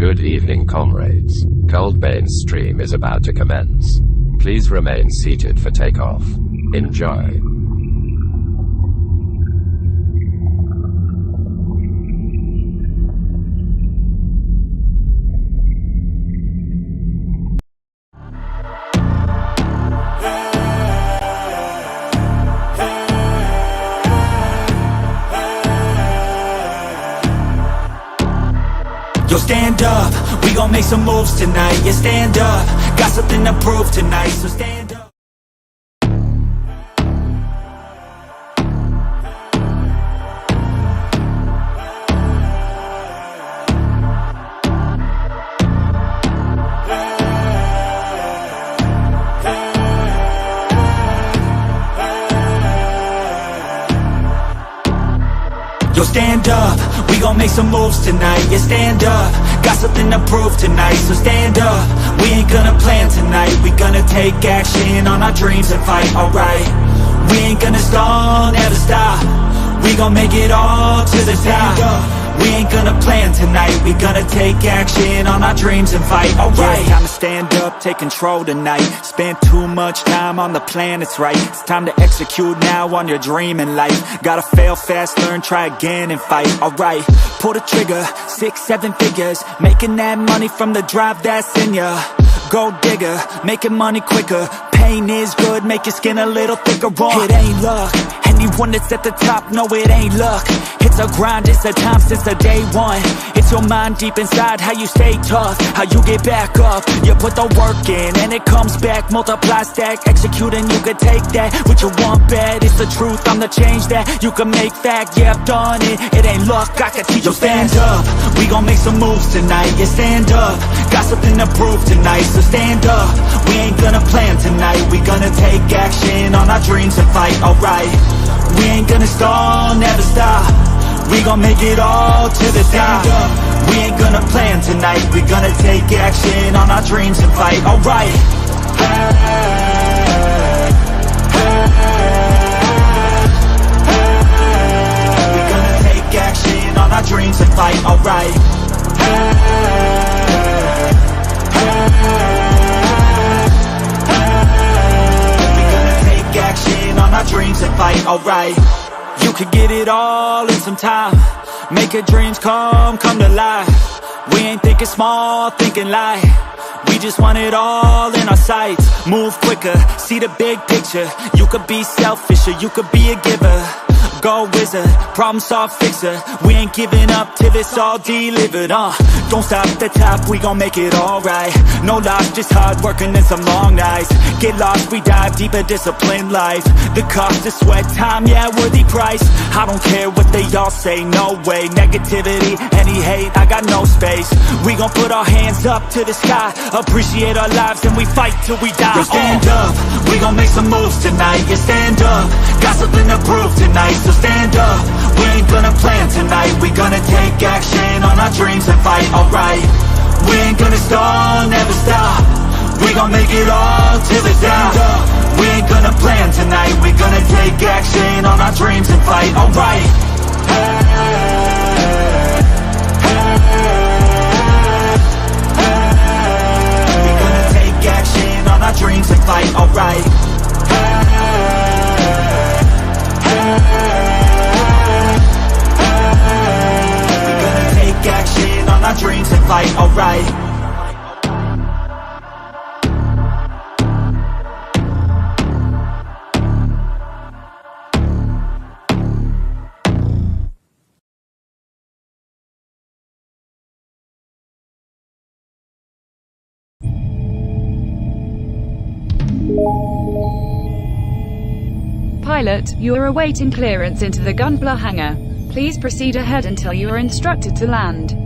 Good evening, comrades. Kouldbayne's stream is about to commence. Please remain seated for takeoff. Enjoy. Yo, stand up, we gon' make some moves tonight. Yeah, stand up, got something to prove tonight. So stand up. Yo, stand up, we gon' make some moves tonight. Yeah, stand up, got something to prove tonight. So stand up, we ain't gonna plan tonight. We gonna take action on our dreams and fight, alright. We ain't gonna stall, never stop. We gon' make it all to the top. We ain't gonna plan tonight. We gonna take action on our dreams and fight, alright. Time to stand up, take control tonight. Spent too much time on the plan, it's right. It's time to execute now on your dream in life. Gotta fail fast, learn, try again and fight, alright. Pull the trigger, 6-7 figures. Making that money from the drive that's in ya. Gold digger, making money quicker. Pain is good, make your skin a little thicker. It ain't luck, anyone that's at the top, no it ain't luck. It's a grind, it's a time since the day one. It's your mind deep inside, how you stay tough, how you get back up. You put the work in and it comes back. Multiply, stack, execute and you can take that. What you want bad, it's the truth, I'm the change that you can make fact. Yeah, I've done it, it ain't luck, I can teach you. Stand up, we gon' make some moves tonight. Yeah, stand up, got something to prove tonight. So stand up, we ain't gonna plan tonight. We gonna take action on our dreams and fight, alright. We ain't gonna stall, never stop. We gon' make it all to the top. We ain't gonna plan tonight. We gonna take action on our dreams and fight, alright. We gonna take action on our dreams and fight, alright. We gonna take action on our dreams and fight, alright. You could get it all in some time. Make your dreams come to life. We ain't thinking small, thinking light. We just want it all in our sights. Move quicker, see the big picture. You could be selfish or you could be a giver. Go wizard, problem solve fixer. We ain't giving up till it's all delivered, Don't stop at the top, we gon' make it alright. No loss, just hard working and some long nights. Get lost, we dive deeper, disciplined life. The cost of sweat, time, yeah, worthy price. I don't care what they all say, no way. Negativity, any hate, I got no space. We gon' put our hands up to the sky. Appreciate our lives and we fight till we die. Yo, stand up, we gon' make some moves tonight. Yeah, stand up, got something to prove tonight. So stand up, we ain't gonna plan tonight. We gonna take action on our dreams and fight, alright. We ain't gonna stall, never stop. We gon' make it all to the top. We ain't gonna plan tonight. We gonna take action on our dreams and fight, alright. We gonna take action on our dreams and fight, alright. Action on our dreams and fight, alright. Pilot, you are awaiting clearance into the Gunpla Hangar. Please proceed ahead until you are instructed to land.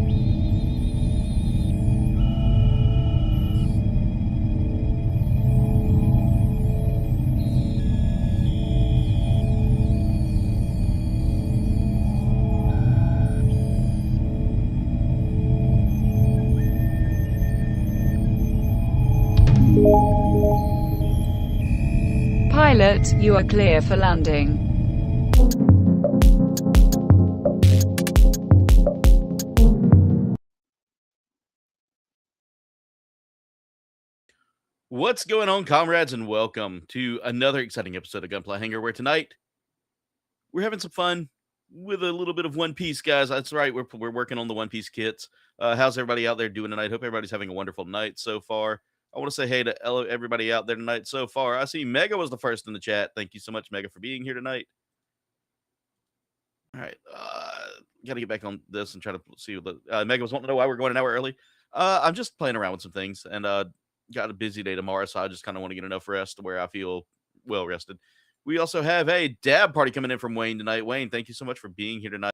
Pilot, you are clear for landing. What's going on, comrades, and welcome to another exciting episode of Gunpla Hangar, where tonight we're having some fun with a little bit of One Piece, guys. That's right, we're working on the One Piece kits. How's everybody out there doing tonight? Hope everybody's having a wonderful night so far. I want to say hey to everybody out there tonight so far. I see Mega was the first in the chat. Thank you so much, Mega, for being here tonight. All right, got to get back on this and try to see what Mega was wanting to know why we're going an hour early. I'm just playing around with some things, and got a busy day tomorrow, so I just kind of want to get enough rest where I feel well rested. We also have a dab party coming in from Wayne tonight. Wayne, thank you so much for being here tonight.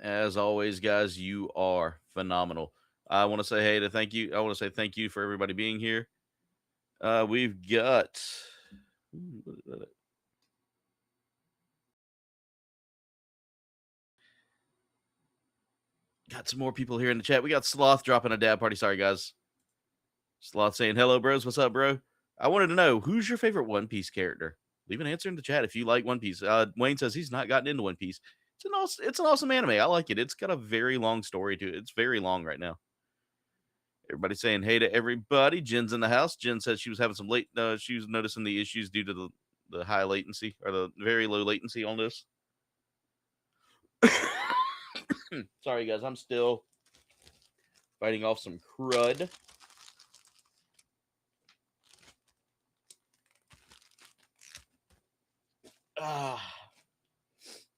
As always, guys, you are phenomenal. I want to say hey to thank you. I want to say thank you for everybody being here. We've got some more people here in the chat. We got Sloth dropping a dab party. Sorry, guys. Sloth saying, hello, bros. What's up, bro? I wanted to know, who's your favorite One Piece character? Leave an answer in the chat if you like One Piece. Wayne says he's not gotten into One Piece. It's an awesome anime. I like it. It's got a very long story to it. It's very long right now. Everybody's saying hey to everybody. Jen's in the house. Jen says she was having some she was noticing the issues due to the high latency or the very low latency on this. Sorry, guys. I'm still fighting off some crud.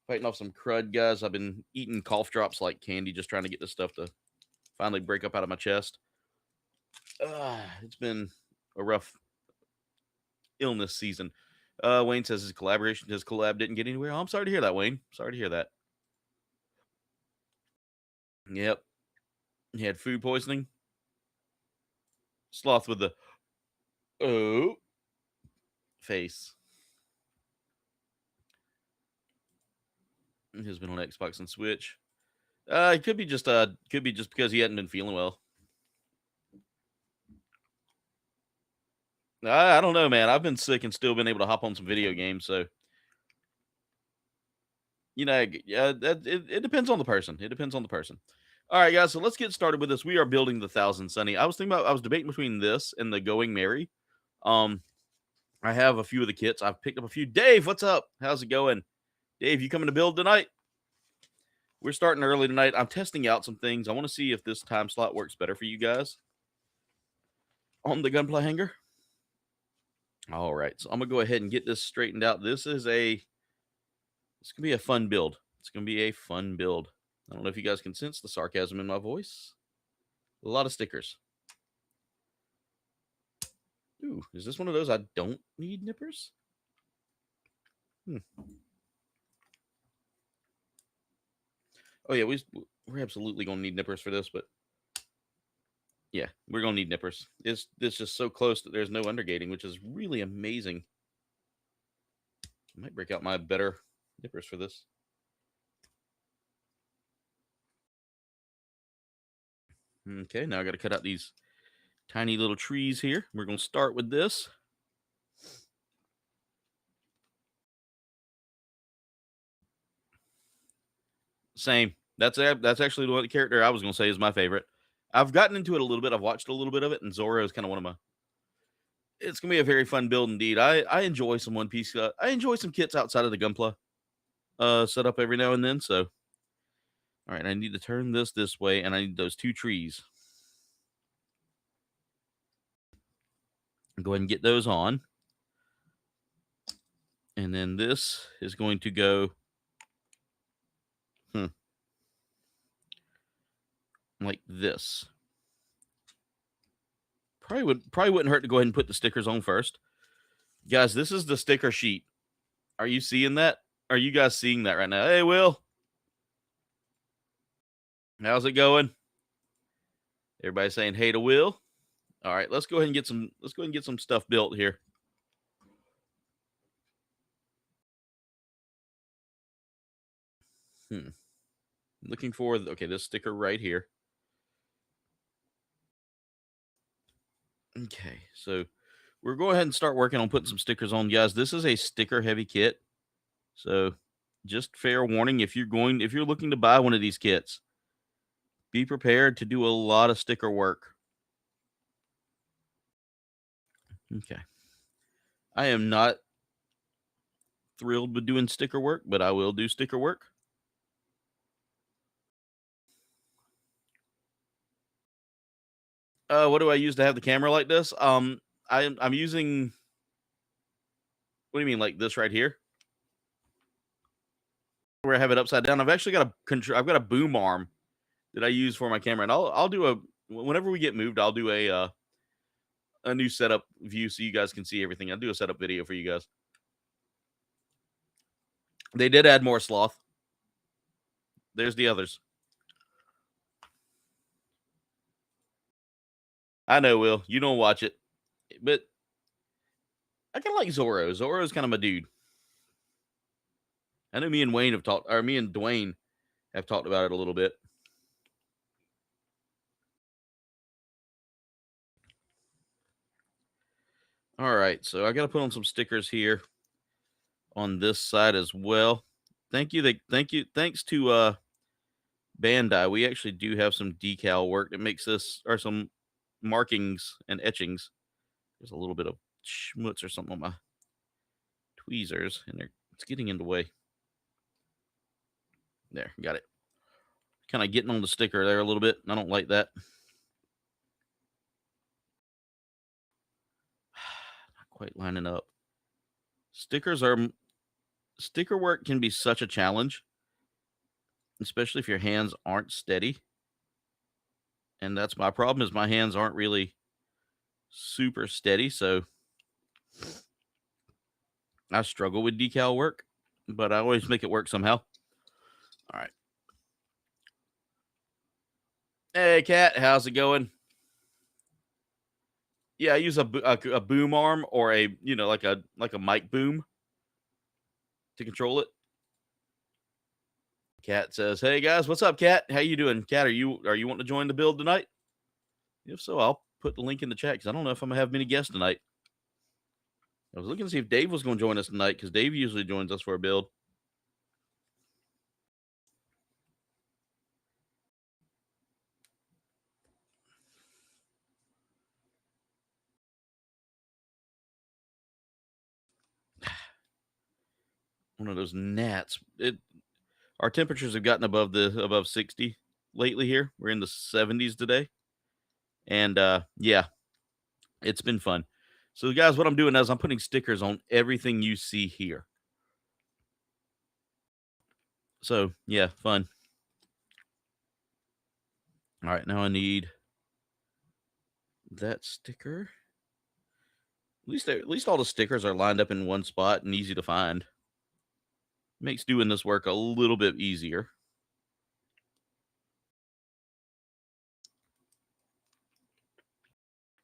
Fighting off some crud, guys. I've been eating cough drops like candy, just trying to get this stuff to finally break up out of my chest. It's been a rough illness season. Wayne says his collab didn't get anywhere. Oh, I'm sorry to hear that, Wayne. Sorry to hear that. Yep. He had food poisoning. Sloth with the face. He's been on Xbox and Switch. It could be just because he hadn't been feeling well. I don't know, man. I've been sick and still been able to hop on some video games, so you know, it depends on the person. It depends on the person. All right, guys. So let's get started with this. We are building the 1,000 Sunny. I was debating between this and the Going Merry. I have a few of the kits. I've picked up a few. Dave, what's up? How's it going? Dave, you coming to build tonight? We're starting early tonight. I'm testing out some things. I want to see if this time slot works better for you guys on the Gunpla Hangar. All right, so I'm going to go ahead and get this straightened out. This going to be a fun build. It's going to be a fun build. I don't know if you guys can sense the sarcasm in my voice. A lot of stickers. Ooh, is this one of those I don't need nippers? Oh, yeah, we're absolutely going to need nippers for this, but yeah, we're going to need nippers. It's just so close that there's no undergating, which is really amazing. I might break out my better nippers for this. Okay, now I got to cut out these tiny little trees here. We're going to start with this. Same. That's actually the character I was going to say is my favorite. I've gotten into it a little bit. I've watched a little bit of it, and Zoro is kind of one of my... It's going to be a very fun build indeed. I enjoy some One Piece. I enjoy some kits outside of the Gunpla setup every now and then, so... All right, I need to turn this way, and I need those 2 trees. Go ahead and get those on. And then this is going to go... like this. Probably wouldn't hurt to go ahead and put the stickers on first. Guys, this is the sticker sheet. Are you seeing that? Are you guys seeing that right now? Hey, Will. How's it going? Everybody saying hey to Will. All right, let's go ahead and get some stuff built here. Looking for this sticker right here. Okay, so we're going ahead and start working on putting some stickers on, guys. This is a sticker heavy kit, so just fair warning if you're looking to buy one of these kits, Be prepared to do a lot of sticker work. Okay. I am not thrilled with doing sticker work, but I will do sticker work. What do I use to have the camera like this? I'm using. What do you mean, like this right here? Where I have it upside down. I've actually got I've got a boom arm that I use for my camera, and I'll do whenever we get moved, I'll do a new setup view so you guys can see everything. I'll do a setup video for you guys. They did add more sloth. There's the others. I know, Will. You don't watch it, but I kind of like Zoro. Zoro's kind of my dude. I know me and Dwayne have talked about it a little bit. All right, so I got to put on some stickers here on this side as well. Thanks to Bandai. We actually do have some decal work that makes this, or some markings and etchings. There's a little bit of schmutz or something on my tweezers, and it's getting in the way. There, got it. Kind of getting on the sticker there a little bit. I don't like that. Not quite lining up. Sticker work can be such a challenge, especially if your hands aren't steady. And that's my problem, is my hands aren't really super steady, so I struggle with decal work, but I always make it work somehow. All right. Hey, Kat, how's it going? Yeah, I use a boom arm, or a like a mic boom to control it. Kat says, "Hey guys, what's up, Kat? How you doing, Kat? Are you wanting to join the build tonight? If so, I'll put the link in the chat, because I don't know if I'm gonna have many guests tonight. I was looking to see if Dave was going to join us tonight, because Dave usually joins us for a build." One of those gnats. Our temperatures have gotten above 60 lately here. We're in the 70s today. And yeah, it's been fun. So guys, what I'm doing is I'm putting stickers on everything you see here. So yeah, fun. All right, now I need that sticker. At least all the stickers are lined up in one spot and easy to find. Makes doing this work a little bit easier.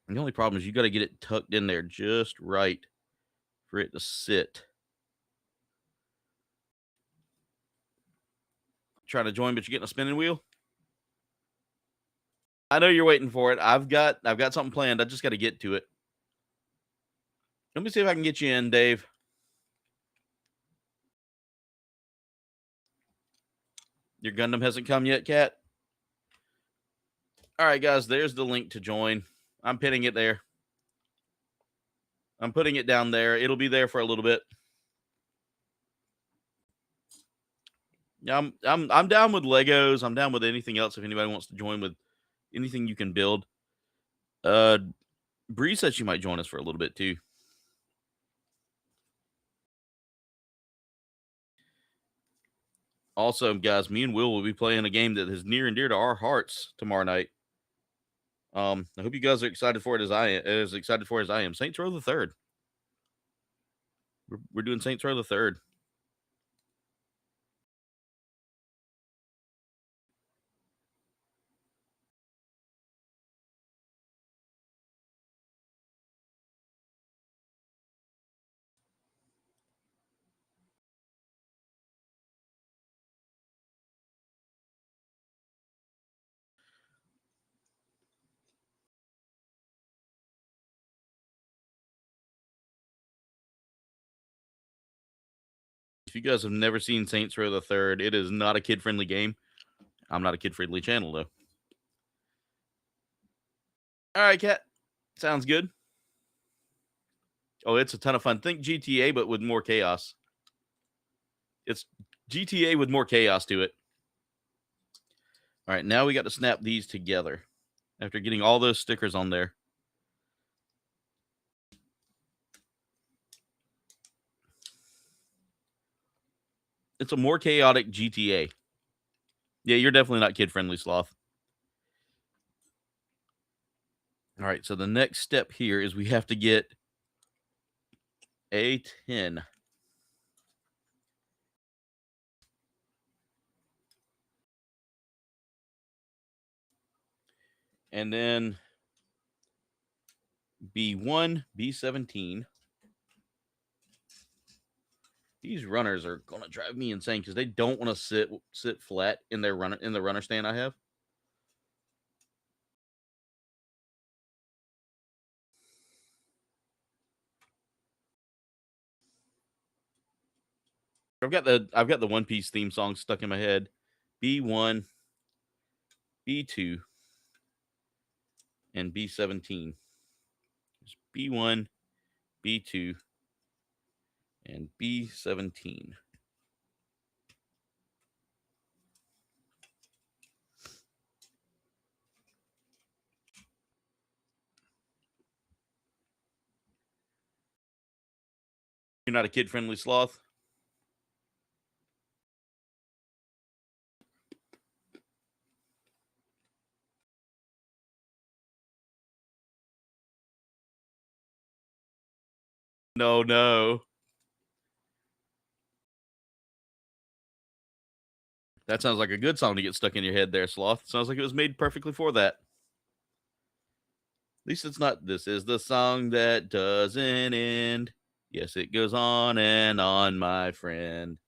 And the only problem is you got to get it tucked in there just right for it to sit. Trying to join, but you're getting a spinning wheel? I know you're waiting for it. I've got something planned. I just got to get to it. Let me see if I can get you in, Dave. Your Gundam hasn't come yet, Kat? All right, guys, there's the link to join. I'm pinning it there. I'm putting it down there. It'll be there for a little bit. Yeah, I'm down with Legos. I'm down with anything else if anybody wants to join with anything you can build. Bree said she might join us for a little bit too. Also, guys, me and Will be playing a game that is near and dear to our hearts tomorrow night. I hope you guys are excited for it as excited for it as I am. Saints Row the Third. We're doing Saints Row the Third. If you guys have never seen Saints Row the Third, it is not a kid-friendly game. I'm not a kid-friendly channel, though. All right, Cat. Sounds good. Oh, it's a ton of fun. Think GTA, but with more chaos. It's GTA with more chaos to it. All right, now we got to snap these together after getting all those stickers on there. It's a more chaotic GTA. Yeah, you're definitely not kid-friendly, Sloth. All right, so the next step here is we have to get a 10. And then B1, B17. These runners are going to drive me insane because they don't want to sit flat in the runner stand I have. I've got the One Piece theme song stuck in my head. B1, B2, and B17. There's B1, B2, and B17. You're not a kid-friendly sloth? No. That sounds like a good song to get stuck in your head there, Sloth. Sounds like it was made perfectly for that. At least it's not, this is the song that doesn't end. Yes, it goes on and on, my friend.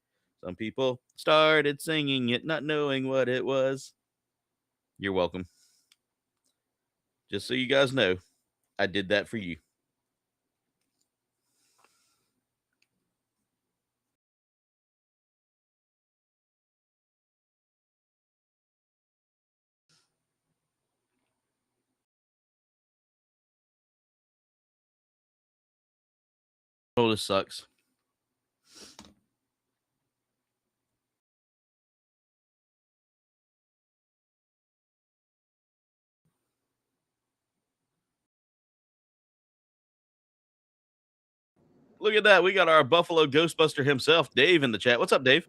Some people started singing it, not knowing what it was. You're welcome. Just so you guys know, I did that for you. Oh, this sucks. Look at that. We got our Buffalo Ghostbuster himself, Dave, in the chat. What's up, Dave?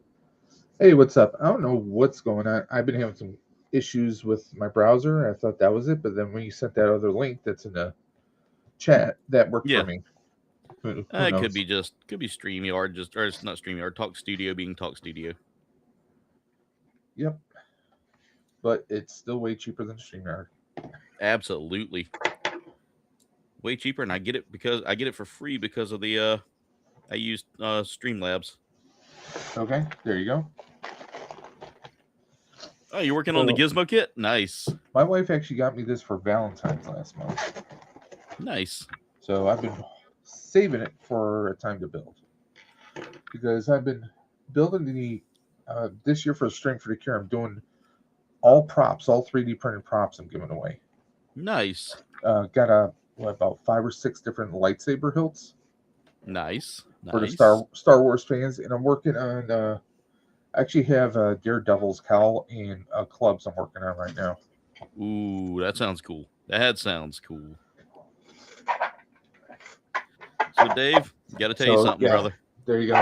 Hey, what's up? I don't know what's going on. I've been having some issues with my browser. I thought that was it, but then when you sent that other link that's in the chat, that worked for me. Who It knows? could be StreamYard, or it's not StreamYard, Talk Studio being Talk Studio. Yep. But it's still way cheaper than StreamYard. Absolutely. Way cheaper, and I get it for free because of the I used Streamlabs. Okay, there you go. Oh, you're working on the Gizmo kit? Nice. My wife actually got me this for Valentine's last month. Nice. So I've been saving it for a time to build. Because I've been building the this year for Strength for the Cure, I'm doing all props, all 3D printed props I'm giving away. Nice. Got about 5 or 6 different lightsaber hilts. Nice. For the Star Wars fans, and I'm working on. I actually have Daredevil's cowl and clubs I'm working on right now. Ooh, that sounds cool. That sounds cool. So, Dave, got to tell you something, brother. There you go.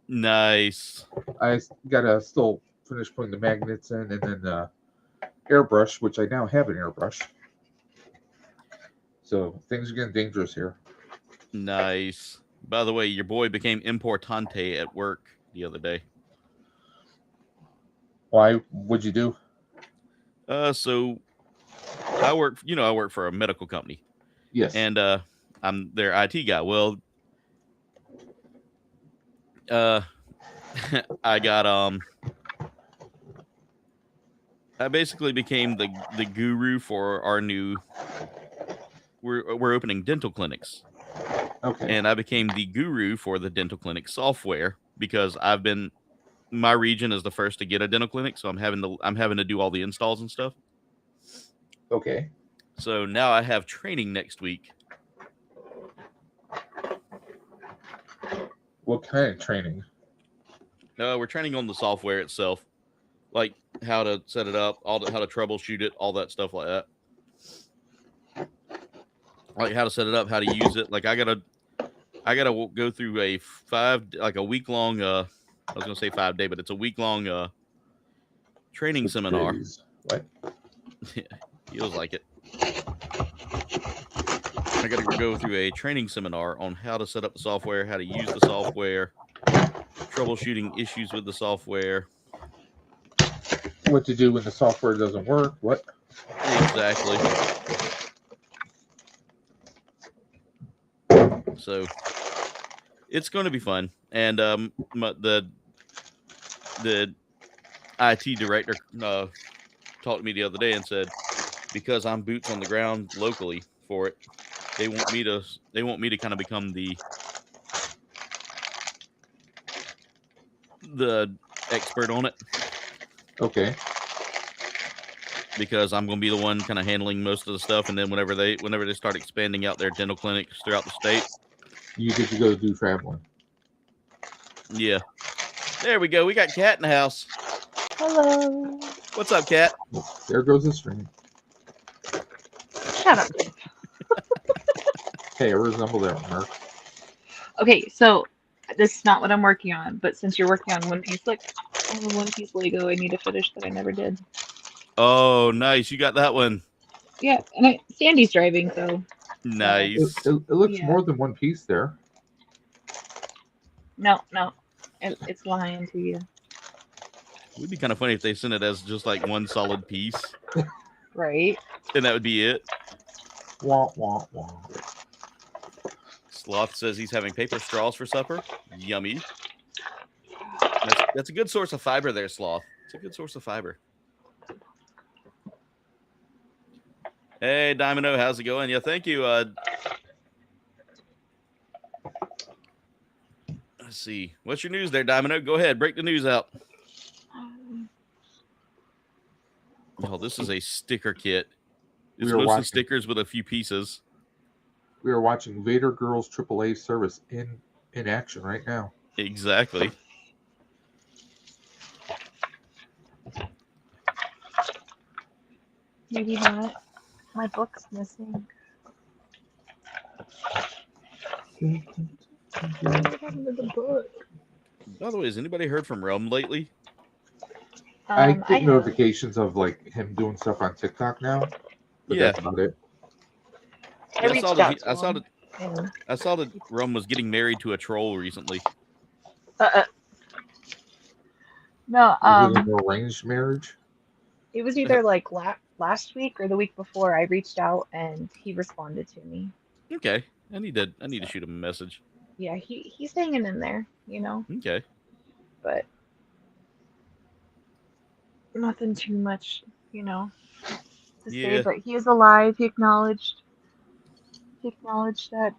Nice. I gotta still finish putting the magnets in, and then airbrush, which I now have an airbrush. So things are getting dangerous here. Nice. By the way, your boy became importante at work the other day. Why? What'd you do? So I work for a medical company. Yes. And I'm their IT guy. Well, I got I basically became the guru for our new. We're opening dental clinics. Okay. And I became the guru for the dental clinic software because my region is the first to get a dental clinic, so I'm having to do all the installs and stuff. Okay. So now I have training next week. What kind of training? We're training on the software itself, like how to set it up, how to troubleshoot it, all that stuff like that. Like how to set it up, how to use it. Like I gotta go through a week long. I was gonna say 5 day, but it's a week long training seminar. Days. What? Yeah, feels like it. I got to go through a training seminar on how to set up the software, how to use the software, troubleshooting issues with the software. What to do when the software doesn't work? What? Exactly. So it's going to be fun. And the IT director talked to me the other day and said, because I'm boots on the ground locally for it, they want me to kind of become the expert on it. Okay. Because I'm going to be the one kind of handling most of the stuff, and then whenever they start expanding out their dental clinics throughout the state, You get to go do traveling. yeah. There we go. We got Kat in the house. Hello. What's up, Kat? There goes the stream. Shut up. Hey, I resemble that Mark. Okay, so this is not what I'm working on, but since you're working on One Piece, look, I have a One Piece Lego I need to finish that I never did. Oh, nice. You got that one. Yeah, and Sandy's driving, so Nice. It looks Yeah. more than one piece there. no, it's lying to you, It would be kind of funny if they sent it as just like one solid piece, right? and that would be it. Wah, wah, wah. Sloth says he's having paper straws for supper. Yummy. That's a good source of fiber there, Sloth. It's a good source of fiber. Hey, Diamond, how's it going? Yeah, thank you. Let's see. What's your news there, Diamond? Go ahead. Break the news out. Oh, this is a sticker kit. It's We are mostly watching. stickers with a few pieces. We are watching Vader Girls AAA service in action right now. Exactly. Maybe not. My book's missing. What happened to the book? By the way, has anybody heard from Realm lately? I I get have. notifications of like him doing stuff on TikTok now, but Yeah. that's about it. I reached out to I saw him, and I saw that Realm was getting married to a troll recently. no, Was it an arranged marriage? it was either like last week or the week before. I reached out and he responded to me. Okay, I need to shoot him a message. Yeah, he's hanging in there, Okay. but nothing too much, to Yeah. say. But he is alive. He acknowledged that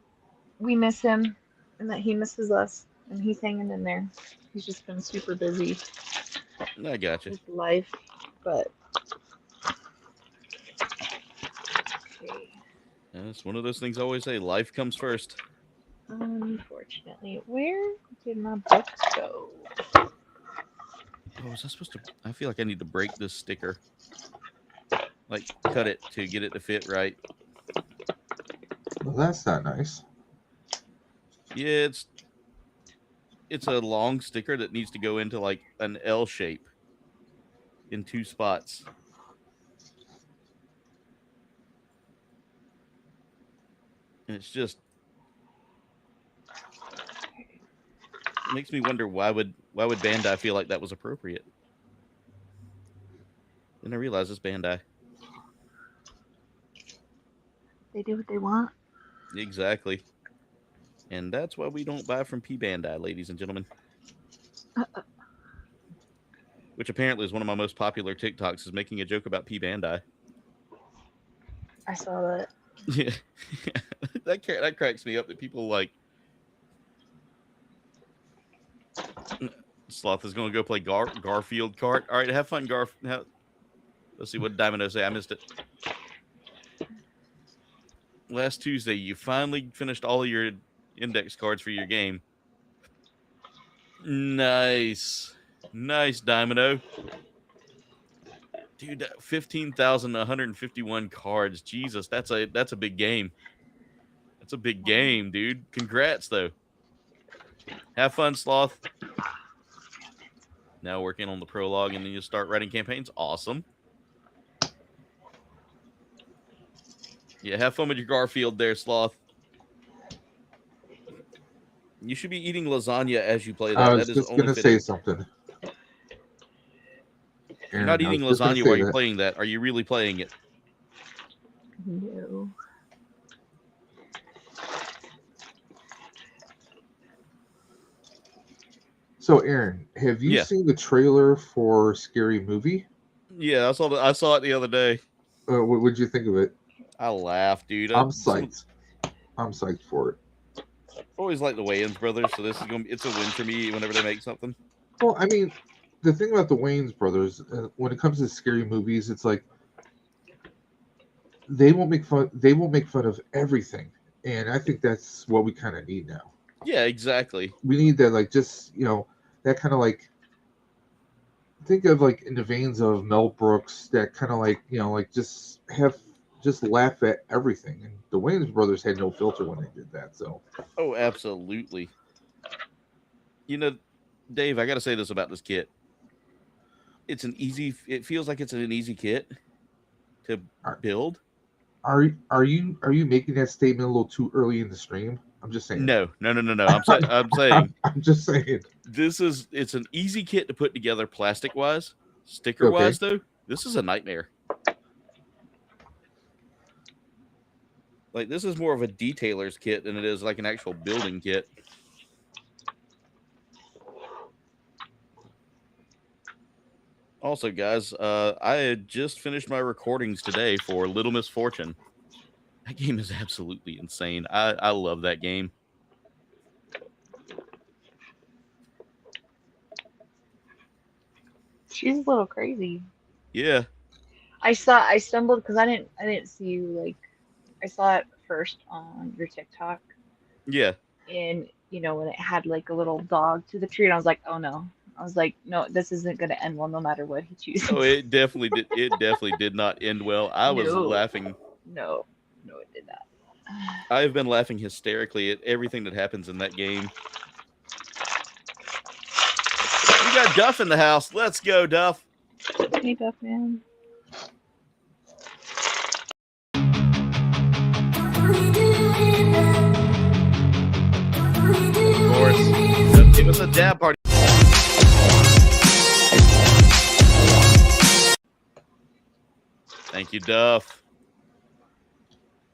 we miss him and that he misses us, and he's hanging in there. He's just been super busy I got you. with life, but okay. It's one of those things I always say. Life comes first. Unfortunately, where did my books go? Oh, was I supposed to? I feel like I need to break this sticker. Like, cut it to get it to fit right. Well, that's not nice. Yeah, it's a long sticker that needs to go into like an L shape in 2 spots. And it's just makes me wonder why would Bandai feel like that was appropriate? Then I realize it's Bandai. They do what they want. Exactly. And that's why we don't buy from P Bandai, ladies and gentlemen. Which apparently is one of my most popular TikToks, is making a joke about P Bandai. I saw that. Yeah. that cracks me up that people like Sloth is going to go play Garfield kart. All right, have fun, Let's see what Diamond say. I missed it. last Tuesday, you finally finished all of your index cards for your game. Nice. Nice, Domino. Dude, 15,151 cards. Jesus, that's a big game. That's a big game, dude. Congrats, though. Have fun, Sloth. Now working on the prologue, and then you start writing campaigns. Awesome. Yeah, have fun with your Garfield there, Sloth. You should be eating lasagna as you play that. I was just going to say something. You're not eating lasagna while you're playing that. Are you really playing it? No. So, Aaron, have you seen the trailer for Scary Movie? Yeah, I saw it the other day. What would you think of it? I laughed, dude. I'm psyched. I'm psyched for it. I always like the Wayans brothers, so it's a win for me whenever they make something. Well, I mean, the thing about the Wayans brothers, when it comes to scary movies, it's like they won't make fun of everything, and I think that's what we kind of need now. Yeah, exactly. We need that, like, just, that kind of, like, think of, like, in the veins of Mel Brooks, that kind of, like, just laugh at everything. And the Wayans brothers had no filter when they did that, so. Oh, absolutely. Dave, I got to say this about this kit. It feels like it's an easy kit to build. Are you making that statement a little too early in the stream? I'm just saying. No. I'm saying. I'm just saying. It's an easy kit to put together plastic wise. Sticker wise, though, this is a nightmare. Like, this is more of a detailer's kit than it is like an actual building kit. Also, guys, I had just finished my recordings today for Little Misfortune. That game is absolutely insane. I love that game. She's a little crazy. Yeah. I stumbled because I didn't see you, like, I saw it first on your TikTok. Yeah. And when it had like a little dog to the tree, and I was like, oh no. I was like, no, this isn't gonna end well no matter what he chooses. Oh, it definitely did. It definitely did not end well. I was laughing. No, it did not. I've been laughing hysterically at everything that happens in that game. We got Duff in the house. Let's go, Duff. Hey, Duff, man. Of course. Give us a dab party. Thank you, Duff.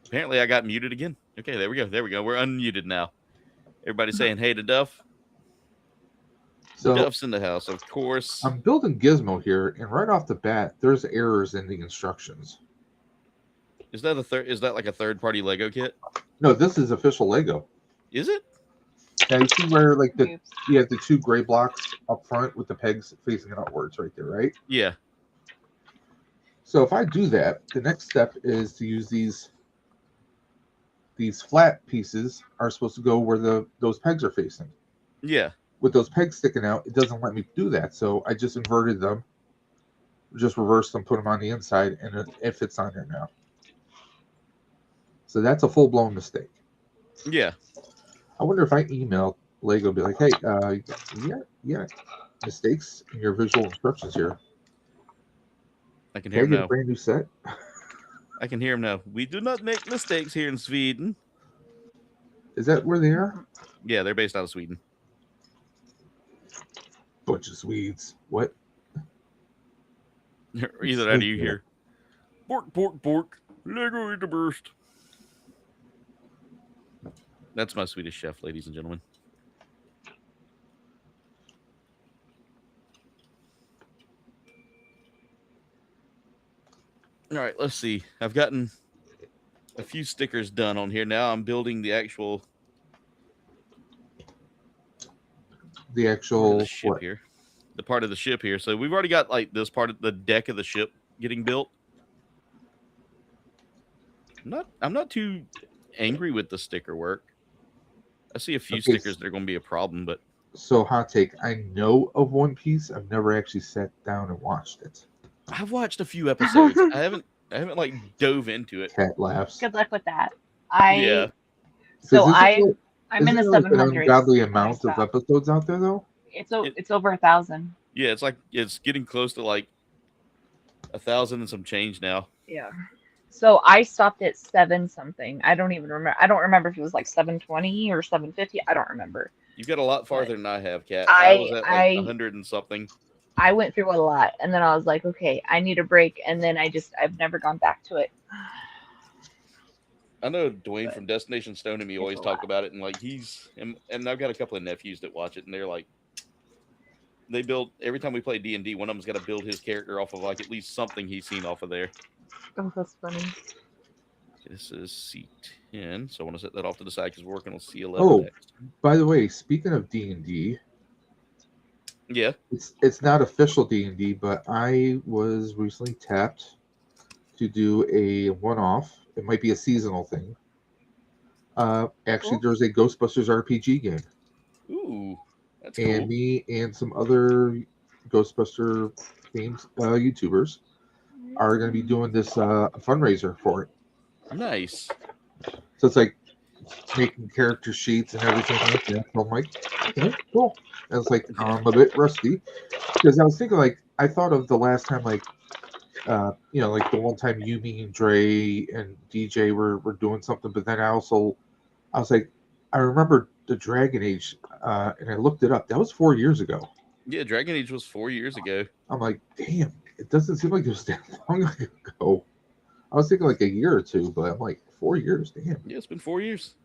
Apparently, I got muted again. Okay, there we go. We're unmuted now. Everybody saying hey to Duff. So Duff's in the house, of course. I'm building Gizmo here, and right off the bat, there's errors in the instructions. Is that like a third-party Lego kit? No, this is official Lego. Is it? Yeah, you see where like you have the two gray blocks up front with the pegs facing outwards right there, right? Yeah. So if I do that, the next step is to use these flat pieces are supposed to go where those pegs are facing. Yeah. With those pegs sticking out, it doesn't let me do that. So I just inverted them, just reversed them, put them on the inside, and it fits on there now. So that's a full-blown mistake. Yeah. I wonder if I email Lego, be like, hey, yeah, mistakes in your visual instructions here. I can hear him now. A brand new set. I can hear him now. We do not make mistakes here in Sweden. Is that where they are? Yeah, they're based out of Sweden. Bunch of Swedes. What? Either that or you hear. Bork, bork, bork. Lego eat the burst. That's my Swedish chef, ladies and gentlemen. All right, let's see. I've gotten a few stickers done on here. Now I'm building the actual ship here. The part of the ship here. So we've already got like this part of the deck of the ship getting built. I'm not too angry with the sticker work. I see a few Okay, stickers that are going to be a problem, but So, hot take. I know of One Piece. I've never actually sat down and watched it. I've watched a few episodes. I haven't like dove into it. Cat laughs. Good luck with that. Yeah. So Because I'm in the isn't there like an 700s. ungodly and I amount of stopped. episodes out there, though? It's over 1,000. Yeah, it's like it's getting close to like 1,000 and some change now. Yeah. So I stopped at 7 something. I don't even remember. I don't remember if it was like 720 or 750. I don't remember. You've got a lot farther than I have, Kat. I was at like 100 and something. I went through a lot, and then I was like, okay, I need a break, and then I've never gone back to it. I know Dwayne from Destination Stone and me It's always a talk lot. about it, and like and I've got a couple of nephews that watch it, and they're like, they build every time we play D&D. One of them's got to build his character off of like at least something he's seen off of there. Oh, that's funny. This is C10, so I want to set that off to the side because we're working on C11 Oh, next. by the way, speaking of D&D, Yeah. it's not official D&D, but I was recently tapped to do a one-off. It might be a seasonal thing. Actually, Cool. there's a Ghostbusters RPG game, Ooh, that's and cool. me and some other Ghostbuster games YouTubers are going to be doing this fundraiser for it. Nice. So it's like making character sheets and everything like that. So I'm like, okay, cool. And it's like I'm a bit rusty because I was thinking like I thought of the last time like like the one time you, me, and Dre and DJ were doing something, but then I was like, I remember the Dragon Age, and I looked it up. That was 4 years ago. Yeah, Dragon Age was 4 years ago. I'm like, damn, it doesn't seem like it was that long ago. I was thinking like a year or two, but I'm like 4 years, damn. Yeah, it's been 4 years.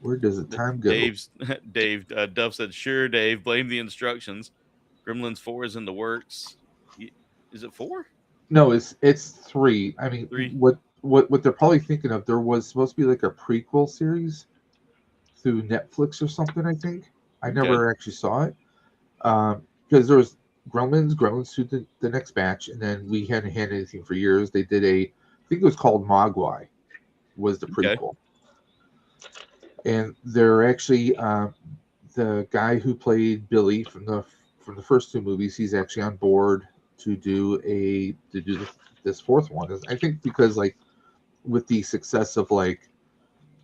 Where does the time go? Duff said, sure, Dave, blame the instructions. Gremlins 4 is in the works. Is it 4? No, it's 3. I mean, 3. What they're probably thinking of, there was supposed to be like a prequel series through Netflix or something, I think. I never actually saw it. Because there was Gremlins to the next batch, and then we hadn't had anything for years. They did I think it was called Mogwai, was the prequel. And they're actually the guy who played Billy from the first 2 movies. He's actually on board to do this 4th one. I think because like with the success of like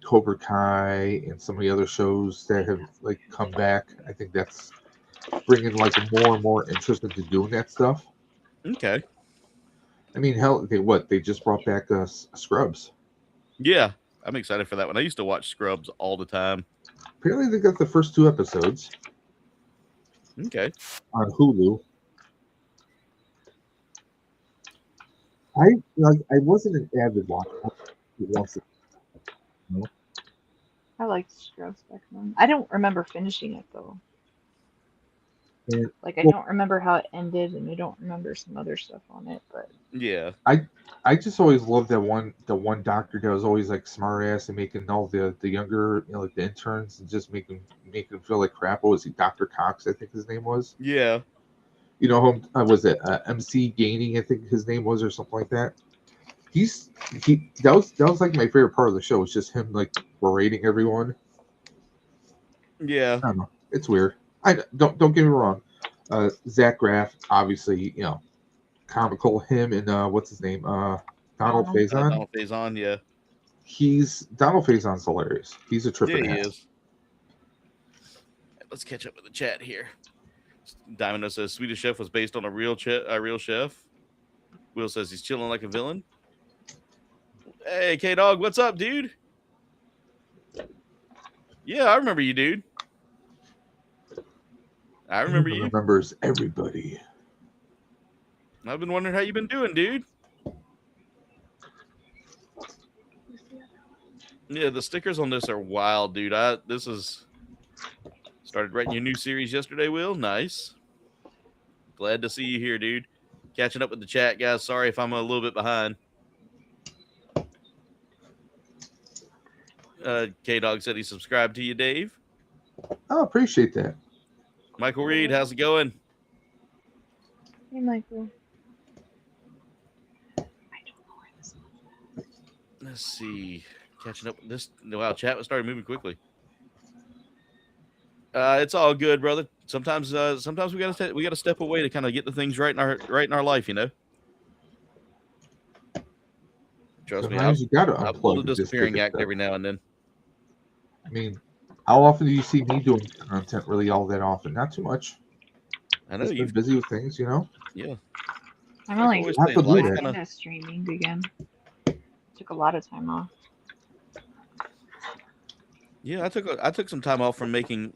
Cobra Kai and some of the other shows that have like come back, I think that's bringing like more and more interest into doing that stuff. Okay. I mean, hell, they just brought back Scrubs. Yeah, I'm excited for that one. I used to watch Scrubs all the time. Apparently, they got the first 2 episodes. Okay. On Hulu. I wasn't an avid watcher. I liked Scrubs back then. I don't remember finishing it though. And, Like I don't remember how it ended, and I don't remember some other stuff on it. But yeah, I just always loved the one doctor that was always like smart ass and making all the younger like the interns and just making feel like crap. What was he, Dr. Cox? I think his name was. Yeah. You know whom was it? MC Gaining, I think his name was, or something like that. That was like my favorite part of the show. Was just him like berating everyone. Yeah. I don't know. It's weird. I don't get me wrong. Zach Braff, obviously, comical. Him and what's his name? Donald Faison. Donald Faison, yeah. Donald Faison's hilarious. He's a tripping Yeah, he ass. is. Let's catch up with the chat here. Diamond says Swedish Chef was based on a real chef. Will says he's chilling like a villain. Hey, K-Dog, what's up, dude? Yeah, I remember you, dude. I remember you. Remembers everybody. I've been wondering how you've been doing, dude. Yeah, the stickers on this are wild, dude. This is started writing your new series yesterday, Will. Nice. Glad to see you here, dude. Catching up with the chat, guys. Sorry if I'm a little bit behind. K-Dog said he subscribed to you, Dave. I appreciate that. Michael Reed, how's it going? hey, Michael. I Let's see. Catching up with this. Wow, chat started moving quickly. It's all good, brother. Sometimes we gotta step away to kind of get the things right in our life, you know. Trust me, Sometimes you got to I pull the unplug and just take disappearing a act step. every now and then. I mean, how often do you see me doing content? Really, all that often? Not too much. I know Just been you've. busy with things, you know. Yeah, I'm like I only always have say, to do life that. back kind of. into streaming again. Took a lot of time off. Yeah, I took some time off from making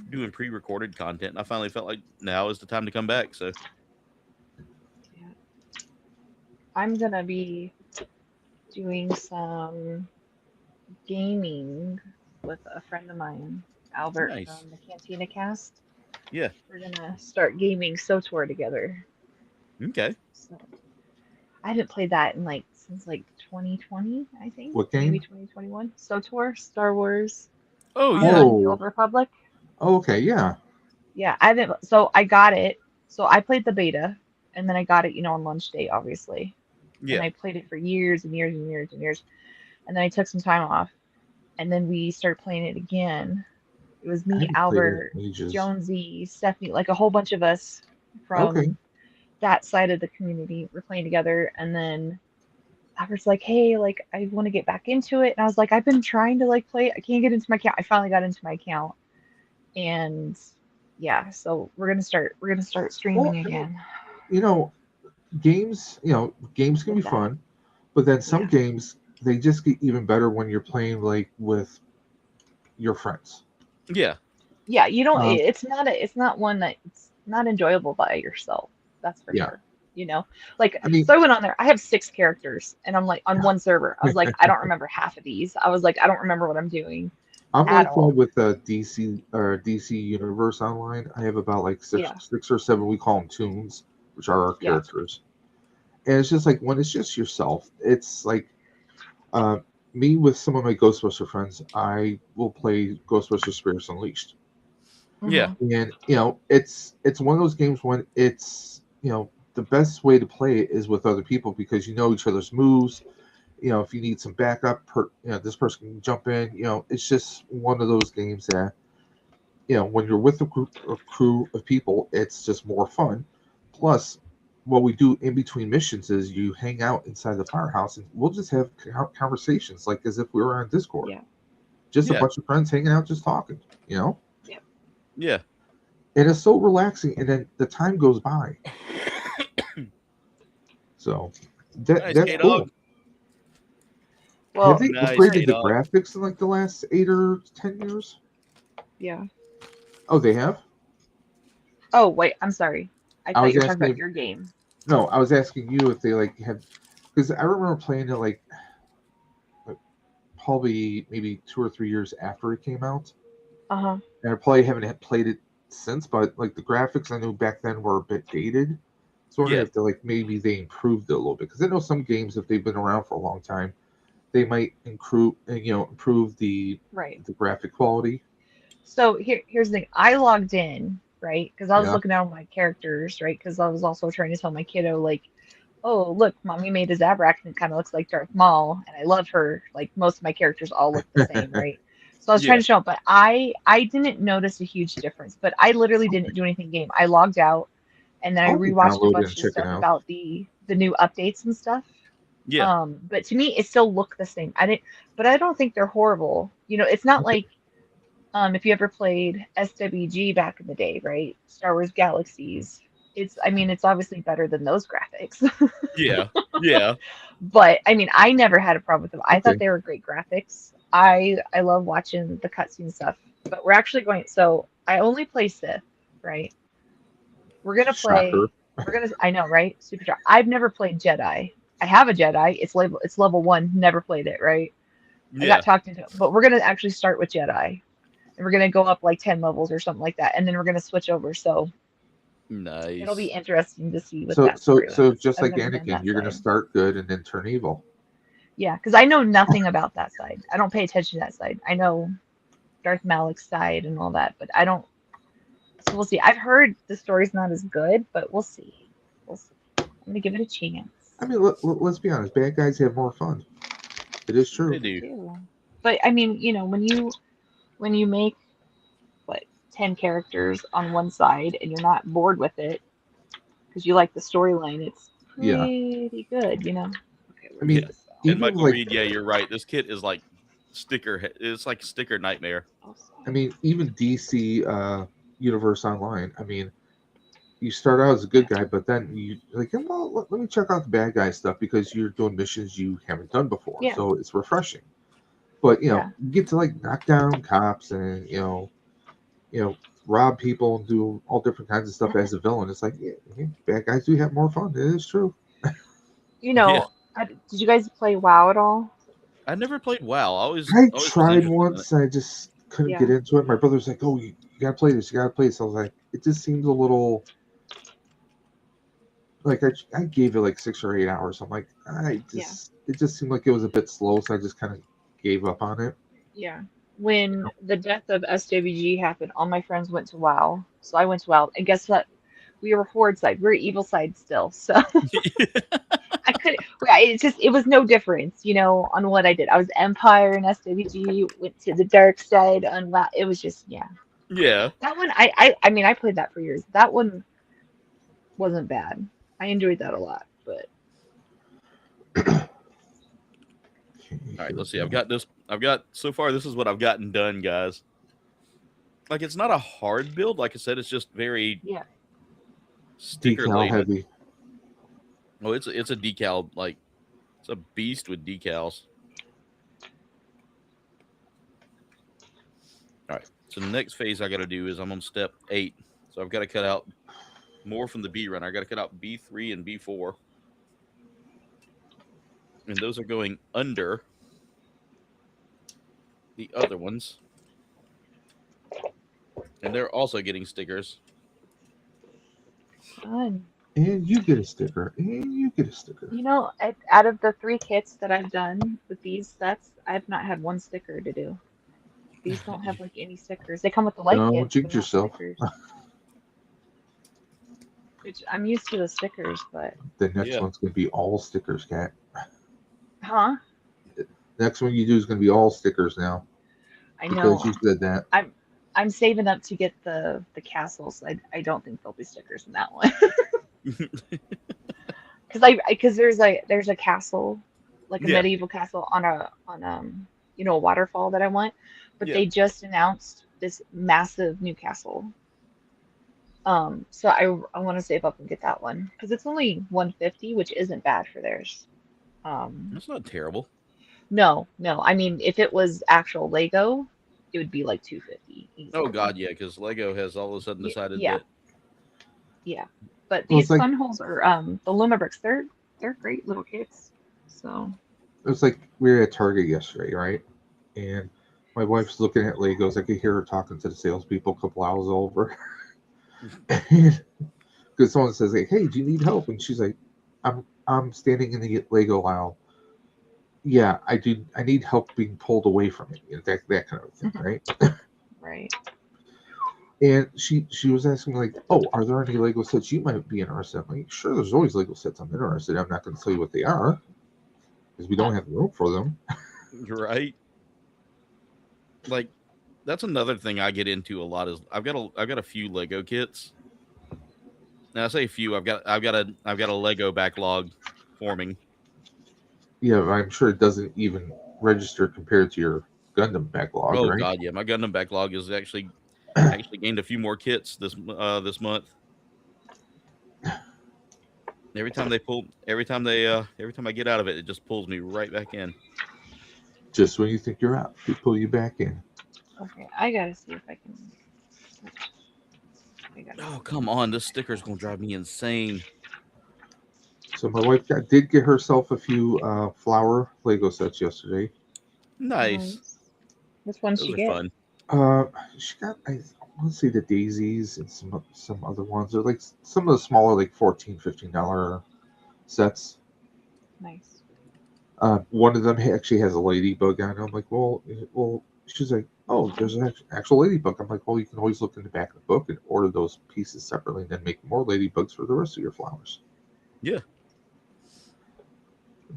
doing pre-recorded content, and I finally felt like now is the time to come back. So Yeah. I'm gonna be doing some gaming with a friend of mine, Albert nice. from the Cantina Cast. Yeah. We're gonna start gaming SOTOR together. Okay. So I haven't played that in since 2020, I think. What Maybe game? 2021. SOTOR, Star Wars Oh on yeah. the Old Republic. Oh, okay, yeah. Yeah, I haven't. So I got it. So I played the beta, and then I got it, on launch day, obviously. And Yeah. I played it for years and years and years and years. And then I took some time off, and then we started playing it again. It was I me, haven't played it Albert, in ages. Jonesy, Stephanie, like a whole bunch of us Okay. from that side of the community were playing together. And then Albert's like, "Hey, I want to get back into it." And I was like, "I've been trying to play. I can't get into my account." I finally got into my account, and yeah, so we're gonna start streaming Well, I mean, again you know, games can with be that. fun, but then some Yeah. games they just get even better when you're playing with your friends. Yeah. Yeah, you don't. Um, It's not one that it's not enjoyable by yourself. That's for yeah, sure. I mean, So I went on there. I have 6 characters, and I'm like on one server. I was like, I don't remember half of these. I was like, I don't remember what I'm doing I'm at like that all. with the DC Universe Online. I have about Yeah, six or seven. We call them tunes, which are our yeah, characters, and it's just like when it's just yourself. It's like uh, me with some of my Ghostbuster friends. I will play Ghostbuster Spirits Unleashed. Yeah. hmm And it's one of those games when it's the best way to play it is with other people because you know each other's moves. If you need some backup, this person can jump in. It's just one of those games that when you're with a crew of people, it's just more fun. Plus, what we do in between missions is you hang out inside the firehouse and we'll just have conversations like as if we were on Discord. yeah, Just a Yeah. bunch of friends hanging out, just talking. yeah. Yeah. And it's so relaxing, and then the time goes by. So Nice, that's K-Dog. cool. Well, Have they Nice, upgraded the K-Dog. graphics in the last 8 or 10 years? yeah. Oh, they have? Oh wait, I'm sorry. I I thought was you were talking asking about your game. no, I was asking you if they have, because I remember playing it probably maybe 2 or 3 years after it came out, Uh-huh. and I probably haven't played it since. But the graphics I knew back then were a bit dated, so I wonder Yeah. if maybe they improved it a little bit. Because I know some games, if they've been around for a long time, they might improve the Right. graphic quality. So here's the thing. I logged in, right? Because I was Yeah. looking at all my characters, right? Because I was also trying to tell my kiddo, oh, look, mommy made a Zabrak and it kind of looks like Darth Maul, and I love her. Like most of my characters all look the same, right? So I was trying Yeah. to show, but I didn't notice a huge difference. But I literally didn't do anything game. I logged out, and then I I'll have to rewatched a download it and bunch of check it stuff out. about the new updates and stuff. Yeah. But to me, it still looked the same. But I don't think they're horrible. It's not Okay. like if you ever played SWG back in the day, right? Star Wars Galaxies. It's obviously better than those graphics. Yeah. Yeah. But I never had a problem with them. I thought Okay. they were great graphics. I love watching the cutscene stuff. But we're actually going. So I only play Sith, right? We're gonna play. Shocker. I know, right? Super Star. I've never played Jedi. I have a Jedi. It's level 1. Never played it, right? I Yeah. got talked into it. But we're gonna actually start with Jedi. And we're gonna go up like 10 levels or something like that, and then we're gonna switch over. So it'll be Nice. interesting to see what So that story so is. just I've like never done Anakin, that you're gonna side. start good and then turn evil. Yeah, because I know nothing about that side. I don't pay attention to that side. I know Darth Malik's side and all that, but I don't. So we'll see. I've heard the story's not as good, but we'll see. We'll see. I'm gonna give it a chance. I mean, let's be honest. Bad guys have more fun. It is They true. do. But I mean, when you make what 10 characters on one side and you're not bored with it because you like the storyline, it's Yeah. pretty good. Okay, I where's mean, Yeah. this? And even Michael like, Reed, yeah, you're right. This kit is like it's like sticker nightmare. Oh, I mean, even DC Universe Online. I mean, you start out as a good guy, but then you like, well, let me check out the bad guy stuff because you're doing missions you haven't done before, yeah, so it's refreshing. But yeah. you get to like knock down cops and rob people and do all different kinds of stuff as a villain. It's like, yeah, bad guys do have more fun. It is true. You Yeah. know, did you guys play WoW at all? I never played WoW. I I always was tried interested in it. once. I just couldn't get Yeah, into it. My brother's like, "Oh, you gotta play this. You gotta play this." I was like, it just seems a little like I gave it like 6 or 8 hours. I'm like, yeah, it just seemed like it was a bit slow, so I just kind of gave up on it. yeah. When the death of SWG happened, all my friends went to WoW. So I went to WoW. And guess what? We were Horde side. We were evil side still. So I couldn't. It was no difference, on what I did. I was Empire and SWG, went to the dark side on WoW. It was just, yeah. Yeah. That one, I mean, I played that for years. That one wasn't bad. I enjoyed that a lot. But All right, let's see. I've got so far. This is what I've gotten done, guys. Like it's not a hard build. Like I said, it's just very yeah, sticker Decal laden. heavy. Oh, it's a decal like it's a beast with decals. All right. So the next phase I got to do is I'm on step 8. So I've got to cut out more from the B run. I got to cut out B3 and B4, and those are going under the other ones, and they're also getting stickers. fun. And you get a sticker. And you get a sticker. Out of the 3 kits that I've done with these sets, I've not had one sticker to do. These don't have like any stickers. They come with the light Don't kits, jinx but not yourself. stickers. Which I'm used to the stickers, but The next Yeah. one's gonna be all stickers, Cat. huh? Next one you do is gonna be all stickers now I because know. you said that. I'm saving up to get the castles. I don't think there'll be stickers in that one. Because there's a castle, like a Yeah. medieval castle on a waterfall that I want, but Yeah. they just announced this massive new castle. So I want to save up and get that one because it's only 150, which isn't bad for theirs. That's not terrible. No, no. I mean, if it was actual Lego, it would be like 250 Oh easily. God, yeah, because Lego has all of a sudden decided Yeah, that yeah. But Well, it's these like fun holes are the Lumabricks. They're great little kits. So it's like we were at Target yesterday, right? And my wife's looking at Legos. I could hear her talking to the salespeople a couple hours over. Because someone says, like, "Hey, do you need help?" And she's like, I'm standing in the Lego aisle. Yeah, I do. I need help being pulled away from it. That kind of thing, right? right. And she was asking me like, "Oh, are there any Lego sets you might be interested in?" I'm like, sure, there's always Lego sets I'm interested in. I'm not going to tell you what they are because we don't have the room for them. right. Like that's another thing I get into a lot is I've got a few Lego kits. Now I say a few. I've got a Lego backlog forming. Yeah, I'm sure it doesn't even register compared to your Gundam backlog, Oh right? God, yeah, my Gundam backlog is actually gained a few more kits this month. Every time I get out of it, it just pulls me right back in. Just when you think you're out, they pull you back in. Okay, I gotta see if I can. Oh come on, this sticker's gonna drive me insane. So my wife did get herself a few flower Lego sets yesterday. Nice. Which ones Those she are get? fun. She got I want to say the daisies and some other ones. They're like some of the smaller like $14-15 sets. Nice. One of them actually has a ladybug on it. I'm like, well. She's like, oh, there's an actual ladybug. I'm like, well, you can always look in the back of the book and order those pieces separately, and then make more ladybugs for the rest of your flowers. Yeah.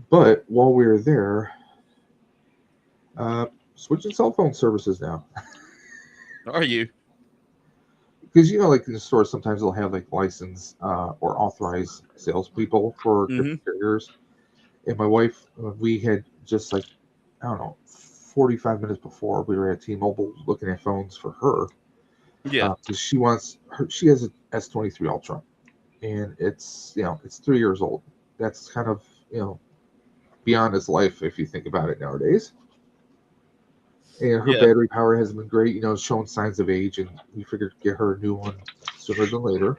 But while we were there, Switching cell phone services now. Are you? Because like in the store, sometimes they'll have like licensed or authorized salespeople for Mm-hmm. different carriers. And my wife, we had just like, I don't know, 45 minutes before we were at T-Mobile looking at phones for her. Yeah. Because she has a S23 Ultra, and it's it's 3 years old. That's kind of beyond its life if you think about it nowadays. And her Yeah. battery power hasn't been great, it's showing signs of age, and we figured to get her a new one sooner than later.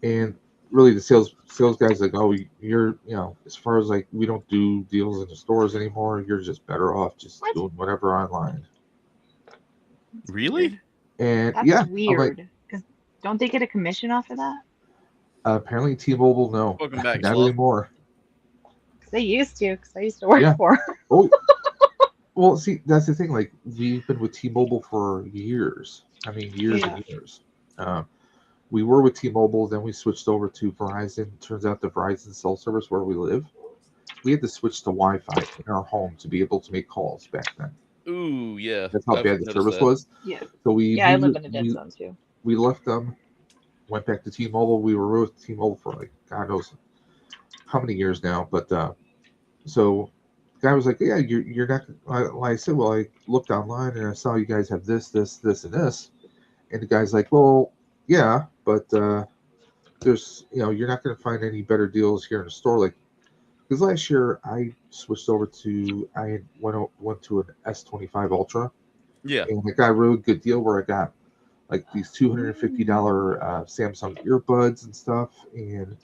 And really, the sales guys like, oh, you're as far as like we don't do deals in the stores anymore. You're just better off just doing whatever online. Really? And That's yeah, I'm like, weird. Because don't they get a commission off of that? apparently T-Mobile, no, Welcome back, not Sloth. anymore. Because they used to. Because I used to work Yeah. for 'em. Oh, well, see, that's the thing. Like, we've been with T-Mobile for years. I mean, years Yeah. and years. We were with T-Mobile, then we switched over to Verizon. Turns out the Verizon cell service where we live, we had to switch to Wi-Fi in our home to be able to make calls back then. Ooh, yeah. That's how I've bad the noticed service that. was. Yeah. So we Yeah, I moved live it- in a dead zone too. we left them, went back to T-Mobile. We were with T-Mobile for like God knows how many years now. But so the guy was like, "Yeah, you're not." I said, "Well, I looked online and I saw you guys have this, this, this, and this." And the guy's like, "Well, yeah, but there's you're not going to find any better deals here in the store." Like, because last year I switched over to went to an S25 Ultra, Yeah. and I got a really good deal where I got like these $250 Samsung earbuds and stuff. And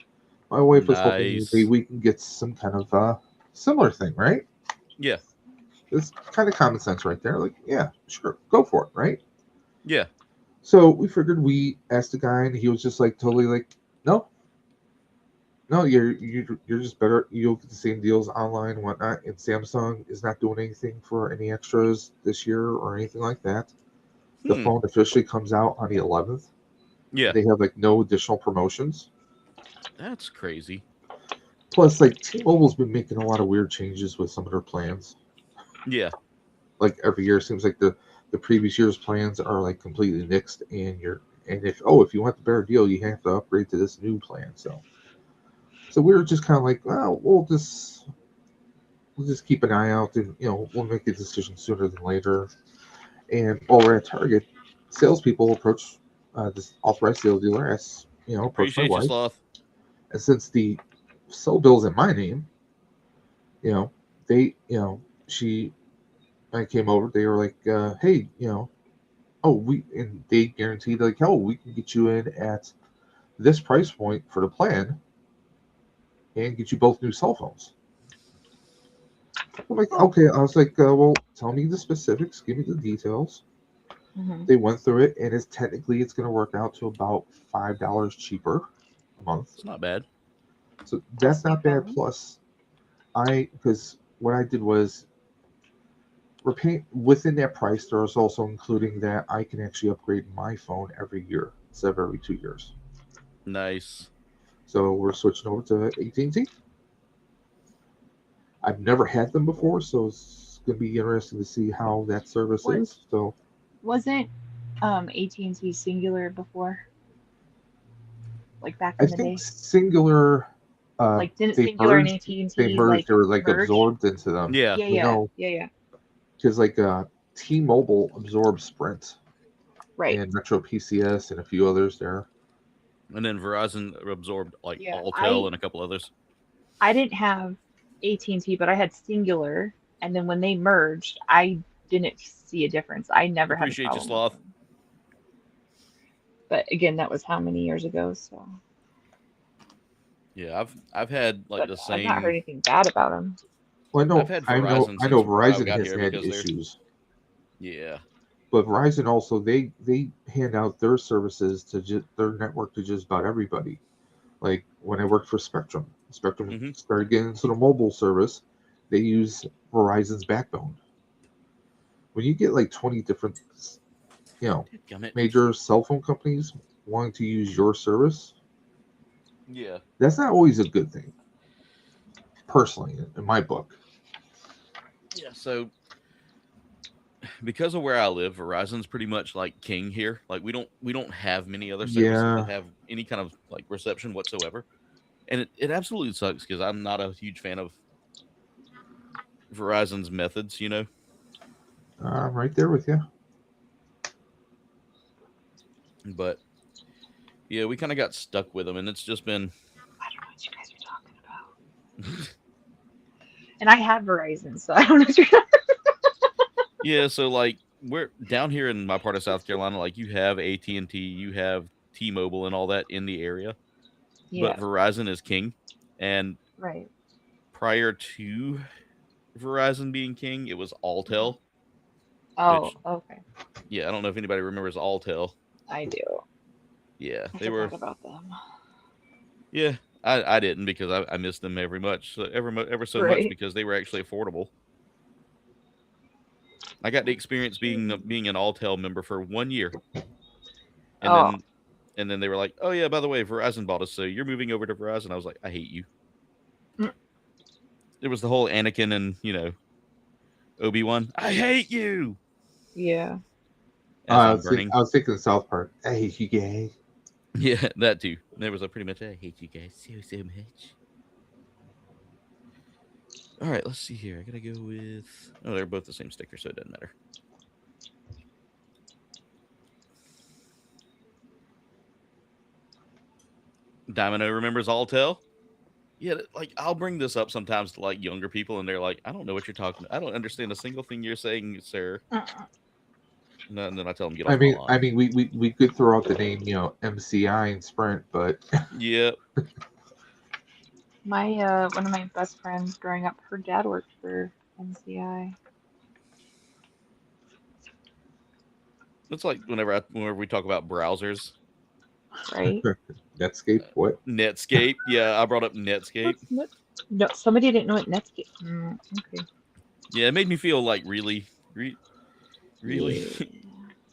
my wife was hoping Nice. maybe we can get some kind of similar thing, right? Yeah. It's kind of common sense right there. Like, yeah, sure, go for it, right? Yeah. So we figured we asked the guy, and he was just like totally like, no, you're just better. You'll get the same deals online and whatnot. And Samsung is not doing anything for any extras this year or anything like that. The phone officially comes out on the 11th. Yeah. They have like no additional promotions. That's crazy. Plus, like T-Mobile's been making a lot of weird changes with some of their plans. Yeah. Like every year, it seems like the previous year's plans are like completely nixed, and if you want the better deal, you have to upgrade to this new plan. So we were just kind of like, well, we'll just keep an eye out, and we'll make a decision sooner than later. And while we're at Target, salespeople approach this authorized sales dealer, approach my Appreciate you, wife, Sloth. and since the cell bill's in my name, they, I came over, they were like, hey, and they guaranteed like, oh, we can get you in at this price point for the plan and get you both new cell phones. I'm like, okay. I was like, well, tell me the specifics, give me the details. Mm-hmm. They went through it, and it's going to work out to about $5 cheaper a month. It's not bad. So that's not bad. fine. Plus, because what I did was within that price, there was also including that I can actually upgrade my phone every year instead of every 2 years. Nice. So we're switching over to AT&T. I've never had them before, so it's going to be interesting to see how that service is. So wasn't AT&T Singular before? Like back I in the think day? Singular. Like didn't they Singular and merged- AT&T They merged. They were like merge? absorbed into them. Yeah. Yeah. Because like T-Mobile absorbed Sprint Right. and Metro PCS and a few others there. And then Verizon absorbed like Yeah, Alltel and a couple others. I didn't have AT&T, but I had Singular, and then when they merged, I didn't see a difference. I never had a Appreciate you, problem with Sloth. them. But again, that was how many years ago? So. Yeah, I've had like But the same. I've not heard anything bad about them. Well, I've had I know Verizon since Verizon I got has here had because they're- issues. Yeah. But Verizon also they hand out their services to their network to just about everybody. Like when I worked for Spectrum Mhm. started getting into the mobile service. They use Verizon's backbone. When you get like 20 different, Dadgummit. major cell phone companies wanting to use your service, Yeah. that's not always a good thing. Personally, in my book. Yeah. So because of where I live, Verizon's pretty much like king here. Like we don't have many other services that have any kind of like reception whatsoever, and it absolutely sucks because I'm not a huge fan of Verizon's methods. You know, I'm right there with you. but yeah, we kind of got stuck with them, and it's just been. I don't know what you guys are talking about. And I have Verizon, so I don't know what you're talking about. Yeah, so like we're down here in my part of South Carolina, like you have AT&T, you have T-Mobile and all that in the area. Yeah. But Verizon is king. And Right. prior to Verizon being king, it was Alltel. Oh, which, okay. Yeah, I don't know if anybody remembers Alltel. I do. Yeah, I they were. forgot about them. Yeah, I didn't because I missed them ever so much Right. because they were actually affordable. I got to experience being an Alltel member for 1 year, and then they were like, "Oh yeah, by the way, Verizon bought us, so you're moving over to Verizon." I was like, "I hate you." It was the whole Anakin and Obi-Wan. I hate you. Yeah. I was thinking South Park. I hate you guys. Yeah, that too. There was a pretty much I hate you guys so much. All right, let's see here. I gotta go with. Oh, they're both the same sticker, so it doesn't matter. Domino remembers Alltel. Yeah, like I'll bring this up sometimes to like younger people, and they're like, "I don't know what you're talking. I don't understand a single thing you're saying, sir." And then I tell them, "Get off my lawn." I mean, we could throw out the name, MCI and Sprint, but yeah. My one of my best friends growing up, her dad worked for MCI. It's like whenever we talk about browsers. Right? Netscape, what? Netscape. Yeah, I brought up Netscape. No, somebody didn't know what Netscape. Okay. Yeah, it made me feel like really. Yeah.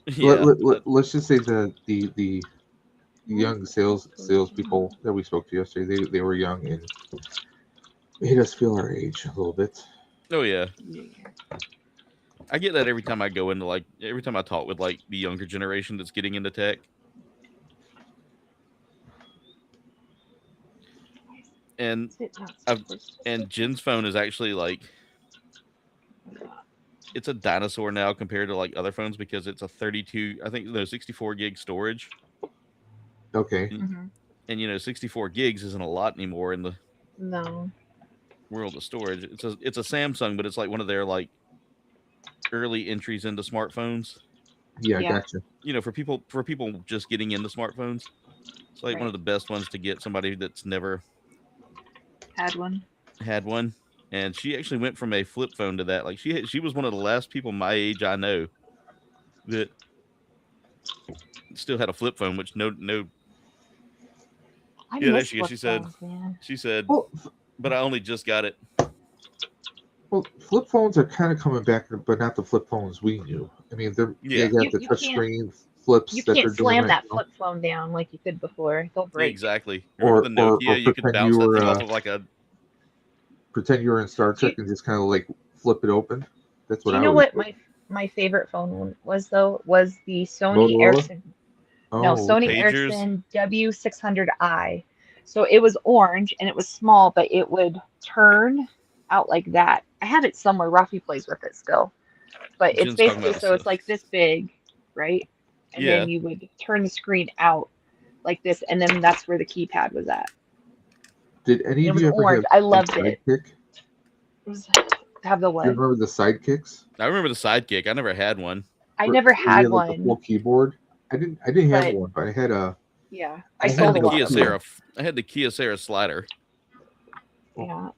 Yeah. Let's just say the young salespeople that we spoke to yesterday, they were young and made us feel our age a little bit. Oh yeah. I get that every time I go into every time I talk with like the younger generation that's getting into tech. And Jen's phone is actually like it's a dinosaur now compared to like other phones because it's a 64 gig storage. Okay. And 64 gigs isn't a lot anymore in the world of storage. It's a Samsung, but it's like one of their like early entries into smartphones. Yeah, I gotcha. For people just getting into smartphones, it's like one of the best ones to get somebody that's never had one. And she actually went from a flip phone to that. Like she was one of the last people my age I know that still had a flip phone, which no. Yeah, she said, well, but I only just got it. Well, flip phones are kind of coming back, but not the flip phones we knew. I mean, they got the touch screen flips. You can't slam that flip phone down like you could before. They'll break. Exactly. Remember the Nokia? You could bounce that thing off of like a. Pretend you were in Star Trek and just kind of like flip it open. That's what I. Do you know what my favorite phone was though? Was the Sony Ericsson. Sony Ericsson W600i. So it was orange and it was small, but it would turn out like that. I have it somewhere. Rafi plays with it still, but it's basically it's like this big, right? And then you would turn the screen out like this, and then that's where the keypad was at. Did any of you ever orange. have I loved it? Have the what? Do you remember the sidekicks? I remember the sidekick. I never had one. I never had one. Like a full keyboard. I didn't have one, but I had a. Yeah, I had the Kyocera slider. Yeah.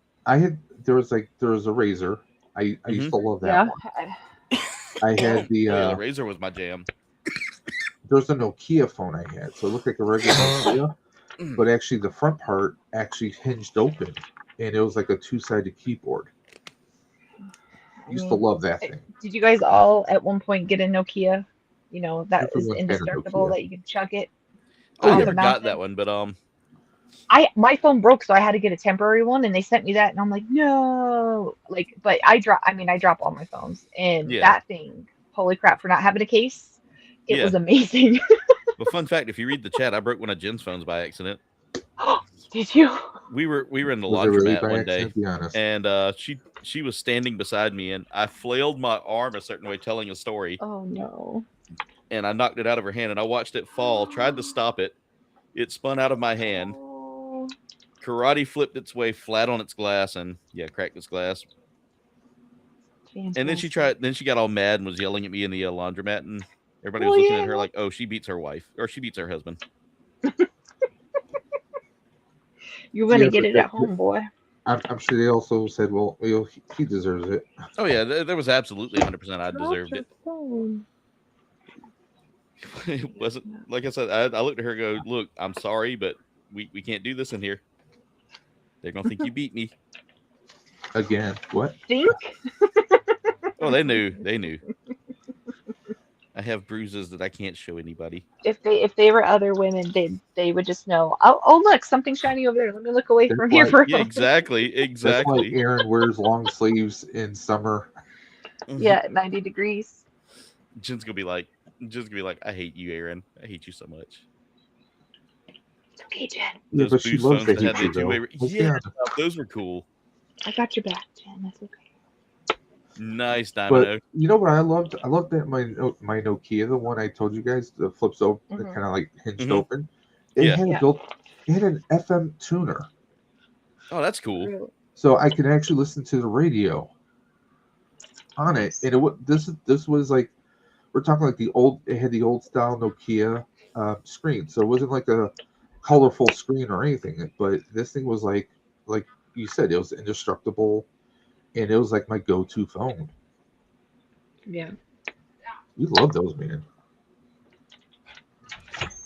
There was a Razor. I used to love that one. I had the the Razor was my jam. There was a Nokia phone I had, so it looked like a regular Nokia, but actually the front part actually hinged open, and it was like a two-sided keyboard. I used to love that thing. Did you guys all at one point get a Nokia? That is indestructible that you could chuck it. I never got that one, but my phone broke, so I had to get a temporary one, and they sent me that, and I'm like, no, but I drop all my phones, and that thing holy crap, for not having a case. It Yeah. was amazing. But fun fact, if you read the chat, I broke one of Jen's phones by accident. Did you? We were in the Was it really laundromat by one day, accident? Be honest. and she was standing beside me, and I flailed my arm a certain way, telling a story, Oh no. and I knocked it out of her hand, and I watched it fall. Tried to stop it. It spun out of my hand. Oh, Karate flipped its way flat on its glass, and cracked its glass. And then she fantastic. Then she got all mad and was yelling at me in the laundromat, and everybody Well, was looking yeah. at her like, "Oh, she beats her wife, or she beats her husband." You're gonna Yeah, get but it at home, boy. I'm sure they also said, well, he deserves it. Oh yeah, there was absolutely 100% I deserved it. It wasn't like I said. I looked at her and go, "Look, I'm sorry, but we can't do this in here. They're gonna think you beat me." Again, what? Think? Oh, they knew. I have bruises that I can't show anybody. If they were other women, they would just know. Oh look, something shiny over there. Let me look away That's from here why- for a Yeah, moment. exactly. That's why Aaron wears long sleeves in summer. Yeah, at 90 degrees. Jen's gonna be like, "I hate you, Aaron. I hate you so much." It's okay, Jen. Yeah, Those but she boost loves phones to that hate had you, the two-way. though. Let's be Yeah, honest. those were cool. I got your back, Jen. That's okay. Nice, Domino. But you know what I loved? I loved that my Nokia, the one I told you guys, the flips open, Mhm. kind of like hinged Mhm. open. It Yeah. had Yeah. it had an FM tuner, Oh, that's cool. Really. so I could actually listen to the radio on it. Nice. And this was like, we're talking like it had the old style Nokia screen, so it wasn't like a colorful screen or anything. But this thing was like you said, it was indestructible, and it was like my go-to phone. Yeah. You love those, man.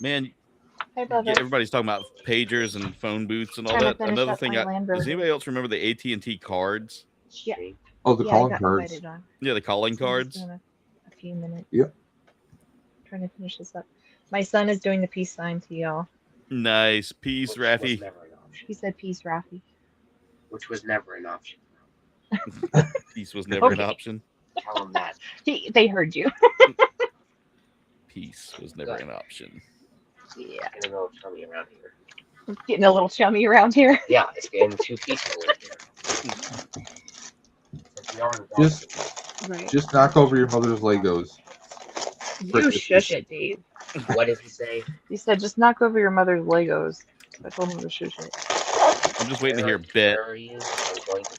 Man, Hey, brother. everybody's talking about pagers and phone booths and all Trying to that. finish Another up thing, my Land does Rover. anybody else remember the AT&T cards? Yeah. Oh, the Yeah, I calling got cards. invited on. Yeah, the calling So I'm just cards. doing a few minutes. Yep. Trying to finish this up. My son is doing the peace sign to y'all. Nice. Peace, Which was Raffy. never an option. He said peace, Rafi. Which was never an option. Peace was never an Okay. option. Tell him that. They heard you. Peace was never an option. Yeah. Getting a little chummy around here. Getting a little chummy around here. Yeah, it's getting too peaceful in here. Since we are in the Just Right. just knock over your mother's Legos. You shush it, Dave. What did he say? He said just knock over your mother's Legos. I told him to shush it. I'm just waiting to hear Where bet. are you? I'm going to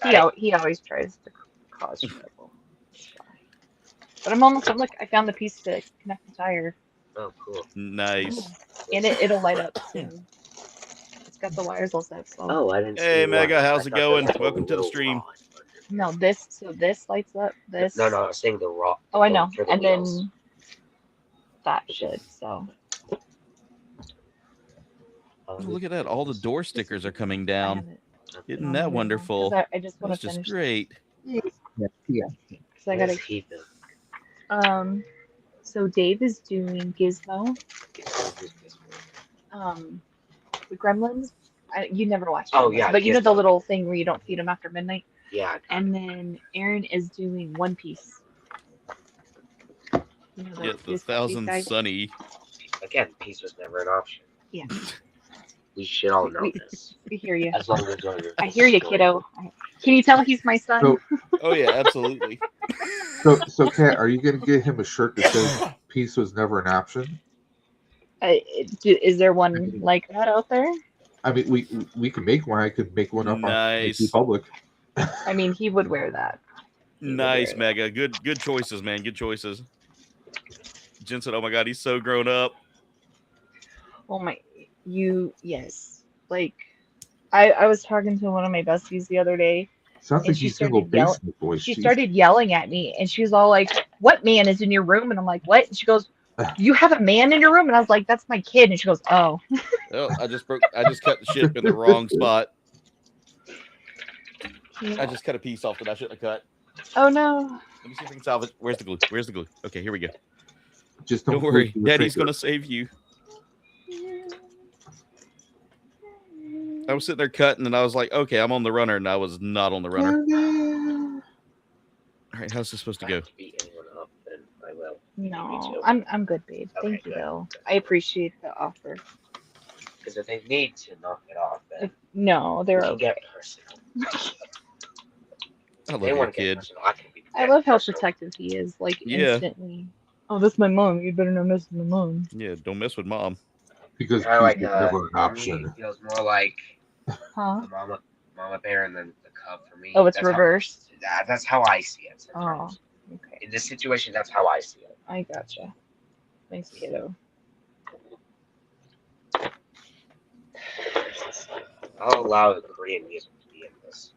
be He always tries to cause trouble. But I'm look, I found the piece to connect the tire. Oh, cool. Nice. And it'll light up soon. It's got the wires all set, so Oh, I didn't see Hey, the Mega, lights. how's I it thought going? those were Welcome to the real stream. no, raw. this lights up. This No, I was saying the raw. Oh, I know. For the And wheels. then that should, so Oh, look at that. All the door stickers are coming I down. have it. Isn't that wonderful? 'Cause I just want That's to just finish great. Yeah. because I gotta Let's keep it. so Dave is doing Gizmo, the Gremlins. You never watched Oh, Gremlins, yeah, but you know the Gizmo. little thing where you don't feed them after midnight. Yeah. And then Aaron is doing One Piece. You know, Yeah, the these Thousand guys. Sunny. Again, peace was never an option. Yeah. We should all know We- this. We hear you. As long as you're I hear you, kiddo. Can you tell he's my son? So, Oh, yeah, absolutely. so Kat, are you gonna get him a shirt that says "Peace was never an option"? Is there one like that out there? I mean, we can make one. I could make one up Nice. on Public. I mean, he would wear that. Nice, Yeah. Mega. Good choices, man. Good choices. Jen said, "Oh my God, he's so grown up." Oh my, yes. Like, I was talking to one of my besties the other day. Sounds And like she you single started yell- basement voice. She Jeez. started yelling at me, and she was all like, "What man is in your room?" And I'm like, "What?" And she goes, "You have a man in your room?" And I was like, "That's my kid." And she goes, "Oh." Oh, I just cut the ship in the wrong spot. I just cut a piece off that I shouldn't have cut. Oh no. Let me see if I can salvage. Where's the glue? Where's the glue? Okay, here we go. Just Don't pull worry, your Daddy's finger. gonna save you. I was sitting there cutting, and I was like, "Okay, I'm on the runner," and I was not on the runner. All right, how's this supposed to If I go? have to beat anyone up, then I will. No, too. I'm good, babe. Okay, Thank you, good. though. I appreciate the offer. Because if they need to knock it off, then No, we they're can okay. get personal. I If love they your want to get kid. personal, I can be. I love how personal. protective he is. Like Yeah. instantly. Oh, that's my mom. You better not mess with my mom. Yeah, don't mess with mom. Because Kind of like he's never an for me, option. it feels more like Huh? the mama bear and then the cub for me. Oh, it's That's reversed. That's how I see it. Oh, Sometimes. okay. In this situation, that's how I see it. I gotcha. Thanks, kiddo. I'll allow the Korean music to be in this.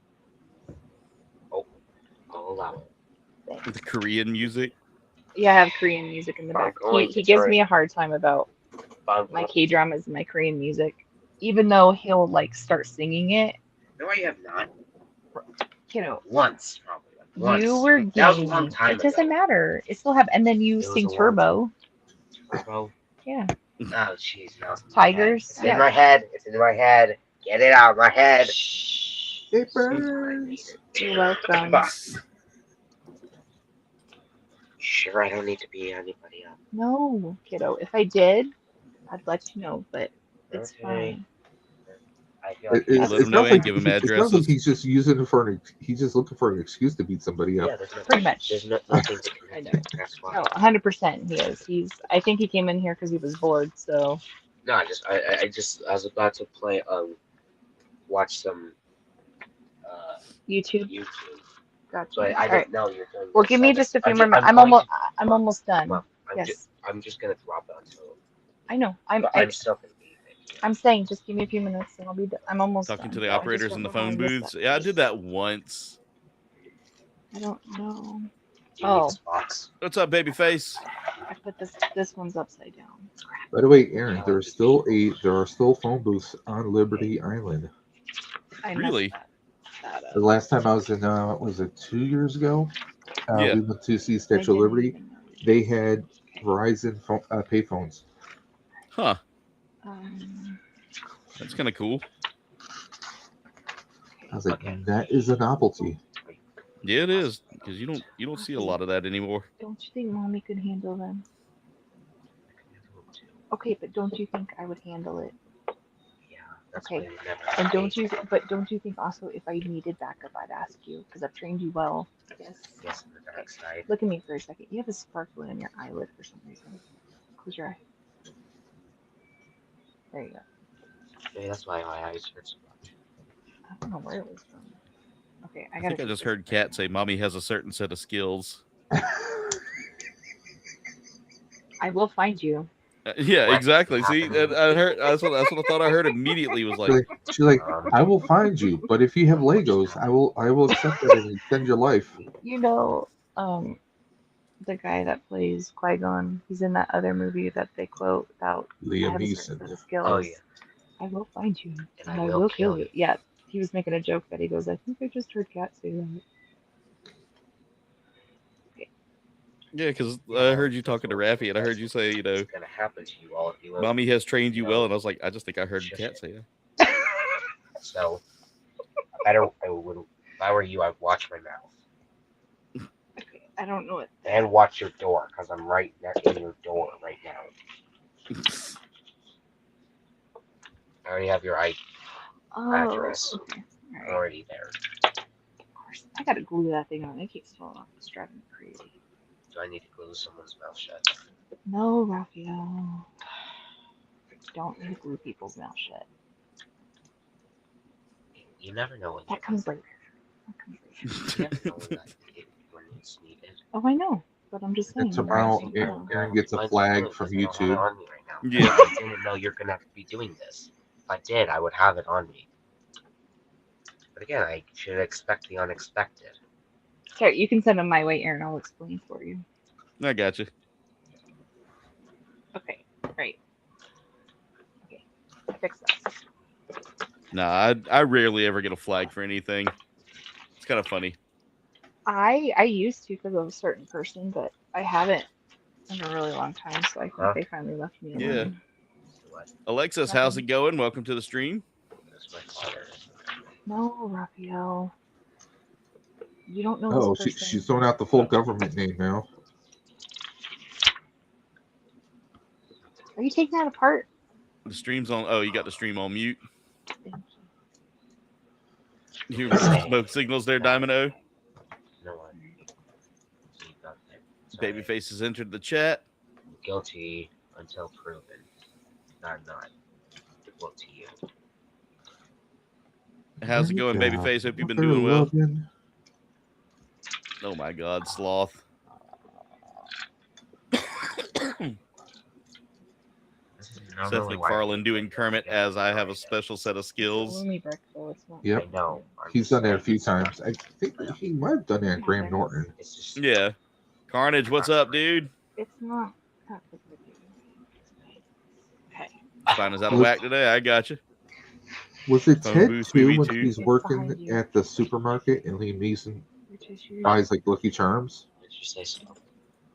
Oh, I'll allow it. The Korean music. Yeah, I have Korean music in the back. going He to gives try- me a hard time about But my K dramas and my Korean music, even though he'll like start singing it. No, I have not. You know, Once, probably. Once. you were That was a gay. long time It doesn't ago. matter. It still have, and then you It was sing a long Turbo. Turbo. Yeah. Oh, jeez. Now it's in Tigers, my head. It's in my head. It's in my head. Get it out of my head. It burns. You're welcome. Fuck. Sure, I don't need to beat anybody up. No, kiddo. If I did, I'd let you know, but it's Okay. fine. I feel like It Let him sounds know like and give him it sounds like addresses. he's just using it for he's just looking for an excuse to beat somebody up. yeah, there's nothing, Pretty much. There's nothing to I know. connect. That's why. No, 100% he is. I think he came in here because he was bored, so. No, I was about to play watch some YouTube. YouTube, Gotcha. but I All didn't right. know you were doing. Well, this. give me just a few more minutes. I'm almost done. Well, Yes. I'm just gonna drop it until. I know. I'm still gonna be. I'm saying just give me a few minutes and I'll be done. I'm almost Talking done. to the I just operators don't in the know how I phone missed booths. that Yeah, I place. did that once. I don't know. Do you need this box? What's up, babyface? I put this one's upside down. By the way, Aaron, there are still phone booths on Liberty Island. I Really? messed that The up. last time I was in, was it 2 years ago? Yeah. We went to see I Statue of didn't Liberty. even know. They had Verizon payphones. Huh. Um, That's kind of cool. I was like, Okay. that is a novelty. Yeah, it is, because you don't see a lot of that anymore. don't you think mommy could handle them? Okay, but don't you think I would handle it? Yeah, that's Okay. why you never. And don't you think also if I needed backup, I'd ask you because I've trained you well. Yes. Yes, on the dark side. Look at me for a second. You have a sparkle in your eyelid for some reason. Close your eye. There you go. Maybe that's why my eyes hurt so much. I don't know where it was from. Okay, I think I just heard Kat say, "Mommy has a certain set of skills." I will find you. Yeah, exactly. See, and I heard. That's what I thought. I heard immediately. Was like, She's like, I will find you, but if you have Legos, I will accept that and extend your life. You know, the guy that plays Qui-Gon, he's in that other movie that they quote about Liam have a certain Neeson. set of skills. Oh yeah. I will find you And and I will kill you. Yeah, he was making a joke that he goes, I think I just heard Kat say that. yeah, because I heard you talking to Raffy, and I heard you say, It's gonna happen to you all if you. "Mommy has trained you well," and I was like, I just think I heard Kat say that. So, if I were you, I'd watch my mouth Okay, I don't know what. and watch your door because I'm right next to your door right now. I already have your address Okay. All right. already there. Of course, I gotta glue that thing on. It keeps falling off. It's driving me crazy. Do I need to glue someone's mouth shut? No, Raphael. Don't need to glue people's mouth shut. You never know when. That comes later. You never know when it's needed. Oh, I know, but I'm just saying. And tomorrow, right? Aaron gets a flag from YouTube. On me right now. Yeah. I didn't know you're gonna be doing this. If I did, I would have it on me. But again, I should expect the unexpected. Okay, you can send them my way, Aaron. I'll explain for you. I got you. Okay, right. Okay, fix that. Nah, I rarely ever get a flag for anything. It's kind of funny. I used to because of a certain person, but I haven't in a really long time, so I think they finally left me Yeah. alone. What? Alexis, how's it going? Welcome to the stream. That's my father. No, Raphael. You don't know Oh, this person. she's throwing out the full government name now. Are you taking that apart? The stream's on. Oh, you got the stream on mute. Thank You hear some smoke signals there, Diamond O? No one. Keep up there. Sorry. Babyface has entered the chat. Guilty until proven. I'm not. Look to you. How's it going, Babyface? Hope you've been doing well. Oh my God, Sloth. Seth MacFarlane doing Kermit as I have a special set of skills. Yep. I know. He's done that a few times. I think he might have done that at Graham Norton. It's just Yeah. Carnage, what's up, dude? It's not. Okay. Fine is out of whack today. I got you. Was it Phone Ted booth, too when BB2. he's working at the supermarket and Liam Neeson buys like Lucky Charms Did you say so?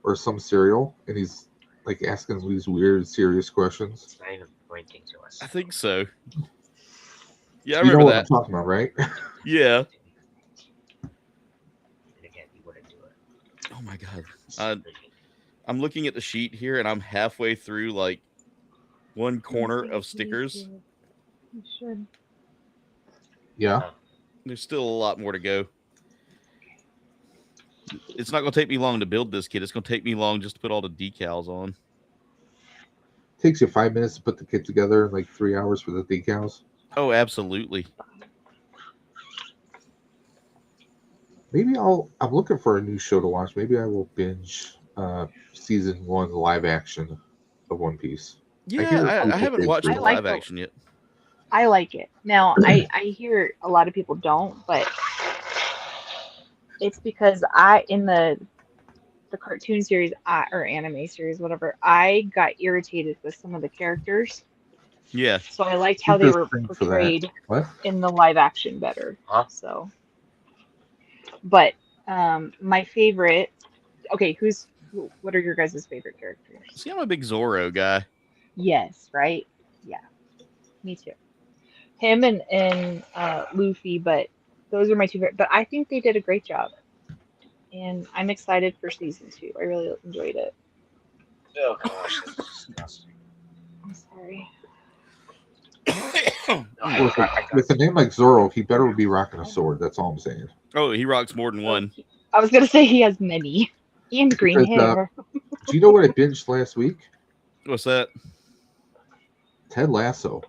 or some cereal and he's like asking these weird, serious questions? It's not even pointing to us. I think so. Yeah, I You know remember what that. I'm talking about, right? Yeah. And again, you wouldn't do it. Oh my God. I'm looking at the sheet here and I'm halfway through like one corner of stickers. You should. Yeah. There's still a lot more to go. It's not going to take me long to build this kit. It's going to take me long just to put all the decals on. Takes you 5 minutes to put the kit together and like 3 hours for the decals. Oh, absolutely. Maybe I'm looking for a new show to watch. Maybe I will binge season 1 live action of One Piece. Yeah, I haven't watched the like live the- action yet. I like it. Now, I hear a lot of people don't, but it's because in the cartoon series or anime series, whatever, I got irritated with some of the characters. Yeah. So I liked how they were Interesting for that. portrayed What? in the live action better. Huh? So, but my favorite. Okay, what are your guys' favorite characters? See, I'm a big Zorro guy. Yes, right? Yeah, me too. Him and Luffy, but those are my two favorite. But I think they did a great job, and I'm excited for season 2. I really enjoyed it. Oh gosh, this is disgusting. I'm sorry. With a name like Zoro, he better be rocking a sword. That's all I'm saying. Oh, he rocks more than one. I was gonna say he has many and green Because, hair. Do you know what I binged last week? What's that? Ted Lasso.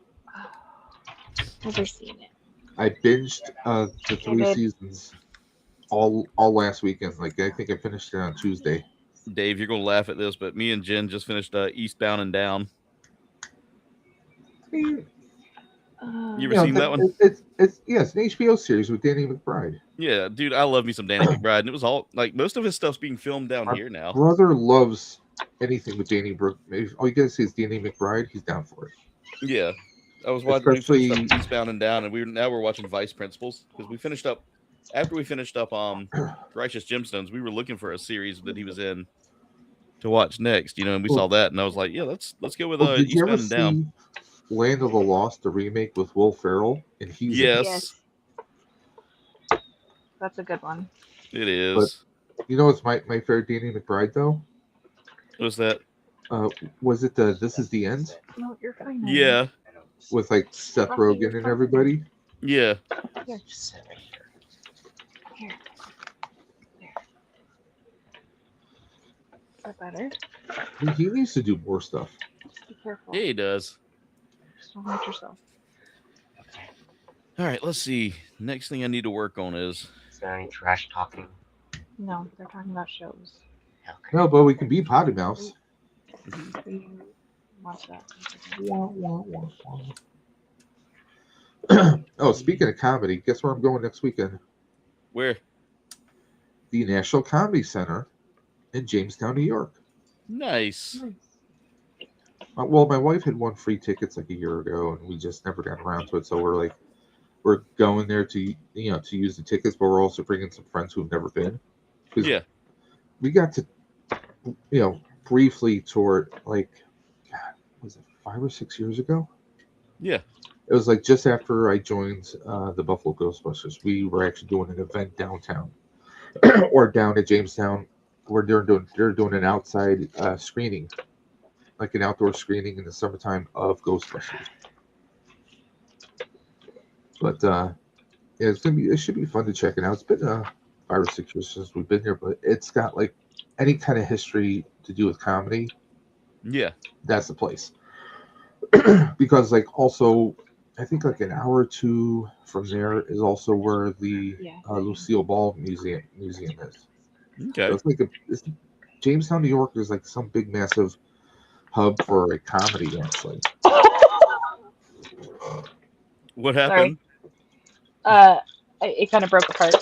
Never seen it. I binged the 3 did. seasons all last weekend. Like I think I finished it on Tuesday. Dave, you're going to laugh at this, but me and Jen just finished Eastbound and Down. You ever seen that one? It's an HBO series with Danny McBride. Yeah, dude, I love me some Danny McBride. And it was all, like, most of his stuff's being filmed down here now. Brother loves anything with Danny Brook. All you gotta say is Danny McBride. He's down for it. Yeah. I was watching we Especially- finished up Eastbound and Down, and we're watching Vice Principals because we finished up after we finished up Righteous Gemstones. We were looking for a series that he was in to watch next, and we saw that, and I was like, yeah, let's go with Did you ever Eastbound and Down. see Land of the Lost, the remake with Will Ferrell? And he's Yes, That's a good one. it is. You know what's my favorite Danny McBride though? What's that? Was it the This Is the End No, you're fine. Yeah, with like Seth Rogen and everybody? yeah. Here. Just sit right here. Here. There. Is that better? He needs to do more stuff. Just be careful. Yeah, he does. Just don't hurt yourself. Okay. All right, let's see. Next thing I need to work on is Is there any trash talking? No, they're talking about shows. Okay. No, but we can be Potty Mouse. We watch that. Oh, speaking of comedy, guess where I'm going next weekend? where. The National Comedy Center in Jamestown, New York. Nice. Well, my wife had won free tickets like a year ago, and we just never got around to it. So we're going there to use the tickets, but we're also bringing some friends who've never been. 'Cause Yeah. we got to, briefly tour it. Like, God, was it 5 or 6 years ago? Yeah. It was like just after I joined the Buffalo Ghostbusters. We were actually doing an event downtown, or down at Jamestown, where they're doing an outside screening, like an outdoor screening in the summertime of Ghostbusters. But yeah, it should be fun to check it out. It's been 5 or 6 years since we've been here, but it's got like any kind of history to do with comedy. Yeah. That's the place. Because like also, I think like an hour or two from there is also where the Lucille Ball Museum is. Okay. So it's like Jamestown, New York is like some big massive hub for a comedy actually. What happened? It kind of broke apart.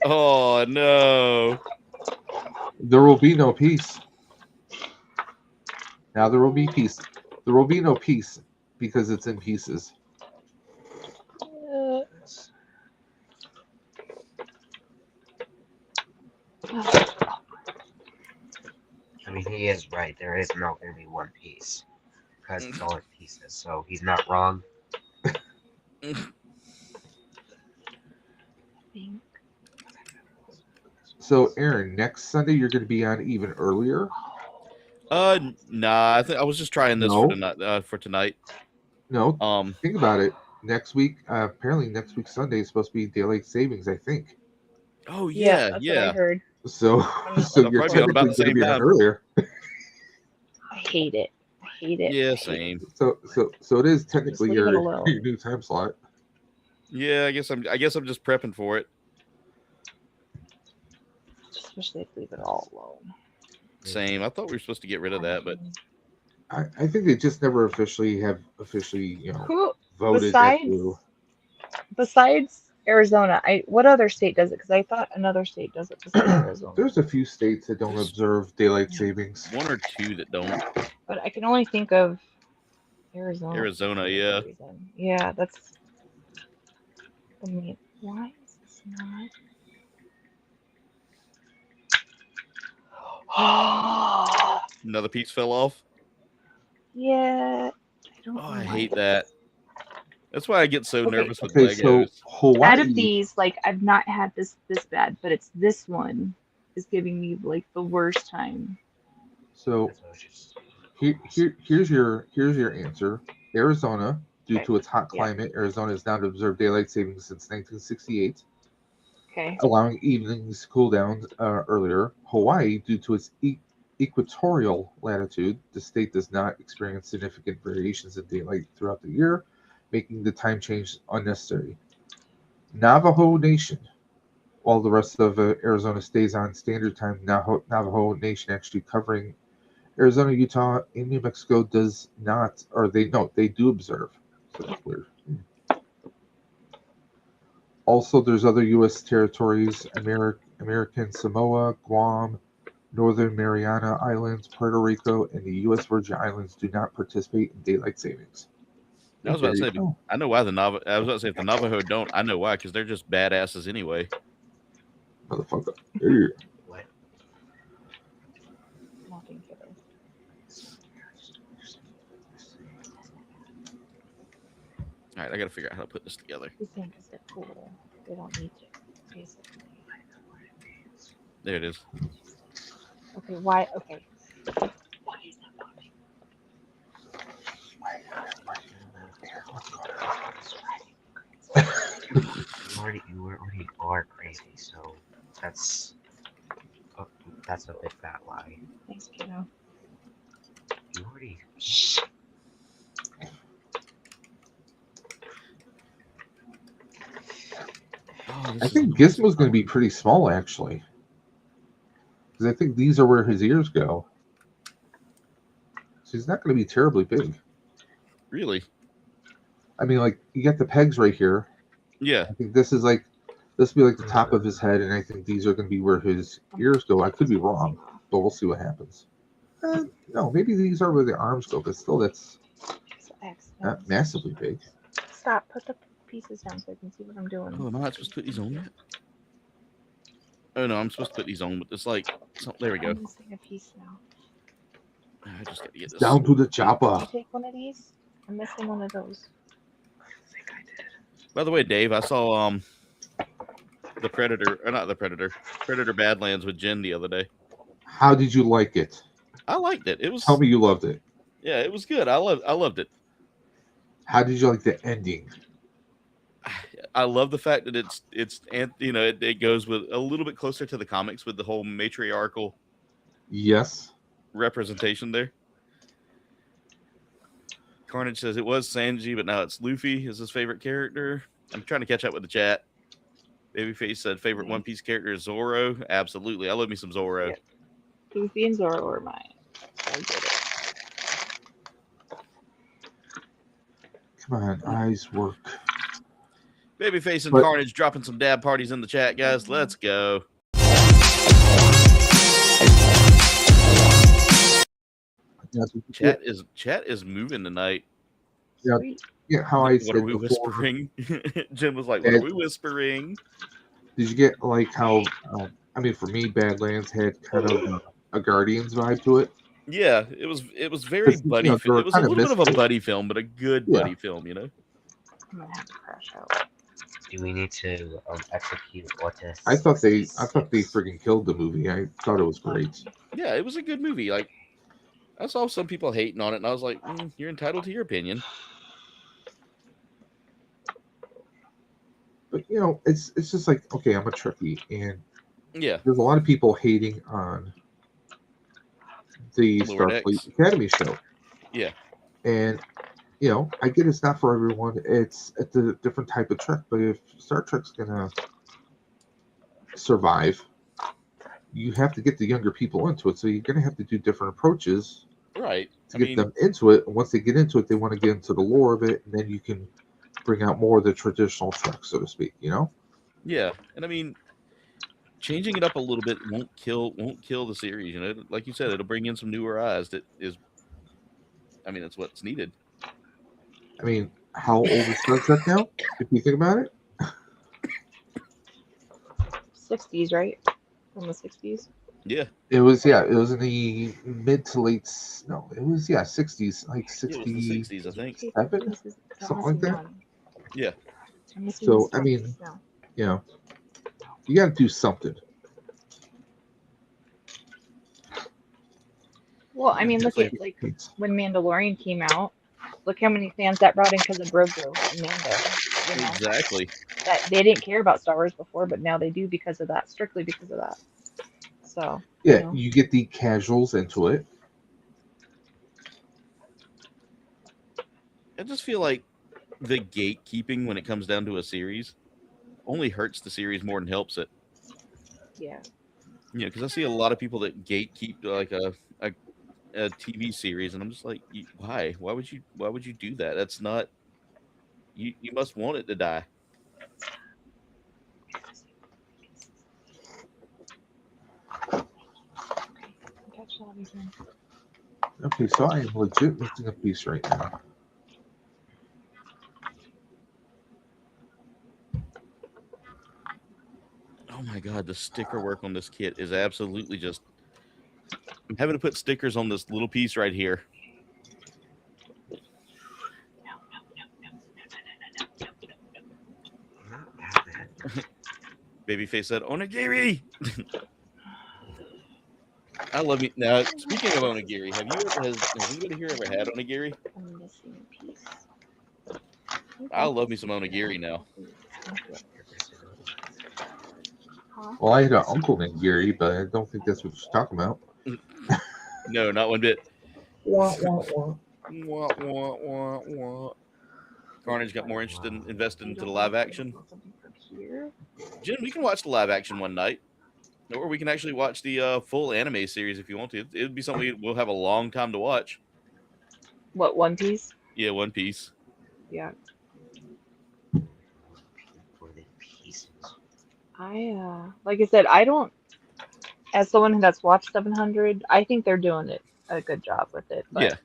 Oh no! There will be no peace. Now there will be peace. There will be no peace because it's in pieces. I mean, he is right. There is not going to be one piece because it's all in pieces. So he's not wrong. So, Aaron, next Sunday you're going to be on even earlier. Nah. I think I was just trying this for tonight. For tonight. No. Think about it. Next week, apparently next week Sunday is supposed to be daylight savings. I think. Oh yeah, That's what I heard. So you're technically going to be on earlier. I hate it. Yeah, same. So it is technically your new time slot. Yeah, I guess I'm just prepping for it. Just wish they'd leave it all alone. Same. I thought we were supposed to get rid of that, but I think they just never officially voted besides Arizona. What other state does it? Because I thought another state does it besides Arizona. There's a few states that don't observe daylight savings. 1 or 2 that don't. But I can only think of Arizona. Arizona, yeah. Yeah, that's. I mean, why is this not? Another piece fell off. Yeah. I hate that. That's why I get so nervous with Legos. So Hawaii, out of these, like I've not had this bad, but it's this one is giving me like the worst time. So here's your answer. Arizona, due to its hot climate, Arizona is now to observe daylight savings since 1968. Okay. Allowing evenings to cool down earlier. Hawaii, due to its equatorial latitude, the state does not experience significant variations in daylight throughout the year, making the time change unnecessary. Navajo Nation, while the rest of Arizona stays on standard time, Navajo Nation actually covering Arizona, Utah, and New Mexico does not, or they do observe. So that's weird. Also, there's other U.S. territories, American Samoa, Guam, Northern Mariana Islands, Puerto Rico, and the U.S. Virgin Islands do not participate in daylight savings. I was about to say, I know why I was about to say if the Navajo don't, I know why, because they're just badasses anyway. Motherfucker. Yeah. What? Nothing kiddo. All right, I got to figure out how to put this together. You think is it cool? They don't need to, basically. There it is. Okay, why? Okay. Why is that popping? You already are crazy, so that's a big fat lie. Thanks, kiddo. You already. I think Gizmo's going to be pretty small, actually. Because I think these are where his ears go. So he's not going to be terribly big. Really? I mean, like, you got the pegs right here. Yeah. I think this will be like the top of his head, and I think these are going to be where his ears go. I could be wrong, but we'll see what happens. No, maybe these are where the arms go, but still, that's not massively big. Stop. Put the pieces down so I can see what I'm doing. Oh, am I not supposed to put these on yet? Oh, no, I'm supposed to put these on, but it's like, there we go. I'm missing a piece now. I just got to get this. Down to the chopper. Did you take one of these? I'm missing one of those. I think I did. By the way, Dave, I saw the Predator, or not the Predator, Predator Badlands with Jen the other day. How did you like it? I liked it. It was Tell me you loved it. yeah, it was good. I loved it. How did you like the ending? I love the fact that it's and you know it goes with a little bit closer to the comics with the whole matriarchal Yes. representation there. Carnage says it was Sanji, but now it's Luffy is his favorite character. I'm trying to catch up with the chat. Babyface said favorite One Piece character is Zoro. Absolutely, I love me some Zoro. Yep. Luffy and Zoro were mine. I get it. Come on, eyes work. Babyface and But- Carnage dropping some dab parties in the chat, guys. Let's go. Chat is moving tonight. Yeah. Sweet. Yeah, how I What said are we before, whispering? Jim was like, "What are we whispering?" Did you get like how? I mean, for me, Badlands had kind of a Guardians vibe to it. Yeah, it was very 'Cause, you buddy. know, It they were was a kind of little bit of a mystical. buddy film, but a good Yeah. buddy film. You know. I'm gonna have to crash out. Do we need to execute Otis? I thought they friggin' killed the movie. I thought it was great. Yeah, it was a good movie. Like, I saw some people hating on it, and I was like, "You're entitled to your opinion." But you know, it's just like, okay, I'm a Trekkie, and Yeah, there's a lot of people hating on the Lower Starfleet Decks. Academy show. Yeah. And you know, I get it's not for everyone. It's a different type of Trek. But if Star Trek's gonna survive, you have to get the younger people into it. So you're gonna have to do different approaches right. to get them into it. And once they get into it, they want to get into the lore of it, and then you can bring out more of the traditional Trek, so to speak. You know? Yeah, and I mean, changing it up a little bit won't kill the series. You know, like you said, it'll bring in some newer eyes. That is, I mean, that's what's needed. I mean, how old is Star Trek now? If you think about it, 60s, right? From the 60s. Yeah, it was in the mid to late. No, it was 60s, like it was the 60. '60s, I think. Seven? Something like that? Yeah. So, I mean, you know, you got to do something. Well, I mean, look at like when Mandalorian came out. Look how many fans that brought in because of Grogu and Mando. You know? Exactly. That they didn't care about Star Wars before, but now they do because of that, strictly because of that. So Yeah, you know. you get the casuals into it. I just feel like the gatekeeping when it comes down to a series only hurts the series more than helps it. Yeah. You know, because I see a lot of people that gatekeep like a TV series, and I'm just like, why? Why would you do that? That's not. You must want it to die. Okay, so I am legit missing a piece right now. Oh my god, the sticker work on this kit is absolutely just. I'm having to put stickers on this little piece right here. Babyface said, "Onigiri." I love you. Now, speaking of onigiri, has anybody here ever had onigiri? I'm missing a piece. I love me some onigiri now. Huh? Well, I had an uncle named Gary, but I don't think that's what you're talking about. No, not one bit. Wah, wah, wah. Wah, wah, wah, wah. Carnage got more interested in invested into the live action. Jen, we can watch the live action one night, or we can actually watch the full anime series if you want to. It'd be something we'll have a long time to watch. What, One Piece? Yeah, One Piece. Yeah. For the pieces. Like I said, I don't, as someone that's watched 700, I think they're doing a good job with it. But, Yeah.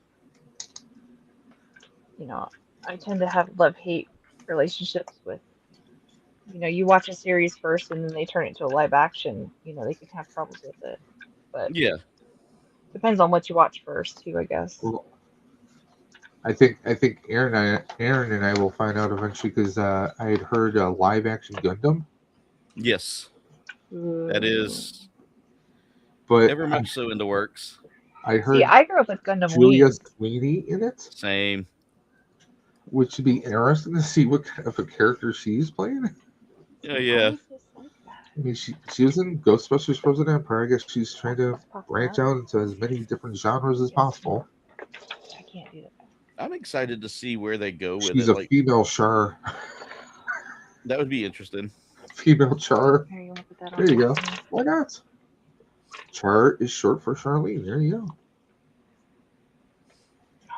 you know, I tend to have love-hate relationships with, you know, you watch a series first and then they turn it into a live action, you know, they can have problems with it. But Yeah. depends on what you watch first too, I guess. Well, I think Aaron and I will find out eventually because I had heard live action Gundam. Yes, that is But ever much so in the works. I heard See, I grew up with Gundam Julia Wing. Sweeney in it, Same. which would be interesting to see what kind of a character she's playing. Oh yeah. I just like that. I mean, she was in Ghostbusters Frozen Empire. I guess she's trying to It's popping branch up. out into as many different genres as possible. I can't do that. I'm excited to see where they go with She's it. a Like female Char. that would be interesting. Female Char. Here, you want to put that on? There you go. top of me? Why not? Char is short for Charlene. There you go.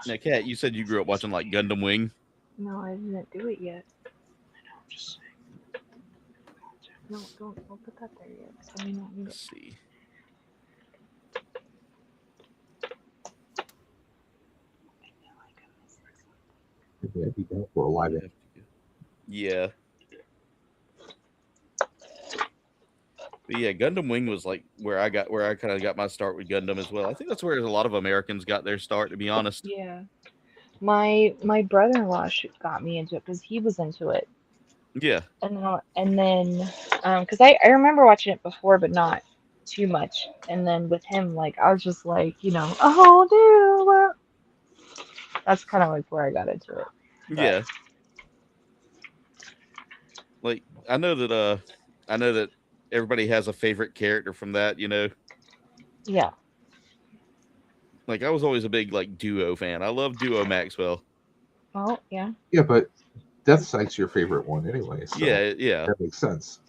Now, Kat, you said you grew up watching like Gundam Wing. No, I didn't do it yet. No, don't put that there yet. So we don't need it. Let's see. Yeah, I'd be down for a live action. Yeah. But yeah, Gundam Wing was like where I kind of got my start with Gundam as well. I think that's where a lot of Americans got their start, to be honest. Yeah. My brother-in-law got me into it because he was into it. Yeah. And then because I remember watching it before, but not too much. And then with him, like I was just like, a whole new world. That's kind of like where I got into it. But Yeah. Like I know that everybody has a favorite character from that, yeah. Like I was always a big like Duo fan. I love Duo Maxwell. Well, yeah. Yeah, but Death Sight's your favorite one anyway. So Yeah. that makes sense.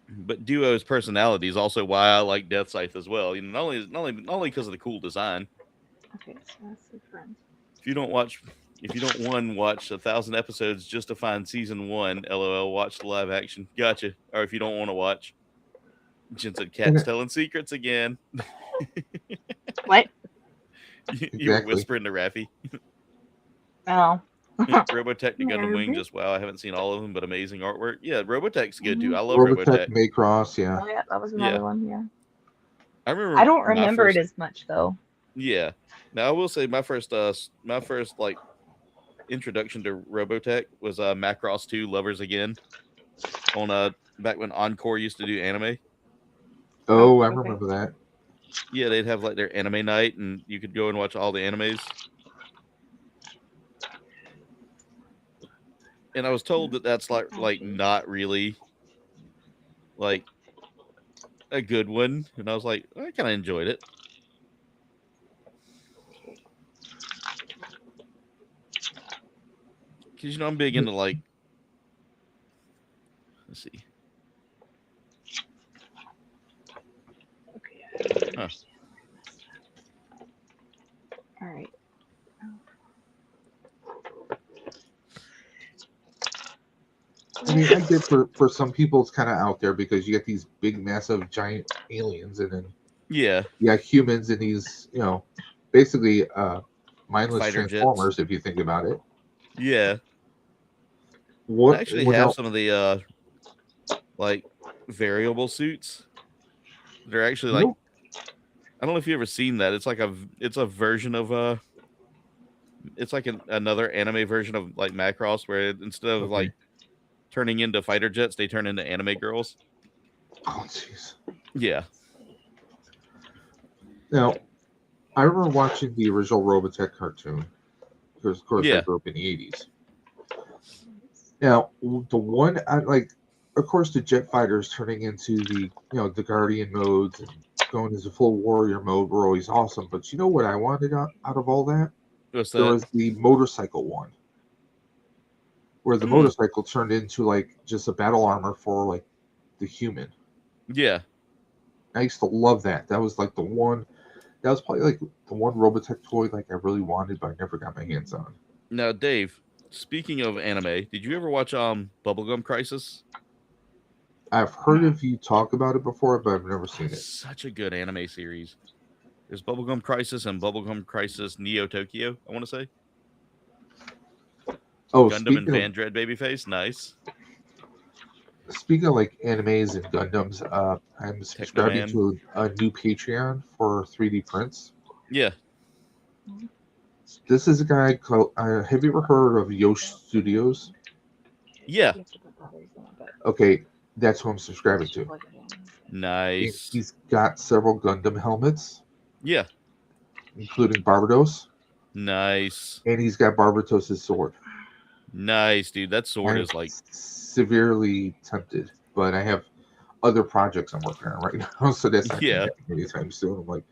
But Duo's personality is also why I like Death Scythe as well. Not only because of the cool design. Okay, so that's the friend. If you don't watch 1,000 episodes just to find season 1, LOL, watch the live action. Gotcha. Or if you don't want to watch, Jen said Cat's telling secrets again. What? You were whispering to Raffy. Oh. Robotech to Gundam Wing, just wow. I haven't seen all of them, but amazing artwork. Yeah, Robotech's good too. I love Robotech. Macross, yeah. Oh yeah, that was another one. Yeah. I remember. I don't remember it as much though. Yeah. Now I will say my first like introduction to Robotech was Macross 2 Lovers Again on back when Encore used to do anime. Oh, I remember that. Yeah, they'd have like their anime night and you could go and watch all the animes. And I was told that that's like not really like a good one, and I was like, I kind of enjoyed it. Because I'm big into like, let's see. Okay. Huh. All right. I mean, I get for some people it's kind of out there because you get these big, massive, giant aliens, and then Yeah. you got humans and these, basically mindless Fighter transformers. jets. If you think about it. Yeah. What I actually what have else? some of the like variable suits. They're actually like, I don't know if you ever seen that. It's like it's a version of it's like another anime version of like Macross, where instead of like turning into fighter jets, they turn into anime girls. Oh, jeez. Yeah. Now, I remember watching the original Robotech cartoon because, of course, I grew up in the 80s. Now, the one I like, of course, the jet fighters turning into the the Guardian modes and going into full warrior mode were always awesome. But you know what I wanted out of all that? What's that? There was the motorcycle one, where the motorcycle turned into like just a battle armor for like the human. Yeah. I used to love that. That was like the one. That was probably like the one Robotech toy like I really wanted, but I never got my hands on. Now, Dave, speaking of anime, did you ever watch Bubblegum Crisis? I've heard of you talk about it before, but I've never seen it. Such a good anime series. There's Bubblegum Crisis and Bubblegum Crisis Neo Tokyo, I want to say. Oh, Gundam and Van Dread Babyface, nice. Speaking of like animes and Gundams, I'm subscribing to a new Patreon for 3D prints. Yeah. This is a guy called. Have you ever heard of Yosh Studios? Yeah. Okay, that's who I'm subscribing to. And Nice. he's got several Gundam helmets, Yeah. including Barbados, Nice. and he's got Barbados' sword. Nice, dude. That sword I'm is like severely tempted, but I have other projects I'm working on right now, so that's not Yeah. going to happen anytime soon. I'm like,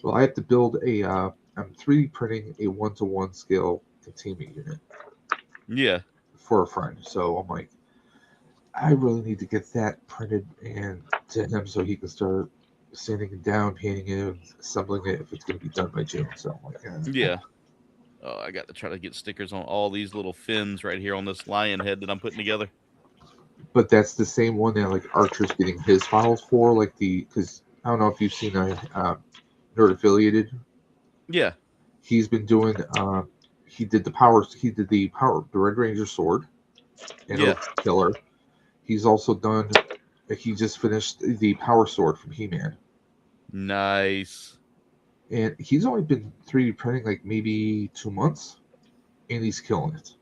well, I have to build a. I'm 3D printing a 1-to-1 scale containment unit Yeah. for a friend. So I'm like, I really need to get that printed and to him so he can start sanding it down, painting it, and assembling it if it's going to be done by June. So I'm like, Yeah. Oh, I got to try to get stickers on all these little fins right here on this lion head that I'm putting together. But that's the same one that like Archer's getting his files for, like because I don't know if you've seen a Nerd Affiliated. Yeah. He's been doing. He did the Red Ranger sword, and it Yeah. looks killer. He's also done. He just finished the Power Sword from He-Man, Nice. and he's only been 3D printing like maybe 2 months, and he's killing it.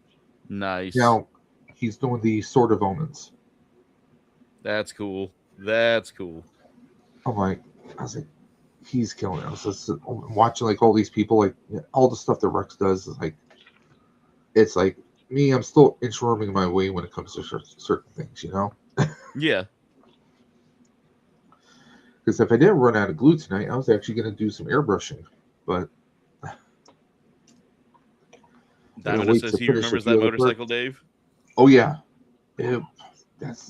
Nice. Now he's doing the Sword of Omens. That's cool. That's cool. I was like, he's killing it. I was just watching like all these people, like all the stuff that Rex does is like, it's like me. I'm still inchworming my way when it comes to certain things, you know. Yeah. Because if I didn't run out of glue tonight, I was actually going to do some airbrushing, but Diamond says he remembers that motorcycle, Dave. Oh yeah, Babyface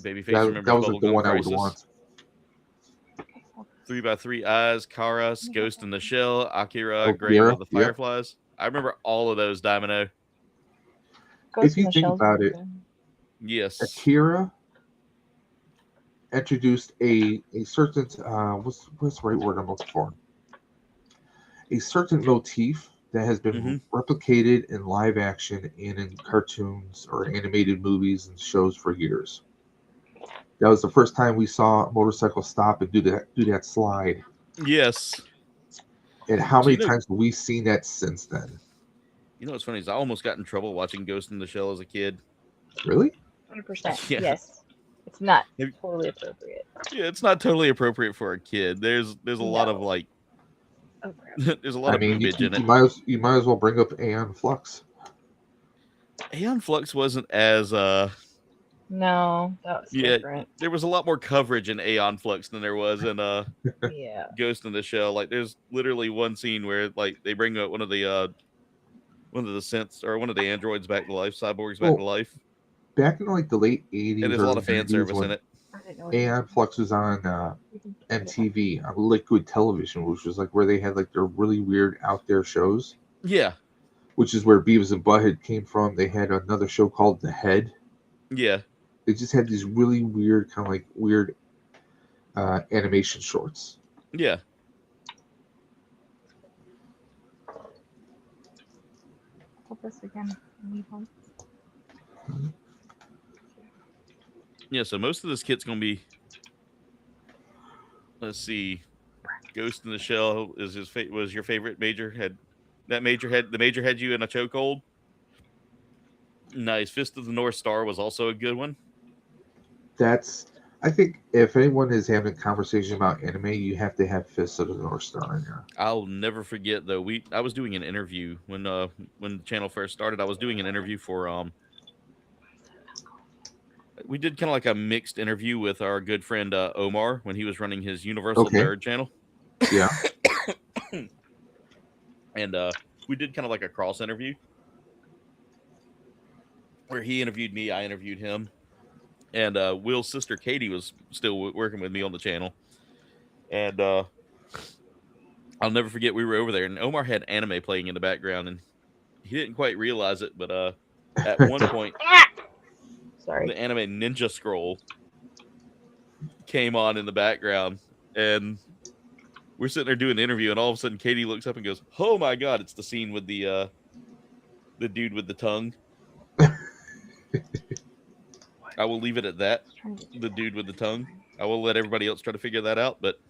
remembers that was like the Bubblegum one I would Crisis. want. 3x3 Eyes, Kara, Ghost in the Shell, Akira, Oh, Grave Kira, of the yep. Fireflies. I remember all of those, Domino. If you think about it, Yes. Akira introduced a certain what's the right word I'm looking for? A certain motif that has been replicated in live action and in cartoons or animated movies and shows for years. That was the first time we saw a motorcycle stop and do that slide. Yes. And how many times have we seen that since then? You know what's funny is I almost got in trouble watching Ghost in the Shell as a kid. Really? 100%. Yeah. Yes. It's not totally appropriate. Yeah, it's not totally appropriate for a kid. There's a lot of like. Oh, crap. There's a lot of boobage in it. You might as well bring up Aeon Flux. Aeon Flux wasn't as No, that was different. There was a lot more coverage in Aeon Flux than there was in Yeah. Ghost in the Shell. Like there's literally one scene where like they bring up one of the synths or one of the androids back to life, cyborgs back to life. Back in like the late 80s, and there's a lot of fan service in it. Aeon Flux was on MTV on Liquid Television, which was like where they had like their really weird out there shows. Yeah. Which is where Beavis and Butthead came from. They had another show called The Head. Yeah. They just had these really weird, kind of like weird animation shorts. Yeah. Help us again. Yeah, so most of this kit's gonna be. Let's see, Ghost in the Shell was your favorite major head. The major had you in a chokehold. Nice. Fist of the North Star was also a good one. I think if anyone is having a conversation about anime, you have to have Fist of the North Star in there. I'll never forget though. I was doing an interview when the channel first started. I was doing an interview for we did kind of like a mixed interview with our good friend Omar when he was running his Universal Nerd channel. Yeah. And we did kind of like a cross interview where he interviewed me, I interviewed him, and Will's sister Katie was still working with me on the channel. And I'll never forget, we were over there and Omar had anime playing in the background and he didn't quite realize it, but at one point the anime Ninja Scroll came on in the background and we're sitting there doing an interview and all of a sudden Katie looks up and goes, "Oh my God, it's the scene with the dude with the tongue." I will leave it at that. The dude with the tongue. I will let everybody else try to figure that out, but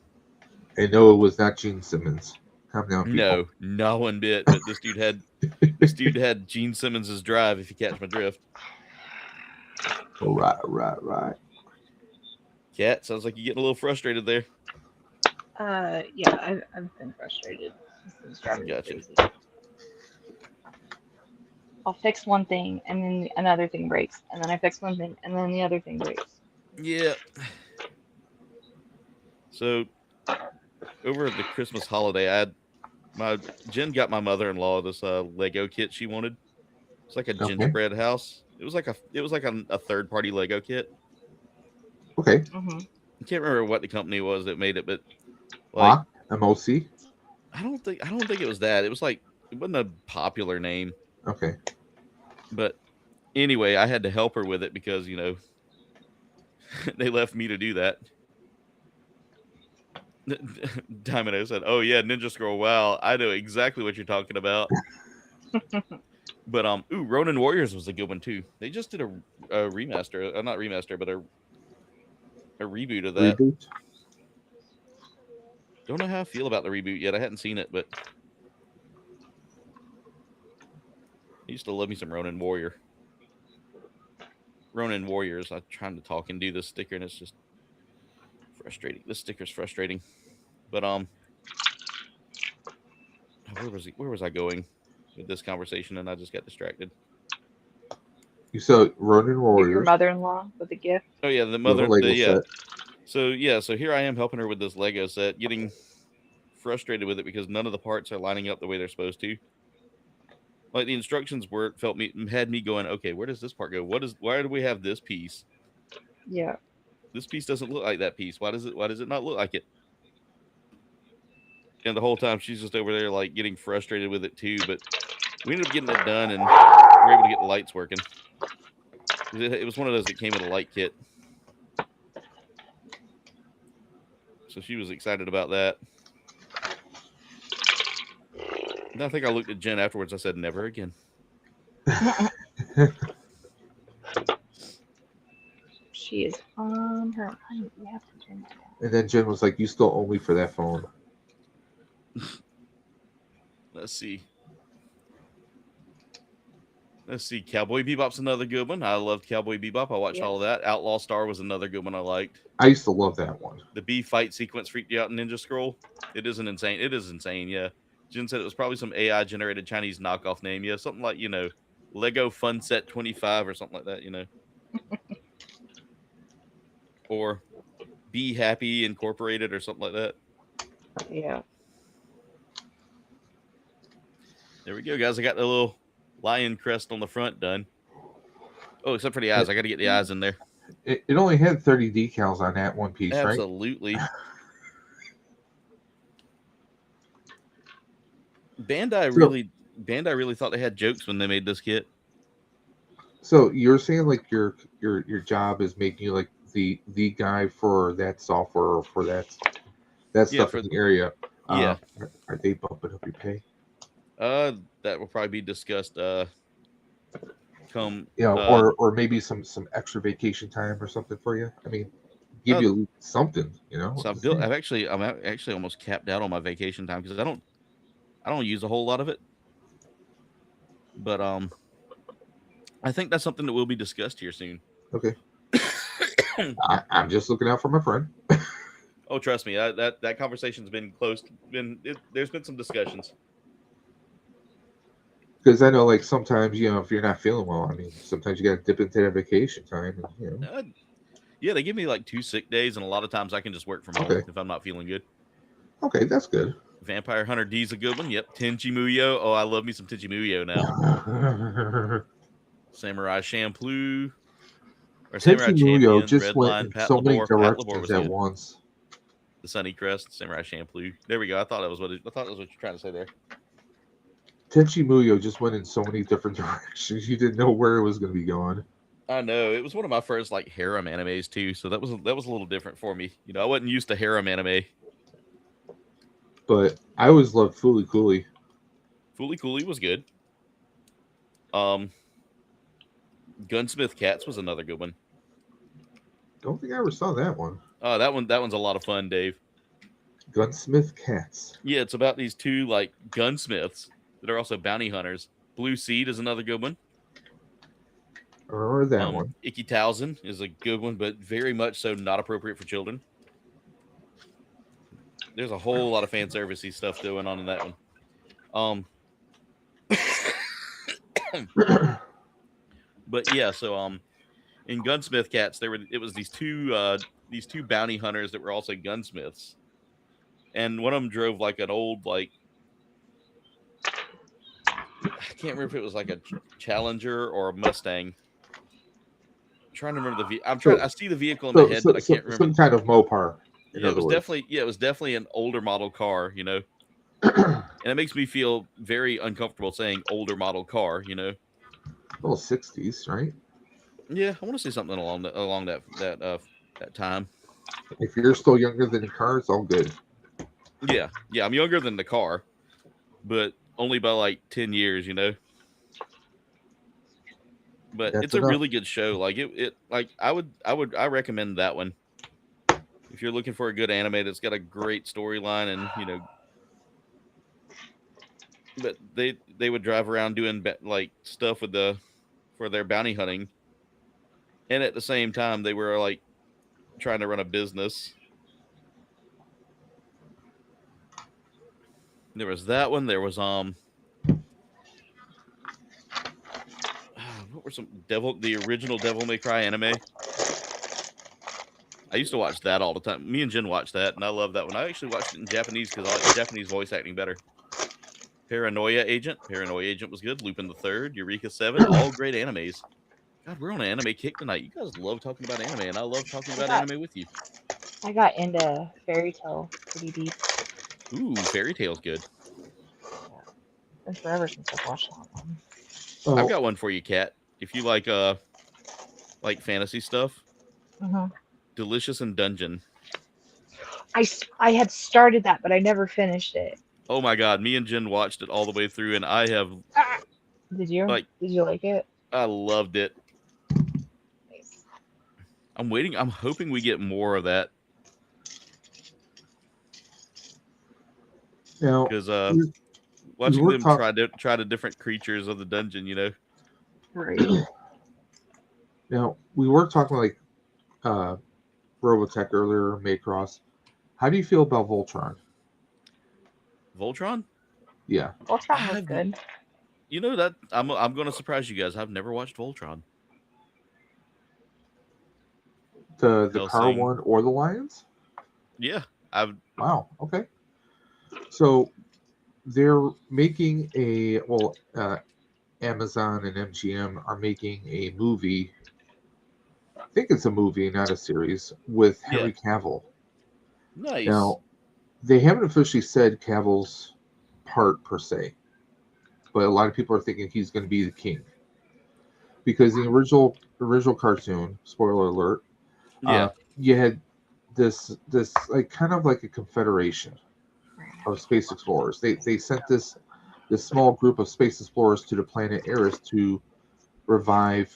I know it was not Gene Simmons. Calm down, people. No, not one bit. But this dude had Gene Simmons' drive, if you catch my drift. Right. Cat, sounds like you're getting a little frustrated there. Yeah, I've been frustrated. This thing's driving me Gotcha. crazy. I'll fix one thing and then another thing breaks, and then I fix one thing and then the other thing breaks. Yeah. So over the Christmas holiday, Jen got my mother-in-law this Lego kit she wanted. It's like a Okay. gingerbread house. It was like a third-party Lego kit. Okay. Mm-hmm. I can't remember what the company was that made it, but like MOC. I don't think it was that. It wasn't a popular name. Okay. But anyway, I had to help her with it because they left me to do that. Domino said, "Oh yeah, Ninja Scroll. Wow, I know exactly what you're talking about." But Ronin Warriors was a good one too. They just did a remaster, not remaster, but a reboot of that. Reboot. Don't know how I feel about the reboot yet. I hadn't seen it, but I used to love me some Ronin Warriors. I'm trying to talk and do this sticker, and it's just frustrating. This sticker's frustrating. But where was I going with this conversation? And I just got distracted. You saw Ronin Warriors. Your mother-in-law with a gift. Oh yeah, the mother. Lego Yeah. set. So here I am helping her with this Lego set, getting frustrated with it because none of the parts are lining up the way they're supposed to. Like the instructions had me going, okay, where does this part go? Why do we have this piece? Yeah. This piece doesn't look like that piece. Why does it not look like it? And the whole time she's just over there like getting frustrated with it too. But we ended up getting it done and we were able to get the lights working. It was one of those that came with a light kit. So she was excited about that. And I think I looked at Jen afterwards. I said, never again. She is on her. You have to turn that down. And then Jen was like, "You still owe me for that phone." Let's see. Cowboy Bebop's another good one. I loved Cowboy Bebop. I watched all of that. Outlaw Star was another good one I liked. I used to love that one. The B fight sequence freaked you out in Ninja Scroll. It is insane, yeah. Jen said it was probably some AI generated Chinese knockoff name. Yeah, something like, Lego Fun Set 25 or something like that, Or Be Happy Incorporated or something like that. Yeah. There we go, guys. I got the little lion crest on the front done. Oh, except for the eyes. I got to get the eyes in there. It only had 30 decals on that one piece, Absolutely. right? Bandai really thought they had jokes when they made this kit. So you're saying like your job is making you like the guy for that software or for that stuff in the area. Yeah. Are they bumping up your pay? That will probably be discussed. Or maybe some extra vacation time or something for you. I mean, give you something, So I'm actually almost capped out on my vacation time because I don't use a whole lot of it. But I think that's something that will be discussed here soon. Okay. I'm just looking out for my friend. Oh, trust me, that conversation's been close. There's been some discussions. Because I know, like, sometimes, if you're not feeling well, I mean, sometimes you got to dip into that vacation time. And, yeah, they give me like 2 sick days, and a lot of times I can just work from home if I'm not feeling good. Okay, that's good. Vampire Hunter D's a good one. Yep. Tenchi Muyo. Oh, I love me some Tenchi Muyo now. Samurai Champloo. Or Samurai Champion. Just went in so many directions at once. The Sunny Crest, Samurai Champloo. There we go. I thought that was what you're trying to say there. Tenchi Muyo just went in so many different directions. You didn't know where it was going to be going. I know. It was one of my first like harem animes too, so that was a little different for me. I wasn't used to harem anime. But I always loved Fooly Cooly. Fooly Cooly was good. Gunsmith Cats was another good one. Don't think I ever saw that one. Oh, that one's a lot of fun, Dave. Gunsmith Cats. Yeah, it's about these two like gunsmiths that are also bounty hunters. Blue Seed is another good one. I remember that one. Icky Towson is a good one, but very much so not appropriate for children. There's a whole lot of fan servicey stuff going on in that one. But yeah, so in Gunsmith Cats, it was these two bounty hunters that were also gunsmiths, and one of them drove like an old I can't remember if it was like a Challenger or a Mustang. I'm trying to remember I see the vehicle in my head, but I can't remember. Some kind of Mopar. Yeah, it was definitely an older model car, you know. And it makes me feel very uncomfortable saying older model car, you know. Well, 60s, right? Yeah, I want to say something along that time. If you're still younger than the car, it's all good. Yeah, I'm younger than the car, but only by like 10 years, you know. But it's a really good show. Like I recommend that one. If you're looking for a good anime that's got a great storyline and, you know, but they would drive around doing like stuff for their bounty hunting, and at the same time they were like trying to run a business. There was that one. There was what were the original Devil May Cry anime. I used to watch that all the time. Me and Jen watched that, and I love that one. I actually watched it in Japanese because I like the Japanese voice acting better. Paranoia Agent was good. Lupin the Third, Eureka 7, all great animes. God, we're on an anime kick tonight. You guys love talking about anime, and I love talking about anime with you. I got into Fairy Tail pretty deep. Ooh, Fairy Tail's good. Yeah. It's been forever since I've watched that one. Oh. I've got one for you, Kat. If you like fantasy stuff, Delicious in Dungeon. I had started that, but I never finished it. Oh my God, me and Jen watched it all the way through, and I have. Did you? Did you like it? I loved it. Nice. I'm hoping we get more of that. Now, because watching them try the different creatures of the dungeon, you know. Right. Now we were talking like Robotech earlier, Macross. How do you feel about Voltron? Voltron? Yeah. Voltron was good. You know that I'm going to surprise you guys. I've never watched Voltron. The car one or the Lions? Yeah, Wow. Okay. So they're making Amazon and MGM are making a movie. I think it's a movie, not a series, with Henry Cavill. Nice. Now, they haven't officially said Cavill's part per se, but a lot of people are thinking he's going to be the king, because the original cartoon, spoiler alert, you had this like kind of like a confederation of space explorers. They sent this small group of space explorers to the planet Eris to revive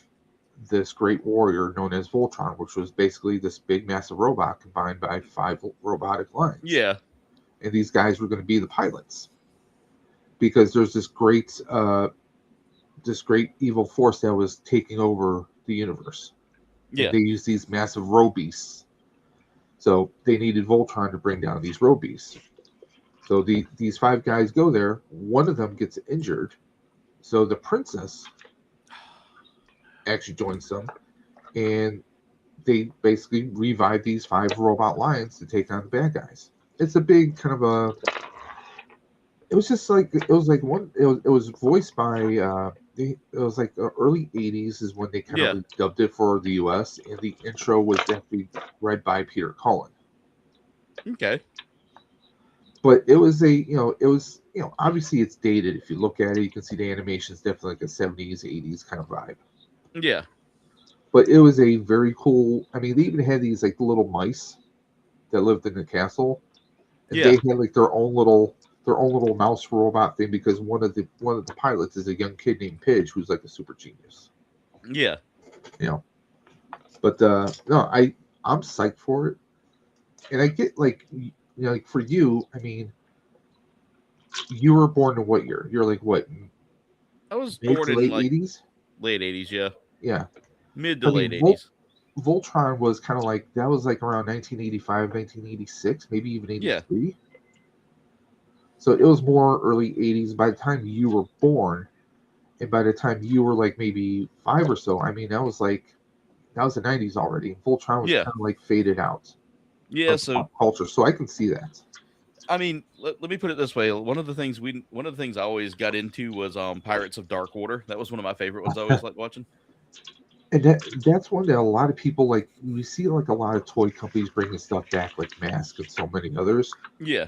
this great warrior known as Voltron, which was basically this big massive robot combined by 5 robotic lines. Yeah. And these guys were going to be the pilots, because there's this great evil force that was taking over the universe. Yeah. And they used these massive robeasts. So they needed Voltron to bring down these robeasts. So these 5 guys go there. One of them gets injured. So the princess actually joins them. And they basically revive these 5 robot lions to take on the bad guys. It's a big kind of it was voiced by it was like early 80s is when they kind of dubbed it for the US, and the intro was definitely read by Peter Cullen. Okay. But it was obviously it's dated. If you look at it, you can see the animation is definitely like a 70s, 80s kind of vibe. Yeah. But it was a very cool. I mean, they even had these like little mice that lived in the castle, and they had like their own little mouse robot thing, because one of the pilots is a young kid named Pidge, who's like a super genius. Yeah. But no, I'm psyched for it, and I get like like for you, I mean, you were born in what year? You're like what? I was born in late like 80s. Late 80s, yeah. Yeah. Mid to I late mean, 80s. Voltron was kind of like that was like around 1985, 1986, maybe even Yeah. 83. So it was more early 80s. By the time you were born, and by the time you were like maybe 5 or so, I mean that was the 90s already. Voltron was Yeah. kind of like faded out Yeah, of so pop culture, so I can see that. I mean, let me put it this way. One of the things I always got into was Pirates of Dark Water. That was one of my favorite ones I always liked watching. And that's one that a lot of people like. We see like a lot of toy companies bringing stuff back, like Mask and so many others. Yeah.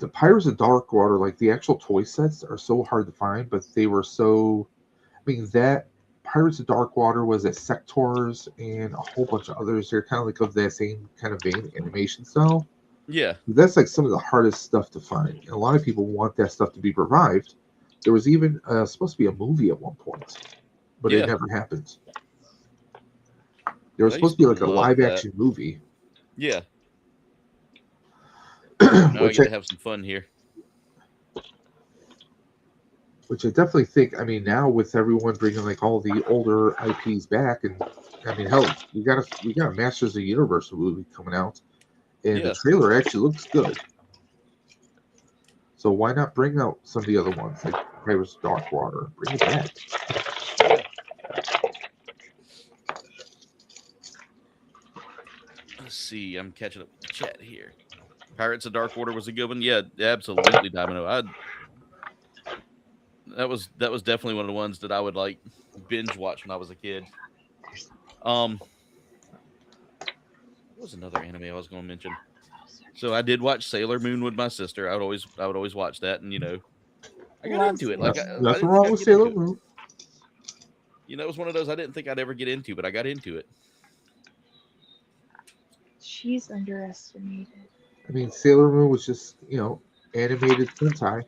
The Pirates of Dark Water, like the actual toy sets, are so hard to find, but they were so. I mean, that Pirates of Dark Water was at Sectors and a whole bunch of others. They're kind of like of that same kind of vein, animation style. Yeah. That's like some of the hardest stuff to find. And a lot of people want that stuff to be revived. There was even supposed to be a movie at one point, but Yeah. it never happened. There was I supposed to be used like to a love live that. action movie. Yeah. Now I which get to have some fun here. Which I definitely think. I mean, now with everyone bringing like all the older IPs back, and I mean, hell, we got a Masters of the Universe movie coming out, and Yeah. the trailer actually looks good. So why not bring out some of the other ones like Pirates of Dark Water? Bring it back. Let's see. I'm catching up with the chat here. Pirates of Dark Water was a good one. Yeah, absolutely, Domino. That was definitely one of the ones that I would like binge watch when I was a kid. What was another anime I was going to mention? So I did watch Sailor Moon with my sister. I would always watch that, and I got into it. Like I Nothing didn't wrong think I'd with get Sailor into it. Moon. It was one of those I didn't think I'd ever get into, but I got into it. She's underestimated. I mean, Sailor Moon was just animated Sentai.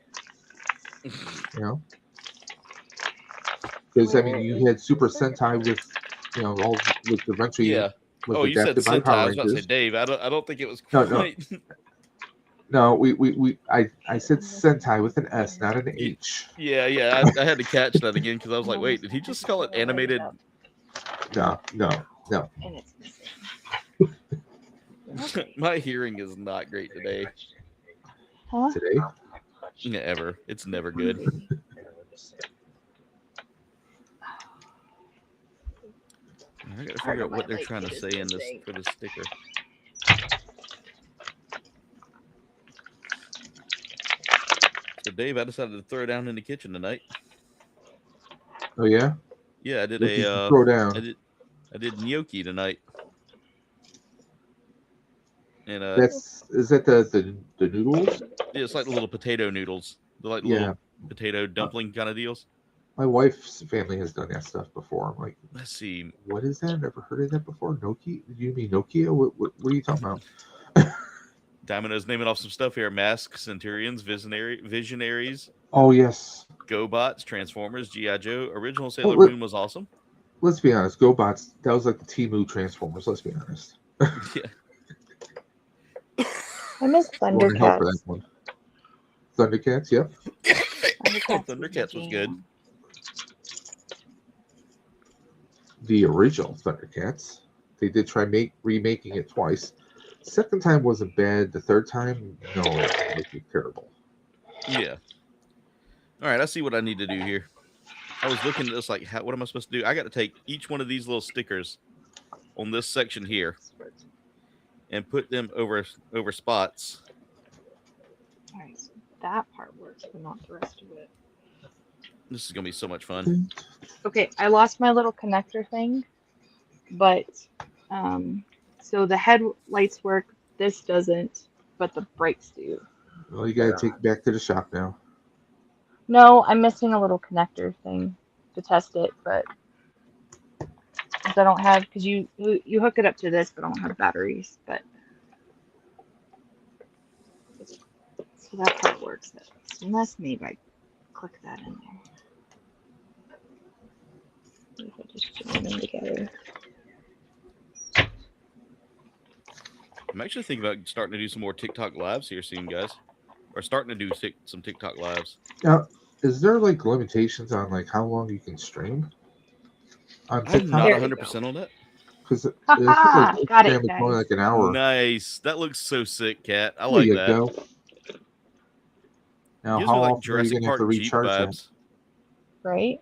Because I mean, you had Super Sentai with all with eventually Yeah. was Oh, you said adapted by Sentai. Power I was about to say Rangers. Dave. I don't think it was No, quite. No, I said Sentai with an S, not an H. Yeah. I had to catch that again because I was like, wait, did he just call it animated? No. And it's missing. My hearing is not great today. Huh? Today? Ever. It's never good. I gotta figure out what they're trying to say in this for the sticker. So Dave, I decided to throw down in the kitchen tonight. Oh yeah? Yeah, I did What did you a throw down? I did gnocchi tonight. And Is that the noodles? yeah, it's like the little potato noodles. They're like Yeah. little potato dumpling kind of deals. My wife's family has done that stuff before. I'm like, Let's see. what is that? Never heard of that before. Nokia? Do you mean Nokia? What are you talking about? Domino's naming off some stuff here. Masks, Centurions, Visionaries, Oh yes. GoBots, Transformers, G.I. Joe. Original Sailor Moon was awesome. Let's be honest. GoBots. That was like the Temu Transformers. Let's be honest. Yeah. I miss Wanna help for Thundercats. that one. Thundercats. Yep. Thundercats was good. The original Thundercats. They did try remaking it twice. Second time wasn't bad. The third time, no, it was terrible. Yeah. All right, I see what I need to do here. I was looking at this like, what am I supposed to do? I got to take each one of these little stickers on this section here and put them over spots. All right, so that part works, but not the rest of it. This is gonna be so much fun. Okay, I lost my little connector thing, but so the headlights work. This doesn't, but the brakes do. Well, you got to take it back to the shop now. No, I'm missing a little connector thing to test it, but because I don't have, because you hook it up to this, but I don't have batteries. But so that part works. Unless maybe I click that in there. If I just join them together. I'm actually thinking about starting to do some more TikTok lives here soon, guys. Or starting to do some TikTok lives. Now, is there like limitations on like how long you can stream? on I'm TikTok. not There you 100% on that. Because Haha, got it, it's only guys. like an hour. Nice. That looks so sick, Cat. I There like you that. go. Now, Gives how me like often are you Jurassic going to have to Park Jeep recharge that? vibes. Right?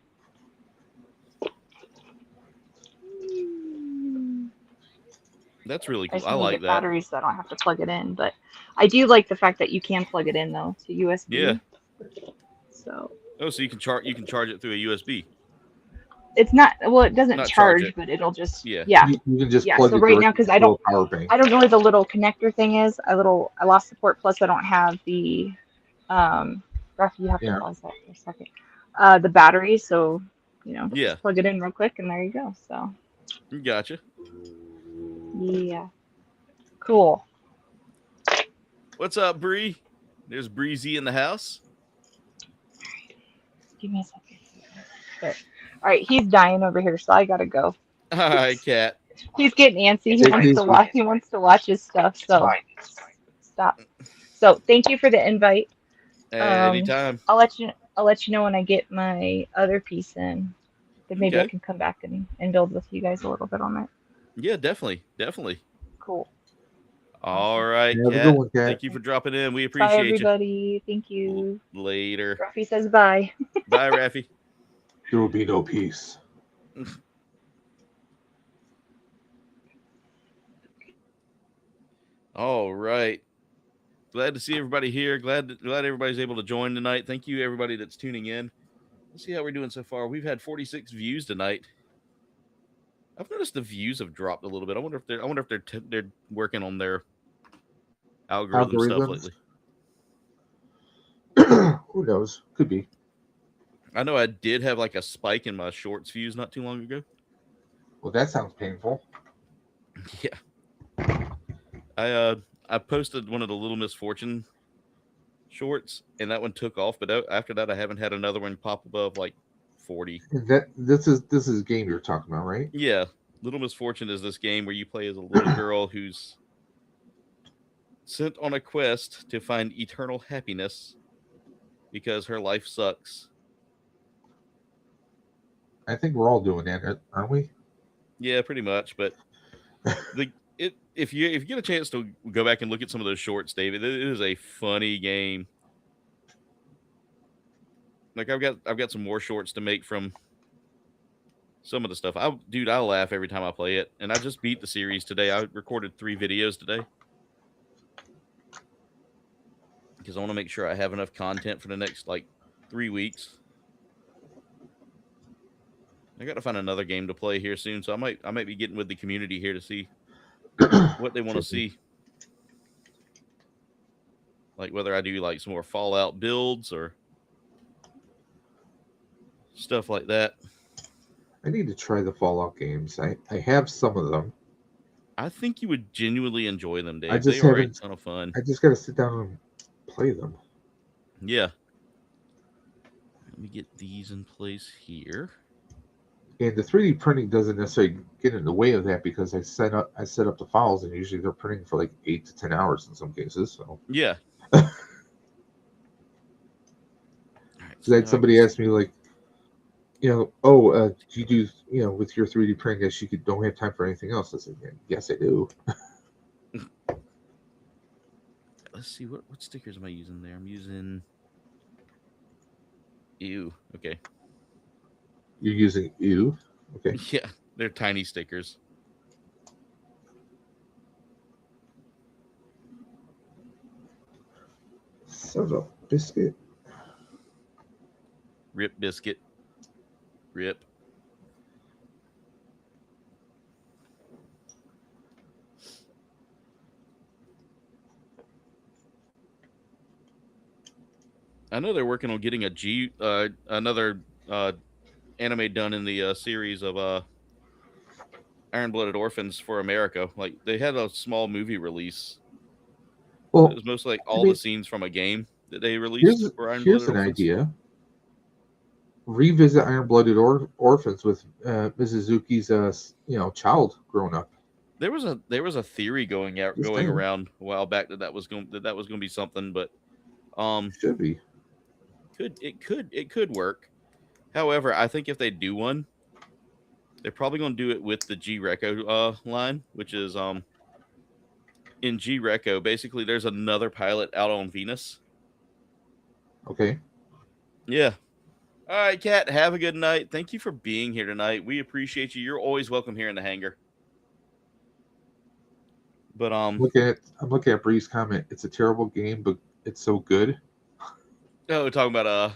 That's really I cool. just I need to like get that. batteries so I don't have to plug it in. But I do like the fact that you can plug it in though to USB. Yeah. So Oh, so you can charge it through a USB. it's not well, it doesn't Not charge charge, it. but it'll just Yeah. yeah. You can just Yeah. plug So it right now, directly because to a power bank. I don't know where the little connector thing is. I lost support. Plus, I don't have the Rafi, you have to Yeah. pause that for a second. The battery. So Yeah. just plug it in real quick, and there you go. So Gotcha. yeah, cool. What's up, Bree? There's Breezy in the house. Give me a second. There. All right, he's dying over here, so I gotta go. All right, Cat. He's getting antsy. Take it easy. He wants to watch his stuff. So stop. So thank you for the invite. Anytime. I'll let you know when I get my other piece in. Then maybe I Okay. can come back and build with you guys a little bit on it. Yeah, definitely. Definitely. Cool. All right, Have a Cat. good one, Cat. Thank you for dropping in. We Bye, appreciate everybody. Thank you. you. Later. Ruffy says bye. Bye, Raffy. There will be no peace. All right. Glad to see everybody here. Glad everybody's able to join tonight. Thank you, everybody that's tuning in. Let's see how we're doing so far. We've had 46 views tonight. I've noticed the views have dropped a little bit. I wonder if they're working on their algorithm stuff lately. Who knows? Could be. I know I did have like a spike in my shorts views not too long ago. Well, that sounds painful. Yeah. I posted one of the Little Misfortune shorts, and that one took off. But after that, I haven't had another one pop above like 40. This is a game you're talking about, right? Yeah, Little Misfortune is this game where you play as a little girl who's sent on a quest to find eternal happiness because her life sucks. I think we're all doing that, aren't we? Yeah, pretty much. But if you get a chance to go back and look at some of those shorts, David, it is a funny game. Like I've got some more shorts to make from some of the stuff. I laugh every time I play it, and I just beat the series today. I recorded 3 videos today because I want to make sure I have enough content for the next like 3 weeks. I got to find another game to play here soon, so I might be getting with the community here to see what they want to see. Like whether I do like some more Fallout builds or stuff like that. I need to try the Fallout games. I have some of them. I think you would genuinely enjoy them, Dave. They are a ton of fun. I just got to sit down and play them. Yeah. Let me get these in place here. And the 3D printing doesn't necessarily get in the way of that because I set up the files, and usually they're printing for like 8 to 10 hours in some cases. So yeah. Right, so I had somebody ask me like, do you do with your 3D printing? Guess you don't have time for anything else. I said, yes, I do. Let's see what stickers am I using there? I'm using. Ew. Okay. You're using ew? Okay. Yeah, they're tiny stickers. Soda biscuit. Rip biscuit. Rip. I know they're working on getting another anime done in the series of Iron-Blooded Orphans for America. Like they had a small movie release. Well, it was mostly like all the scenes from a game that they released for Iron-Blooded Orphans. Orphans. Idea. Revisit Iron-Blooded Orphans with Mizuzuki's child growing up. There was a theory going around a while back that was going to be something, but should be. It could work. However, I think if they do one, They're probably going to do it with the G Reco line, which is in G Reco. Basically, there's another pilot out on Venus. Okay. Yeah. All right, Kat. Have a good night. Thank you for being here tonight. We appreciate you. You're always welcome here in the hangar. But I'm looking at Bree's comment. It's a terrible game, but it's so good. oh, talking about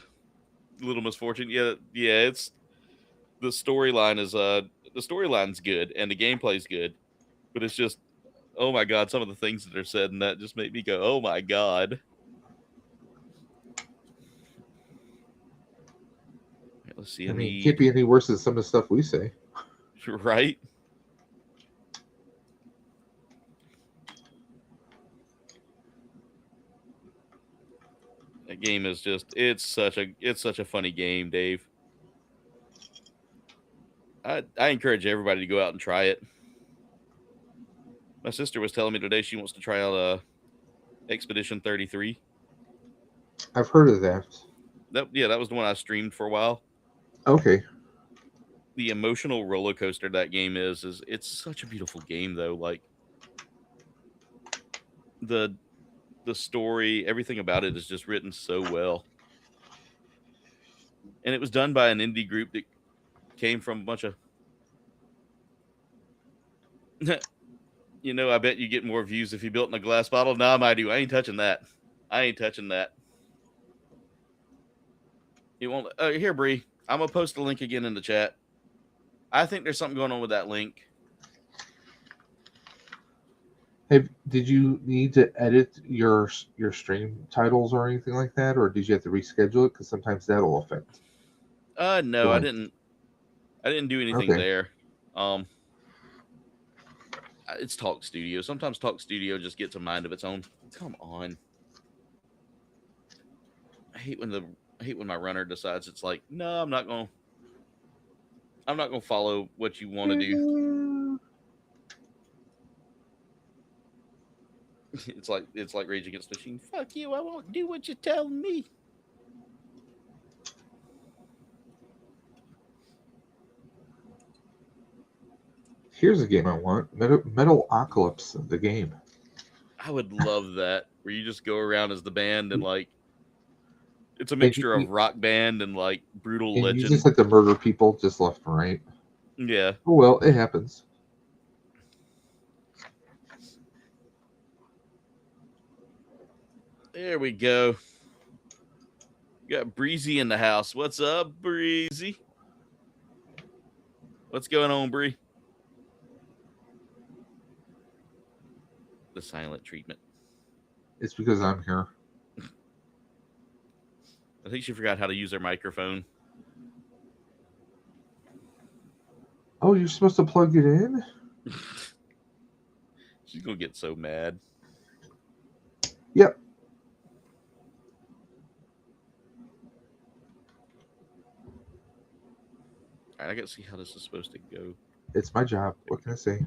Little Misfortune. Yeah. It's the storyline's good and the gameplay's good, but it's just, oh my god, some of the things that are said and that just make me go, oh my god. Let's see. I mean, it can't be any worse than some of the stuff we say. Right? That game is just, it's such a funny game, Dave. I encourage everybody to go out and try it. My sister was telling me today she wants to try out Expedition 33. I've heard of that. That was the one I streamed for a while. Okay. The emotional roller coaster that game is it's such a beautiful game though. Like the story, everything about it is just written so well. And it was done by an indie group that came from a bunch of you know, I bet you get more views if you built in a glass bottle. Nah, I do. I ain't touching that. You won't. Here, Bree. I'm gonna post the link again in the chat. I think there's something going on with that link. Hey, did you need to edit your stream titles or anything like that, or did you have to reschedule it? Because sometimes that'll affect. No, I didn't. I didn't do anything there. It's Talk Studio. Sometimes Talk Studio just gets a mind of its own. Come on. I hate when my runner decides it's like, no, I'm not gonna follow what you want to do. It's like Rage Against the Machine. Fuck you! I won't do what you tell me. Here's a game I want: Metalocalypse, the game. I would love that, where you just go around as the band and like, it's a mixture of rock band and like brutal legend. You just like to murder people just left and right. Yeah. Oh well, it happens. There we go. We got Breezy in the house. What's up, Breezy? What's going on, Bree? The silent treatment. It's because I'm here. I think she forgot how to use her microphone. Oh, you're supposed to plug it in? She's going to get so mad. Yep. All right, I got to see how this is supposed to go. It's my job. What can I say?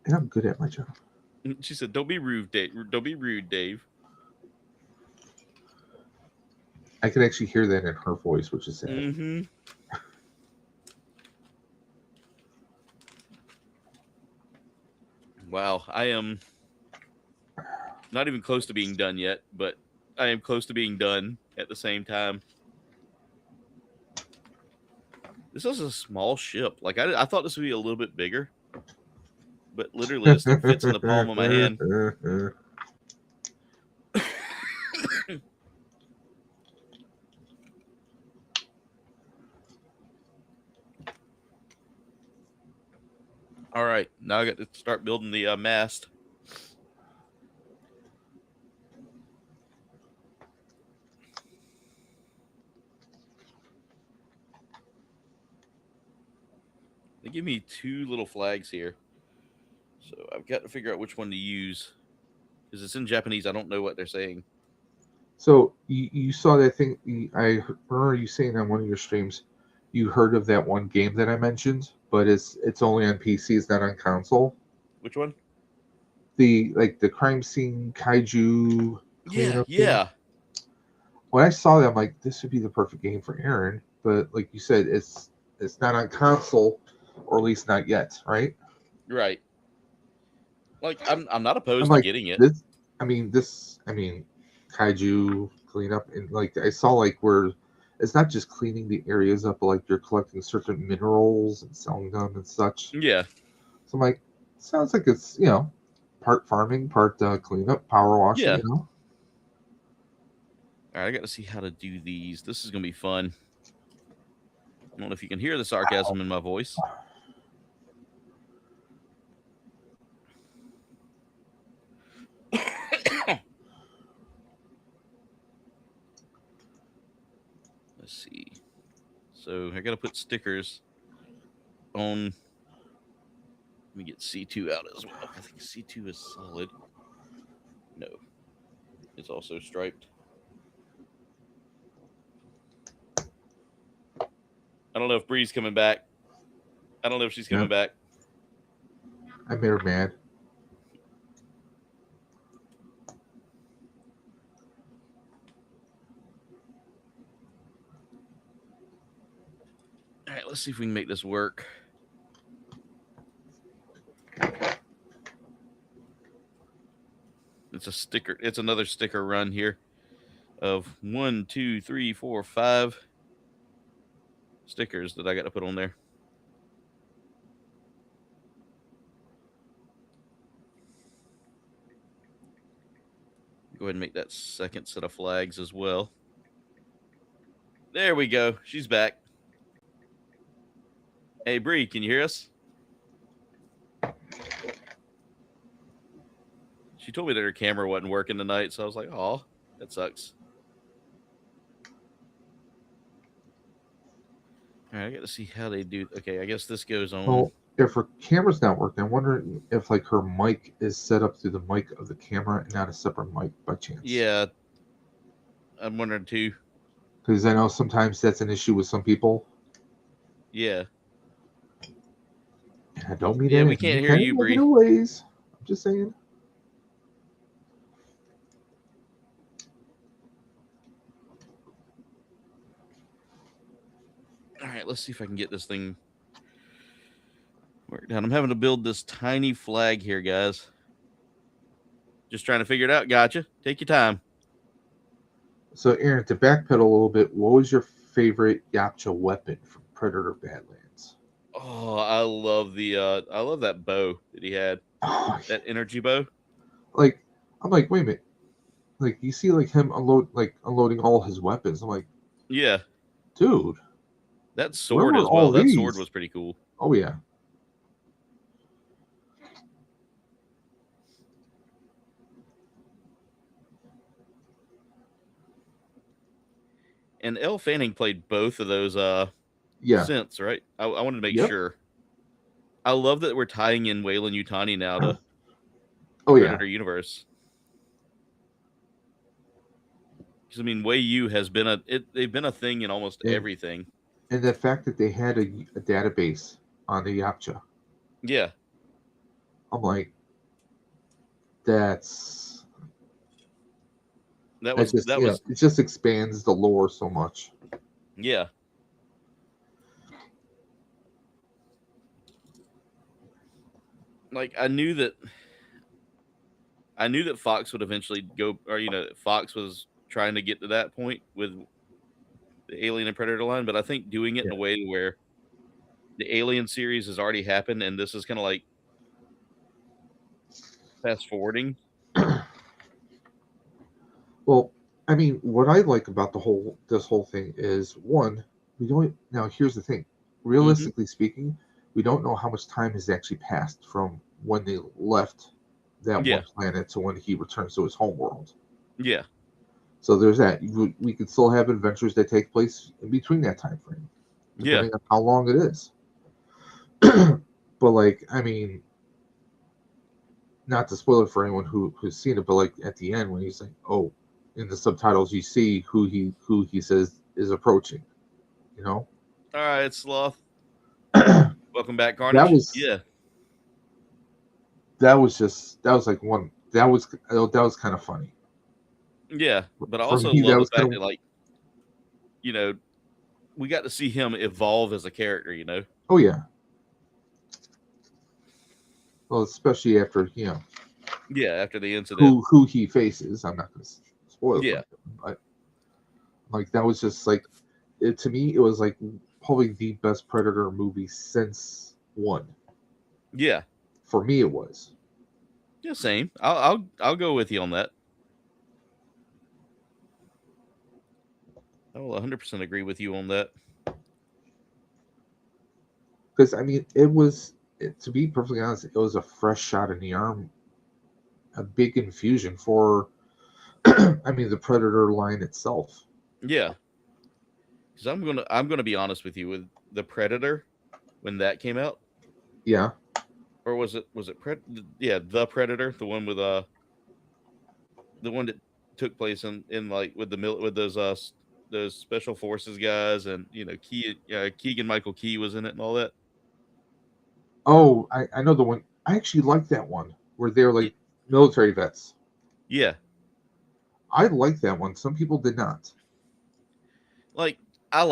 And I'm good at my job. She said, "Don't be rude, Dave. Don't be rude, Dave." I can actually hear that in her voice, which is sad. Mm-hmm. Wow, I am not even close to being done yet, but I am close to being done at the same time. This is a small ship. Like I thought this would be a little bit bigger, but literally this thing fits in the palm of my hand. All right, now I got to start building the mast. They give me two little flags here, so I've got to figure out which one to use because it's in Japanese. I don't know what they're saying. So you saw that thing. I remember you saying on one of your streams you heard of that one game that I mentioned, but it's only on PC. It's not on console. Which one? The crime scene kaiju. Yeah. Game. When I saw that, I'm like, this would be the perfect game for Aaron. But like you said, it's It's not on console, or at least not yet, right? Right. Like I'm not I'm opposed to like getting it. this. I mean, kaiju cleanup, and like I saw like where it's not just cleaning the areas up, but like you're collecting certain minerals and selling them and such. Yeah. So I'm like, sounds like it's part farming, part cleanup, power washing. Yeah. All right, I got to see how to do these. This is gonna be fun. I don't know if you can hear the sarcasm in my voice. Let's see. So I got to put stickers on. Let me get C2 out as well. I think C2 is solid. No, it's also striped. I don't know if Bree's coming back. I don't know if she's coming back. I made her mad. All right, let's see if we can make this work. It's a sticker. It's another sticker run here of 1, 2, 3, 4, 5 stickers that I got to put on there. Go ahead and make that second set of flags as well. There we go. She's back. Hey, Bree, can you hear us? She told me that her camera wasn't working tonight, so I was like, oh, that sucks. All right, I got to see how they do. Okay, I guess this goes on. Well, if her camera's not working, I'm wondering if like her mic is set up through the mic of the camera and not a separate mic by chance. Yeah, I'm wondering too. Because I know sometimes that's an issue with some people. Yeah. And I don't mean Yeah, that we can't hear you, Bree. ways. I'm just saying. All right, let's see if I can get this thing worked out. I'm having to build this tiny flag here, guys. Just trying to figure it out. Gotcha. Take your time. So, Aaron, to backpedal a little bit, what was your favorite Yapcha weapon from Predator Badlands? Oh, I love that bow that he had. Oh, that energy bow. Like, I'm like, wait a minute. Like, you see, like him unloading all his weapons. I'm like, yeah, dude, that sword as well. That sword was pretty cool. Oh yeah. And Elle Fanning played both of those synths, right? I wanted to make sure. I love that we're tying in Weyland Yutani now to Predator universe. Because I mean, Wei Yu has been they've been a thing in almost everything. And the fact that they had a database on the Yapcha. Yeah. I'm like, it just expands the lore so much. Yeah. Like I knew that Fox would eventually go, or Fox was trying to get to that point with the Alien and Predator line, but I think doing it in a way where the Alien series has already happened and this is kind of like fast forwarding. Well, I mean, what I like about this whole thing is, one, now here's the thing. Realistically speaking, we don't know how much time has actually passed from when they left that one planet to when he returns to his home world. Yeah. So there's that. We could still have adventures that take place in between that time frame, depending on how long it is. But like, I mean, not to spoil it for anyone who's seen it, but like at the end when he's like, oh, in the subtitles you see who he says is approaching, All right, Sloth. Welcome back, Carnage. That was kind of funny. Yeah, but I also love the fact that we got to see him evolve as a character, you know. Oh yeah. Well, especially after Yeah, after the incident. who he faces. I'm not going to spoil Yeah. it, but like that was just like to me. It was like probably the best Predator movie since one. Yeah. For me, it was. Yeah, same. I'll go with you on that. I will 100% agree with you on that. Because I mean, to be perfectly honest, it was a fresh shot in the arm, a big infusion for, I mean, the Predator line itself. Yeah, because I'm gonna be honest with you with the Predator when that came out. Yeah. Or was it Yeah, the Predator, the one with the one that took place in like with those special forces guys, and Keegan Michael Key was in it and all that. Oh, I know the one. I actually like that one where they're like military vets. Yeah, I like that one. Some people did not. like I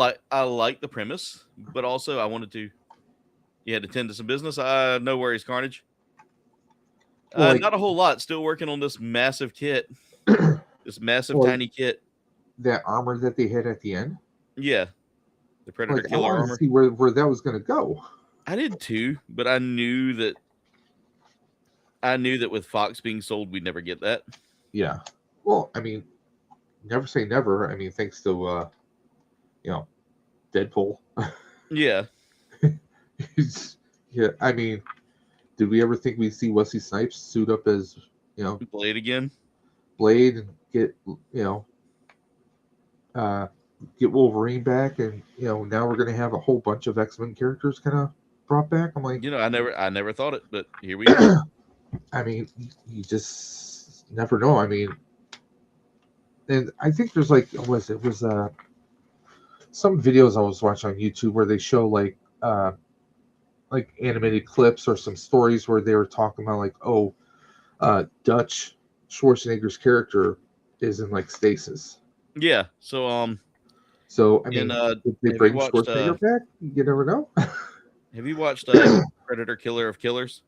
like the premise, but also I wanted to. You had to tend to some business. No worries, Carnage. Well, like, not a whole lot. Still working on this massive kit, this massive well, tiny kit. That armor that they had at the end. Yeah, the Predator Like, killer I wanted armor. to see where that was going to go. I did too, but I knew that with Fox being sold, we'd never get that. Yeah. Well, I mean, never say never. I mean, thanks to Deadpool. Yeah. Yeah. I mean, did we ever think we'd see Wesley Snipes suit up as Blade again? Blade and get get Wolverine back, and now we're gonna have a whole bunch of X-Men characters kind of brought back. I'm like, I never thought it, but here we are. I mean, you just never know. I mean, and I think there's like some videos I was watching on YouTube where they show like animated clips or some stories where they were talking about like, Dutch Schwarzenegger's character is in like stasis. Yeah. So I mean, if they have bring you watched, Schwarzenegger back, you never know. have you watched Predator Killer of Killers?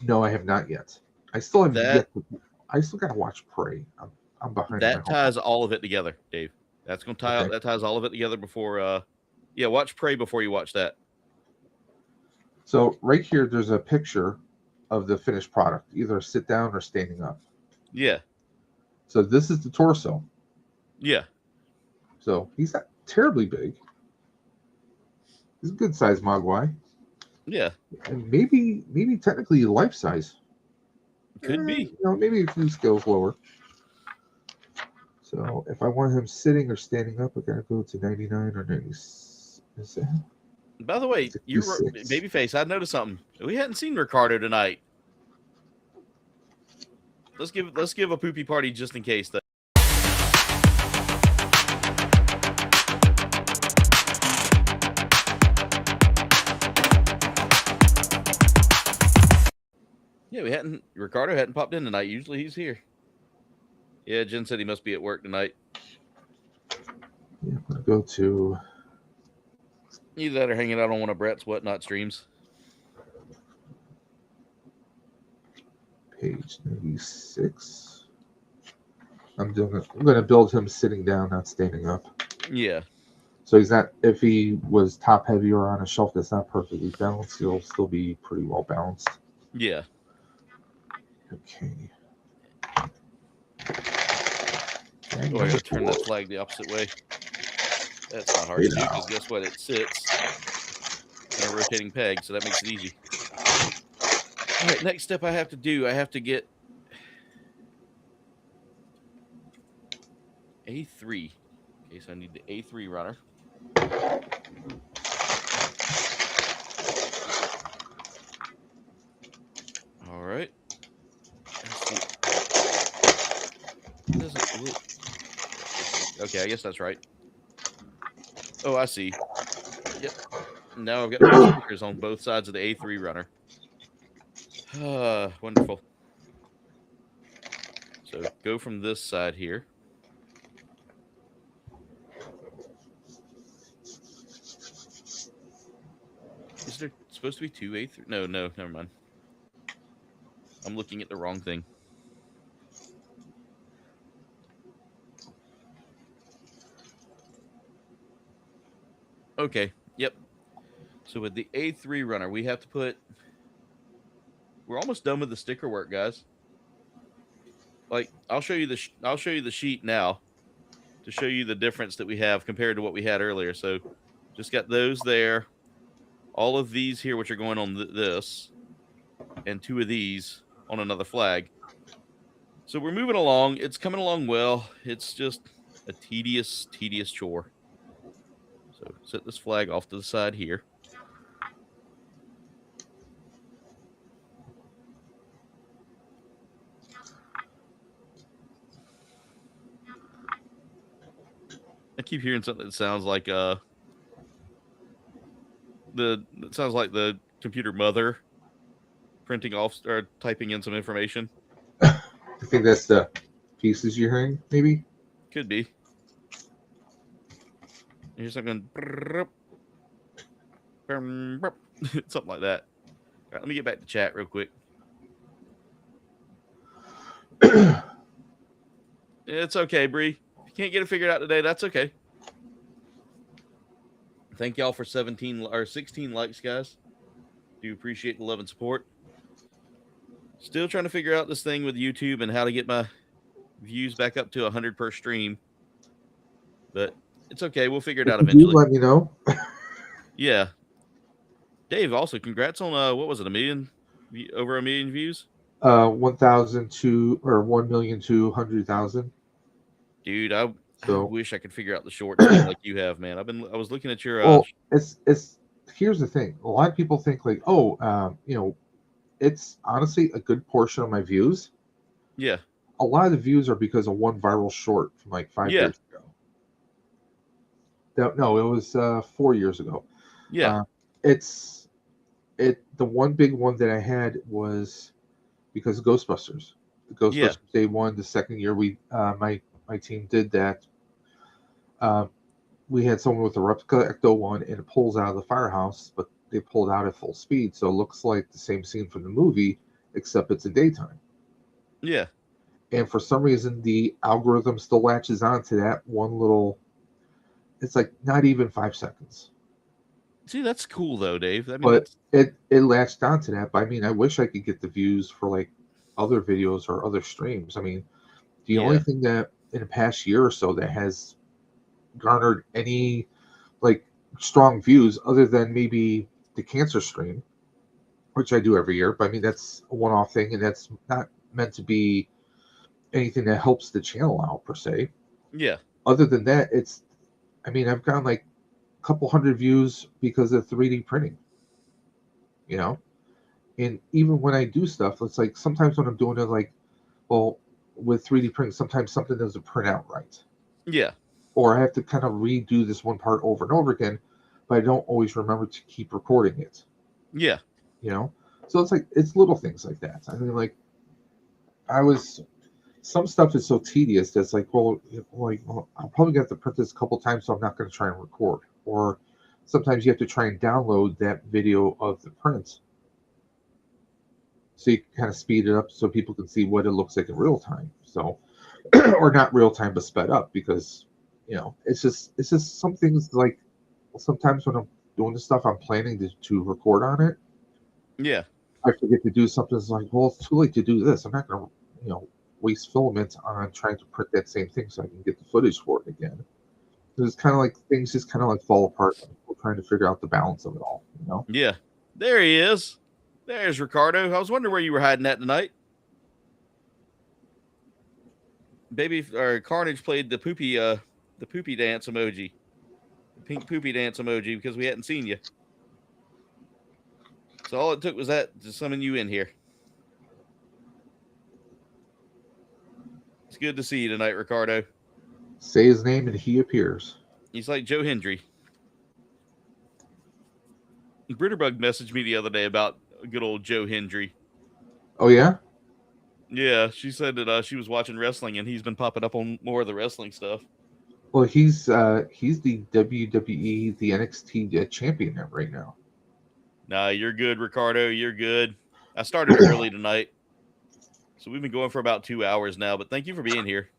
No, I have not yet. I still have That- I still gotta watch Prey. I'm behind. That ties all of it together, Dave. That's gonna tie Okay. that ties all of it together before watch Prey before you watch that. So right here, there's a picture of the finished product, either sit down or standing up. Yeah. So this is the torso. Yeah. So he's not terribly big. He's a good size Mogwai. Yeah. And maybe technically life size. Could be. Maybe a few scales lower. So if I want him sitting or standing up, I gotta go to 99 or 90. Is that? By the way, you're 66. Babyface. I noticed something. We hadn't seen Ricardo tonight. Let's give a poopy party just in case. Though. Yeah, Ricardo hadn't popped in tonight. Usually he's here. Yeah, Jen said he must be at work tonight. Yeah, I'm gonna go to Either that or hanging out on one of Brett's whatnot streams. page 96. I'm gonna build him sitting down, not standing up. Yeah. So he's not. If he was top heavy or on a shelf that's not perfectly balanced, he'll still be pretty well balanced. Yeah. Okay. Oh, I gotta turn that flag the opposite way. That's not hard to do because guess what? It sits in a rotating peg, so that makes it easy. All right, next step I have to get A3. Okay, so I need the A3 runner. All right. Okay, I guess that's right. Oh, I see. Yep. Now I've got my stickers on both sides of the A3 runner. Wonderful. So go from this side here. supposed to be 2 A3? No, never mind. I'm looking at the wrong thing. Okay, yep. So with the A3 runner, we have to put... We're almost done with the sticker work, guys. Like, I'll show you the sheet now to show you the difference that we have compared to what we had earlier. So just got those there. All of these here, which are going on this, and 2 of these on another flag. So we're moving along. It's coming along well. It's just a tedious chore. So set this flag off to the side here. I keep hearing something that sounds like the computer mother printing off or typing in some information. I think that's the pieces you're hearing, maybe. Could be. Here's something. Something like that. All right, let me get back to chat real quick. It's okay, Bree. If you can't get it figured out today, that's okay. Thank y'all for 17 or 16 likes, guys. Do appreciate the love and support. Still trying to figure out this thing with YouTube and how to get my views back up to 100 per stream. But it's okay. We'll figure it out eventually. Let me know. Yeah. Dave, also, congrats on, what was it, over 1 million views? 1,002 or 1,200,000. Dude, I wish I could figure out the shorts like you have, man. I was looking at your. Well, it's here's the thing. A lot of people think like, it's honestly a good portion of my views. Yeah. A lot of the views are because of one viral short from like 5 years ago. No, it was 4 years ago. Yeah. The one big one that I had was because of Ghostbusters. The Ghostbusters Day 1, the second year my team did that. We had someone with a replica Ecto 1 and it pulls out of the firehouse, but they pulled out at full speed, so it looks like the same scene from the movie, except it's in daytime. Yeah. And for some reason, the algorithm still latches onto that one little. It's like not even 5 seconds. See, that's cool though, Dave. I mean, but it latched onto that. But I mean, I wish I could get the views for like other videos or other streams. I mean, the only thing that in the past year or so that has garnered any like strong views other than maybe the cancer stream, which I do every year, but I mean that's a one-off thing and that's not meant to be anything that helps the channel out per se. Yeah. Other than that, I've gotten like a couple hundred views because of 3D printing. And even when I do stuff, it's like sometimes when I'm doing it, like, well, with 3D printing, sometimes something doesn't print out right. Yeah. Or I have to kind of redo this one part over and over again, but I don't always remember to keep recording it. Yeah. So it's like, it's little things like that. I mean, like, some stuff is so tedious that's like, well, I'll probably have to print this a couple times, so I'm not going to try and record. Or sometimes you have to try and download that video of the print so you can kind of speed it up so people can see what it looks like in real time. So, or not real time, but sped up because, it's just some things like sometimes when I'm doing this stuff, I'm planning to record on it. Yeah. I forget to do something. It's like, well, it's too late to do this. I'm not going to, waste filament on trying to print that same thing so I can get the footage for it again. It's kind of like things just kind of like fall apart. We're trying to figure out the balance of it all, Yeah. There he is. There's Ricardo. I was wondering where you were hiding at tonight. Carnage played the poopy dance emoji. The pink poopy dance emoji because we hadn't seen you. So all it took was that to summon you in here. It's good to see you tonight, Ricardo. Say his name and he appears. He's like Joe Hendry. Britterbug messaged me the other day about good old Joe Hendry. Oh, yeah? Yeah, she said that she was watching wrestling and he's been popping up on more of the wrestling stuff. Well, he's the WWE, the NXT champion right now. Nah, you're good, Ricardo. You're good. I started early tonight. So we've been going for about 2 hours now, but thank you for being here.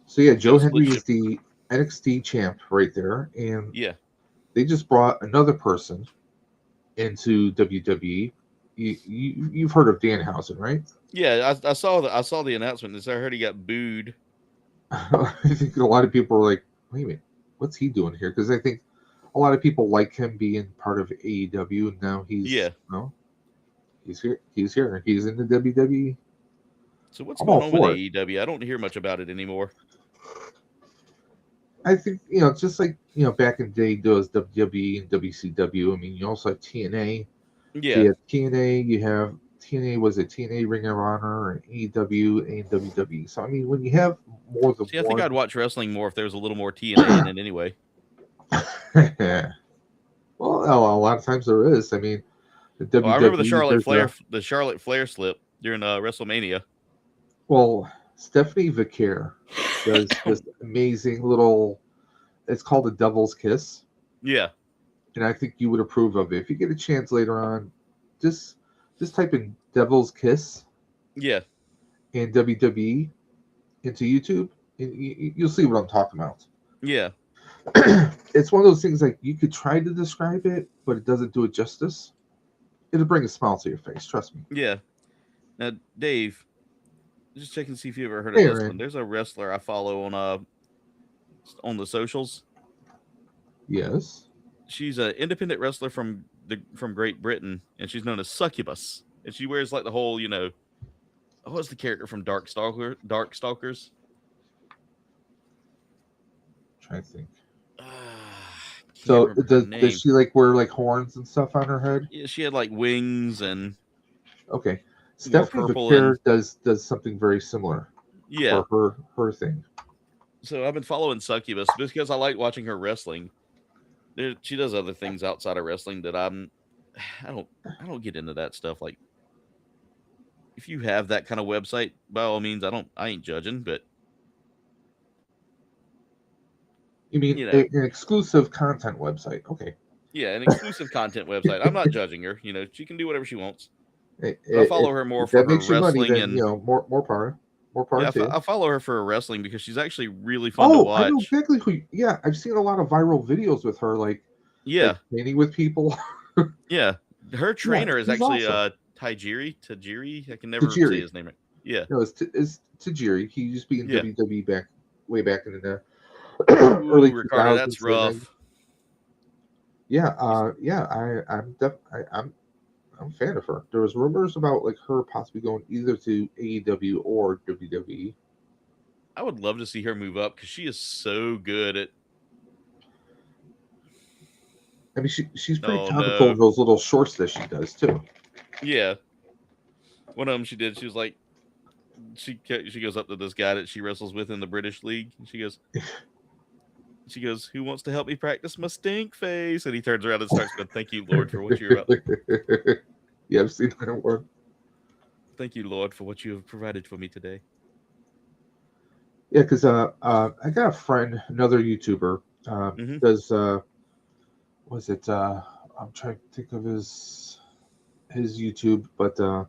So yeah, Joe Just split Henry is ship. the NXT champ right there, and Yeah. they just brought another person into WWE. You've heard of Danhausen, right? Yeah, I saw the announcement. I heard he got booed. I think a lot of people are like, wait a minute, what's he doing here? Because I think a lot of people like him being part of AEW, and now he's he's here. He's here. He's in the WWE. So what's I'm going all on with for it. AEW? I don't hear much about it anymore. I think just like back in the day, there was WWE and WCW. I mean, you also have TNA. So Yeah. you have TNA. You have TNA. Was it TNA Ring of Honor and AEW and WWE? So I mean, when you have more than See, I think one, I'd watch wrestling more if there was a little more TNA in it anyway. well, a lot of times there is. I mean, the WWE. Oh, I remember the Charlotte there's Flair slip during WrestleMania. well, Stephanie Vicaire does this amazing little. It's called a Devil's Kiss, Yeah. and I think you would approve of it if you get a chance later on. Just type in Devil's Kiss Yeah. and WWE into YouTube, and you'll see what I'm talking about. Yeah. It's one of those things like you could try to describe it, but it doesn't do it justice. It'll bring a smile to your face, trust me. Yeah. Now, Dave, just check and see if you ever heard Hey, of this Aaron. one. There's a wrestler I follow on the socials. Yes. She's an independent wrestler from Great Britain, and she's known as Succubus. And she wears like the whole, what's the character from Darkstalkers? Trying to think. Can't So remember her name. does she like wear like horns and stuff on her head? Yeah, she had like wings and Okay. more Stephanie purple Vicaire and does something very similar yeah. for her thing. So I've been following Succubus just because I like watching her wrestling. She does other things outside of wrestling that I don't get into that stuff. Like, if you have that kind of website, by all means, I ain't judging, but You mean an exclusive content website? Okay. Yeah, an exclusive content website. I'm not judging her. She can do whatever she wants. I follow her more for her wrestling money, then, more power. More power I follow her for her wrestling because she's actually really fun to watch. I know exactly who. Yeah, I've seen a lot of viral videos with her, like training with people. Yeah, her trainer is actually awesome. Tajiri. I can never say his name right. Yeah, no, it's Tajiri. He used to be in WWE way back in the early 2000s. That's rough. Yeah, I'm a fan of her. There was rumors about like her possibly going either to AEW or WWE. I would love to see her move up because she is so good at. I mean, she's pretty comical in those little shorts that she does too. Yeah, one of them she did. She was like, she goes up to this guy that she wrestles with in the British League. And she goes, "Who wants to help me practice my stink face?" And he turns around and starts going, "Thank you, Lord, for what you're about." Yeah, I've seen that one. Thank you, Lord, for what you have provided for me today. Yeah, because I got a friend, another YouTuber, does was it? I'm trying to think of his YouTube, but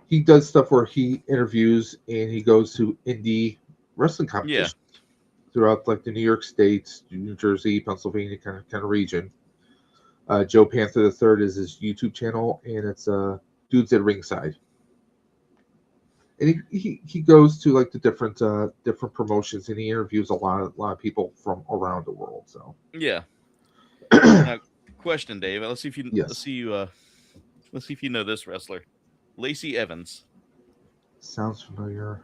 he does stuff where he interviews and he goes to indie wrestling competitions throughout like the New York State, New Jersey, Pennsylvania kind of region. Joe Panther III is his YouTube channel, and it's Dudes at Ringside. And he goes to like the different promotions, and he interviews a lot of people from around the world. So yeah. Now, question, Dave. Let's see if you let's see if you know this wrestler, Lacey Evans. Sounds familiar.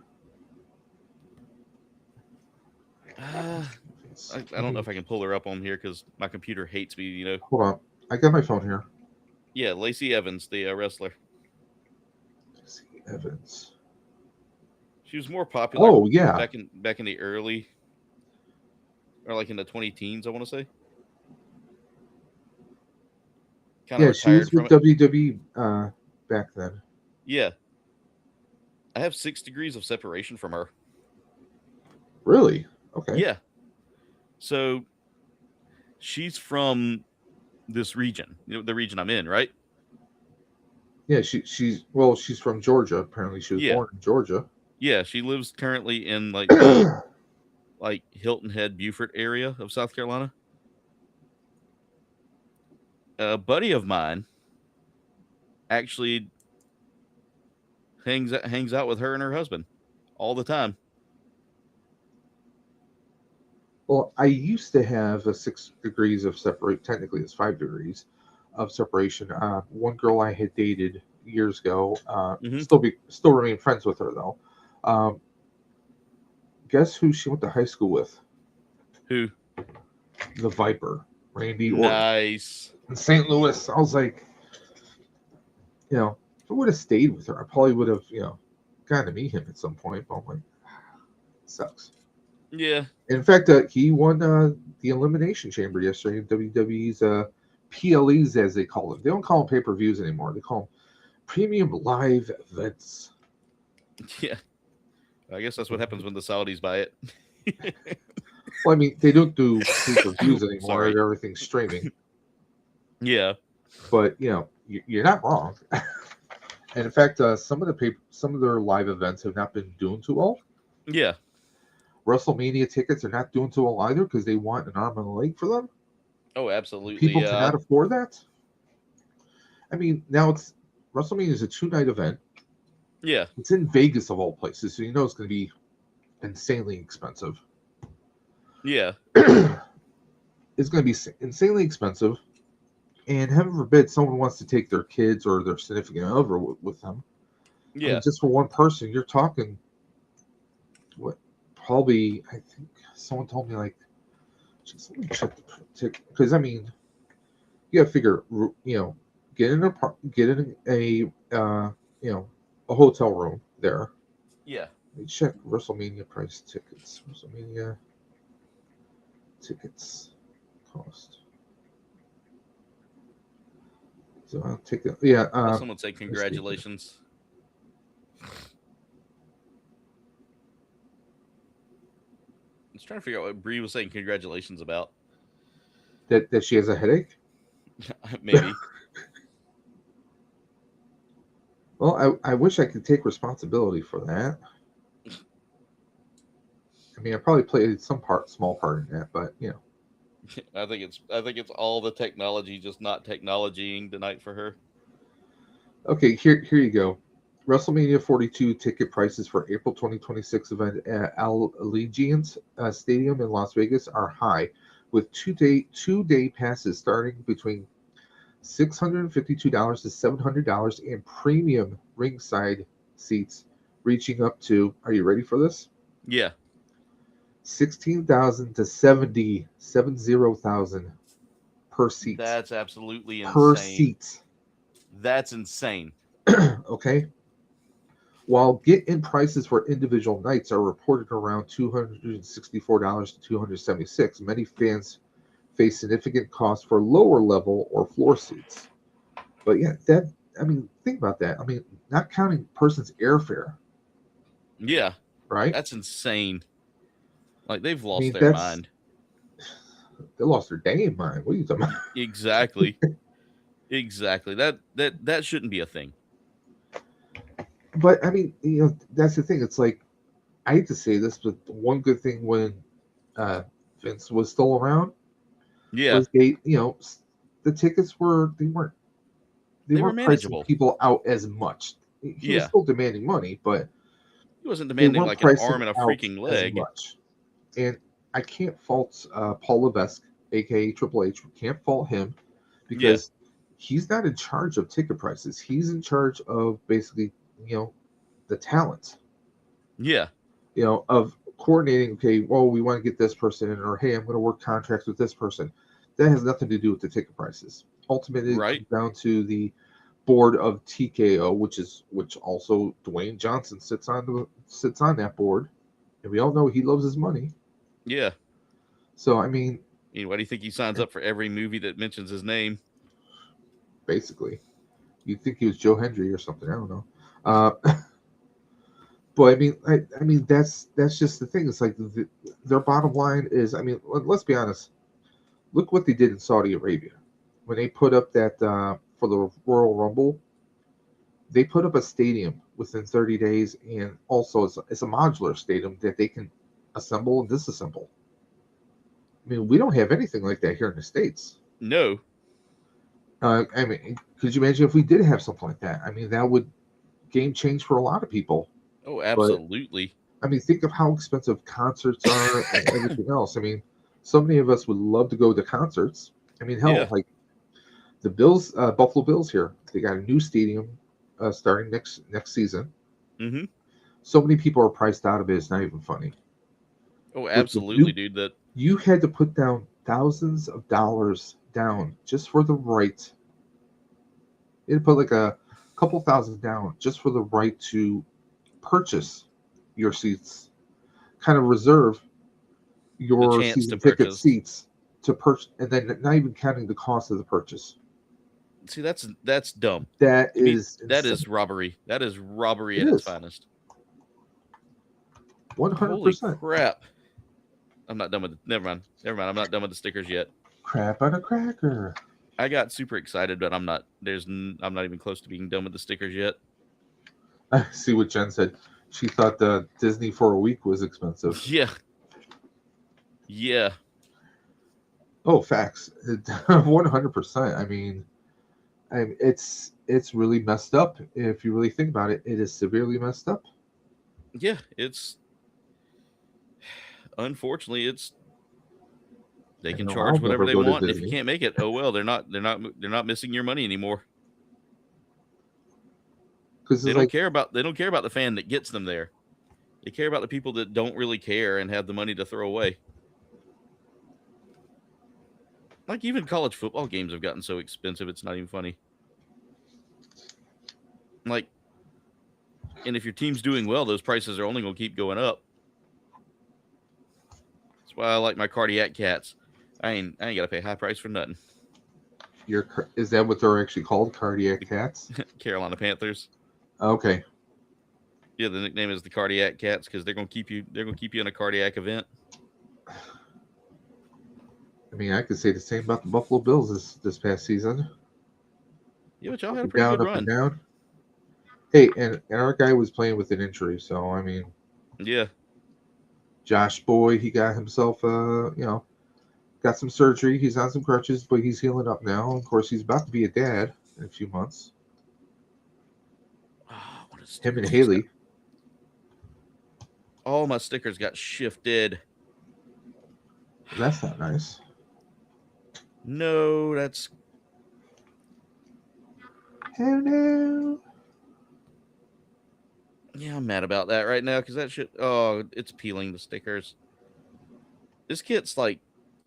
I don't know if I can pull her up on here because my computer hates me. Hold on, I got my phone here. Yeah, Lacey Evans, the wrestler. Lacey Evans. She was more popular. Oh yeah, back in the early, or like in the 2010s, I want to say. Yeah, she was with WWE back then. Yeah, I have 6 degrees of separation from her. Really? Okay. Yeah. So she's from this region, the region I'm in, right? Yeah, she's from Georgia. Apparently, she was Yeah. born in Georgia. Yeah, she lives currently in like the like Hilton Head, Beaufort area of South Carolina. A buddy of mine actually hangs out with her and her husband all the time. Well, I used to have a 6 degrees of separate. Technically, it's 5 degrees of separation. One girl I had dated years ago. Mhm. Still remain friends with her though. Um, guess who she went to high school with? Who? The Viper, Randy Orton, Nice. in St. Louis. I was like, if I would have stayed with her, I probably would have, gotten to meet him at some point. But I'm like, sucks. Yeah. In fact, he won the Elimination Chamber yesterday in WWE's PLEs, as they call them. They don't call them pay-per-views anymore. They call them premium live events. Yeah. I guess that's what happens when the Saudis buy it. Well, I mean, they don't do pay-per-views anymore. Sorry. Everything's streaming. Yeah. But you're not wrong. And in fact, some of their live events have not been doing too well. Yeah. WrestleMania tickets are not doing too well either because they want an arm and a leg for them. Oh, absolutely. People cannot afford that. I mean, now WrestleMania is a 2-night event. Yeah. It's in Vegas of all places, so it's going to be insanely expensive. Yeah. It's going to be insanely expensive, and heaven forbid someone wants to take their kids or their significant other with them. Yeah. I mean, just for one person, you're talking what? Probably, I think someone told me just let me check the ticket because I mean, you got to figure, get in a hotel room there. Yeah. Let me check WrestleMania price tickets. WrestleMania tickets cost. So I'll take it. Yeah. Someone say congratulations. I was trying to figure out what Bree was saying congratulations about. That she has a headache? Maybe. Well, I wish I could take responsibility for that. I mean, I probably played small part in that, but I think it's all the technology just not technologying tonight for her. Okay, here you go. WrestleMania 42 ticket prices for April 2026 event at Allegiant Stadium in Las Vegas are high, with two-day passes starting between $652 to $700 and premium ringside seats reaching up to, are you ready for this? Yeah. $16,000 to $70,000 per seat. That's absolutely insane. Per seat. That's insane. Okay. While get-in prices for individual nights are reported around $264 to $276, many fans face significant costs for lower-level or floor seats. But yeah, think about that. I mean, not counting person's airfare. Yeah. Right? That's insane. Like, they've lost their mind. They lost their dang mind. What are you talking about? Exactly. Exactly. That shouldn't be a thing. But I mean, that's the thing. It's like, I hate to say this, but one good thing when Vince was still around, was the tickets weren't manageable. Pricing people out as much. He was still demanding money, but he wasn't demanding like an arm and a freaking leg. Much. And I can't fault Paul Levesque, aka Triple H. Can't fault him because he's not in charge of ticket prices. He's in charge of basically, the talent. Yeah. Of coordinating, okay, well, we want to get this person in, or hey, I'm going to work contracts with this person. That has nothing to do with the ticket prices. Ultimately, it comes down to the board of TKO, which also Dwayne Johnson sits on that board, and we all know he loves his money. Yeah. So I mean, why do you think he signs up for every movie that mentions his name? Basically, you'd think he was Joe Hendry or something. I don't know. But I mean, that's just the thing. It's like their bottom line is, I mean, let's be honest. Look what they did in Saudi Arabia. when they put up that for the Royal Rumble, they put up a stadium within 30 days, and also it's a modular stadium that they can assemble and disassemble. I mean, we don't have anything like that here in the States. No. I mean, could you imagine if we did have something like that? I mean, that would game change for a lot of people. Oh, absolutely. But, I mean, think of how expensive concerts are and everything else. I mean, so many of us would love to go to concerts. I mean, hell, Yeah. like the Bills, Buffalo Bills here, they got a new stadium starting next season. Mm-hmm. So many people are priced out of it. It's not even funny. Oh, absolutely, dude. That You had to put down thousands of dollars down just for the right. You had to put like a couple thousand down just for the right to purchase your seats, kind of reserve your chance season to ticket purchase. seats to purchase, and then not even counting the cost of the purchase. See, that's dumb. That To me, is that insane. is robbery. That is robbery It at its is. finest. 100%. Holy crap! I'm not done with it. Never mind. I'm not done with the stickers yet. Crap on a cracker. I got super excited, but I'm not. I'm not even close to being done with the stickers yet. I see what Jen said. She thought the Disney for a week was expensive. Yeah. Yeah. Oh, facts. 100%. I mean, it's really messed up. If you really think about it, it is severely messed up. Yeah. It's unfortunately they can know charge I'll whatever never they go to want. And if you Disney. can't make it, oh well. They're not missing your money anymore. Because They don't care about the fan that gets them there. They care about the people that don't really care and have the money to throw away. Like even college football games have gotten so expensive, it's not even funny. Like, and if your team's doing well, those prices are only going to keep going up. That's why I like my cardiac cats. I ain't got to pay high price for nothing. Is that what they're actually called? Cardiac cats? Carolina Panthers. Okay. Yeah, the nickname is the cardiac cats because they're going to keep you in a cardiac event. I mean, I could say the same about the Buffalo Bills this past season. Yeah, but y'all had a pretty Down, good up and run. down. Hey, and our guy was playing with an injury, so I mean, Yeah. Josh Boy, he got himself, got some surgery. He's on some crutches, but he's healing up now. Of course, he's about to be a dad in a few months. Oh, what is Him and Haley. All my stickers got shifted. That's not nice. No, that's. Oh no. Yeah, I'm mad about that right now because that shit. Oh, it's peeling the stickers. This kit's like,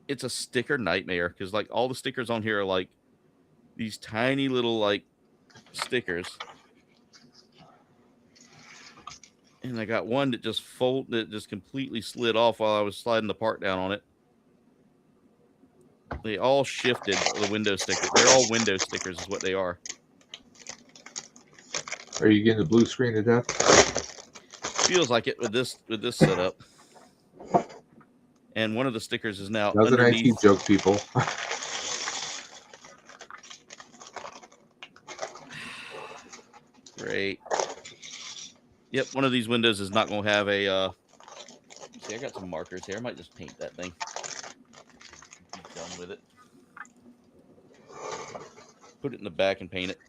it's a sticker nightmare because like all the stickers on here are like these tiny little like stickers, and I got one that just completely slid off while I was sliding the part down on it. They all shifted the window sticker. They're all window stickers, is what they are. Are you getting the blue screen to death? Feels like it with this setup. And one of the stickers is now That was underneath. an IT joke, people. Great. Yep, one of these windows is not going to have a. See, I got some markers here. I might just paint that thing. Be done with it. Put it in the back and paint it.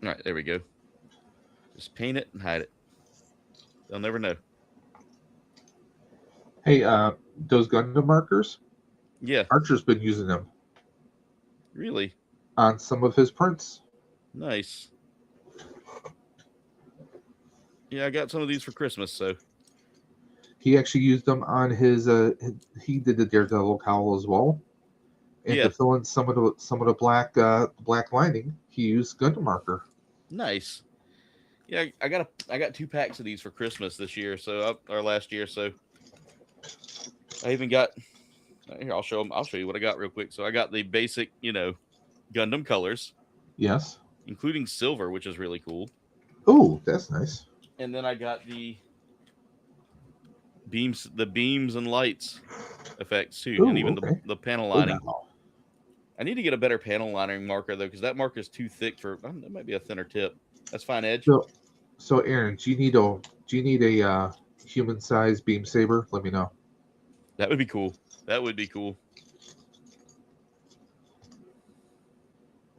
All right, there we go. Just paint it and hide it. They'll never know. Hey, those Gundam markers? Yeah. Archer's been using them. Really? On some of his prints. Nice. Yeah, I got some of these for Christmas, so. he actually used them on his. He did the Daredevil cowl as well, and Yeah. to fill in some of the black lining, he used Gundam marker. Nice. Yeah, I got 2 packs of these for Christmas this year, or last year. So I even got here. I'll show them. I'll show you what I got real quick. So I got the basic, Gundam colors, Yes. including silver, which is really cool. Oh, that's nice. And then I got the beams and lights effects too, Ooh, and even okay. the panel Oh, lining. wow. I need to get a better panel lining marker though, because that marker is too thick for. That might be a thinner tip. That's fine edge. So Aaron, do you need a human sized beam saber? Let me know. That would be cool. That would be cool.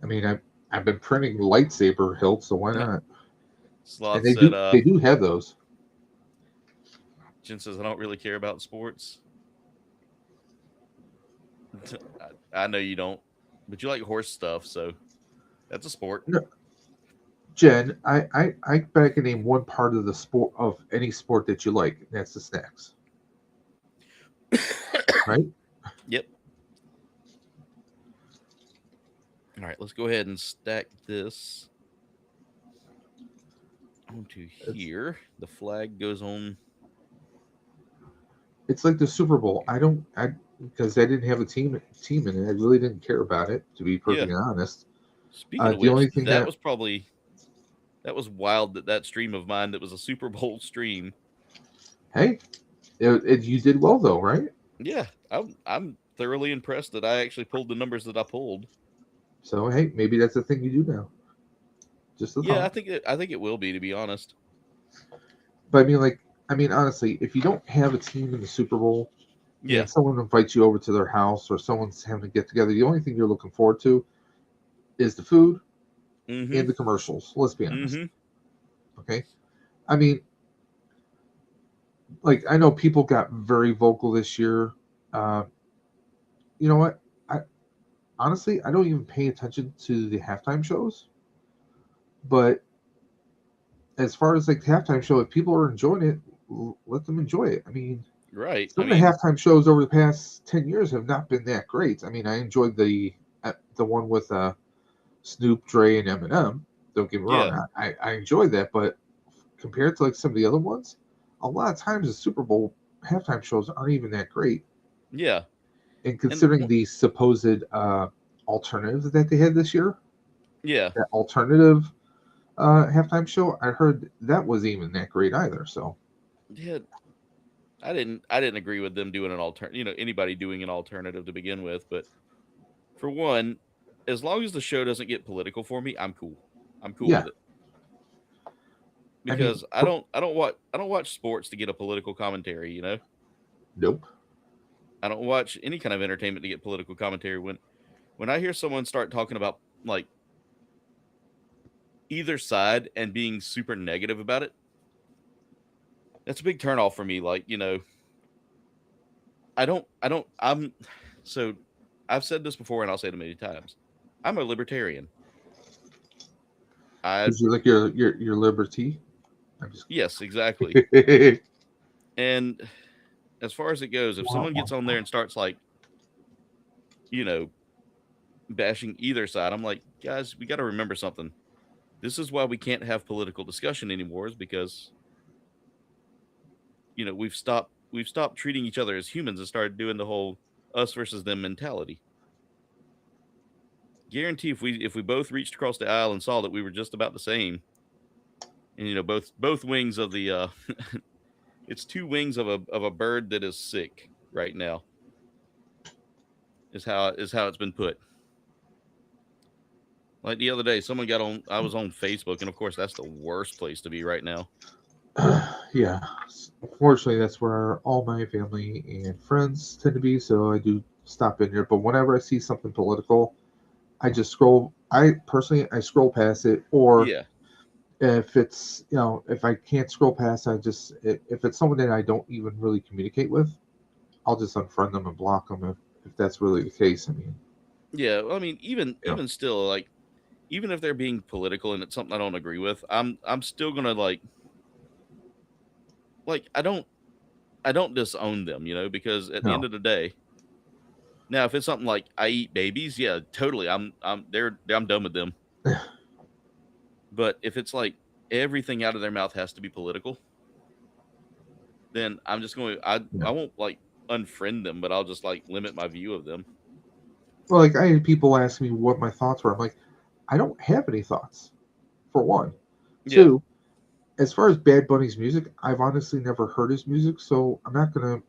I mean, I've been printing lightsaber hilts, so why not? Sloth And they said, do have those. Jen says, I don't really care about sports. I know you don't, but you like horse stuff, so that's a sport. No. Jen, I bet I can name one part of the sport of any sport that you like, and that's the snacks. Right? Yep. All right, let's go ahead and stack this onto here. The flag goes on. It's like the Super Bowl. Because I didn't have a team in it. I really didn't care about it, to be perfectly honest. Speaking of the which, only thing that was wild that stream of mine that was a Super Bowl stream. Hey, you did well though, right? Yeah, I'm thoroughly impressed that I actually pulled the numbers that I pulled. So hey, maybe that's the thing you do now. Just a thought. I think it will be, to be honest. But I mean, honestly, if you don't have a team in the Super Bowl, yeah, and someone invites you over to their house or someone's having to get together, the only thing you're looking forward to is the food and the commercials. Let's be honest. Okay, I mean, I know people got very vocal this year. You know what? Honestly, I don't even pay attention to the halftime shows. But as far as the halftime show, if people are enjoying it, let them enjoy it. I mean, right. Some of the halftime shows over the past 10 years have not been that great. I mean, I enjoyed the one with Snoop, Dre, and Eminem. Don't get me wrong. I enjoyed that, but compared to some of the other ones, a lot of times the Super Bowl halftime shows aren't even that great. Yeah. And considering the supposed alternatives that they had this year, that alternative halftime show, I heard that wasn't even that great either. So yeah, I didn't agree with them doing an alternative. Anybody doing an alternative to begin with. But for one, as long as the show doesn't get political for me, I'm cool. I'm cool with it. Because I don't watch sports to get a political commentary. Nope. I don't watch any kind of entertainment to get political commentary. When I hear someone start talking about either side and being super negative about it, that's a big turnoff for me. I've said this before and I'll say it a million times. I'm a libertarian. Because you like your liberty? Yes, exactly. And as far as it goes, if someone gets on there and starts bashing either side, I'm like, guys, we got to remember something. This is why we can't have political discussion anymore, is because we've stopped treating each other as humans and started doing the whole us versus them mentality. Guarantee if we both reached across the aisle and saw that we were just about the same, and both wings of the it's two wings of a bird that is sick right now, is how it's been put. Like the other day, someone got on. I was on Facebook, and of course, that's the worst place to be right now. Yeah, fortunately, that's where all my family and friends tend to be. So I do stop in here. But whenever I see something political, I just scroll. I scroll past it, or if it's if I can't scroll past, if it's someone that I don't even really communicate with, I'll just unfriend them and block them if that's really the case. I mean, yeah, I mean, even still, even if they're being political and it's something I don't agree with, I'm still gonna I don't disown them, you know, because at the No. end of the day, now if it's something like I eat babies, yeah, totally, I'm done with them. But if it's like everything out of their mouth has to be political, then I'm just going. I won't like unfriend them, but I'll just like limit my view of them. Well, like I had people ask me what my thoughts were. I'm like, I don't have any thoughts. For one, Yeah. two, as far as Bad Bunny's music, I've honestly never heard his music, so I'm not gonna,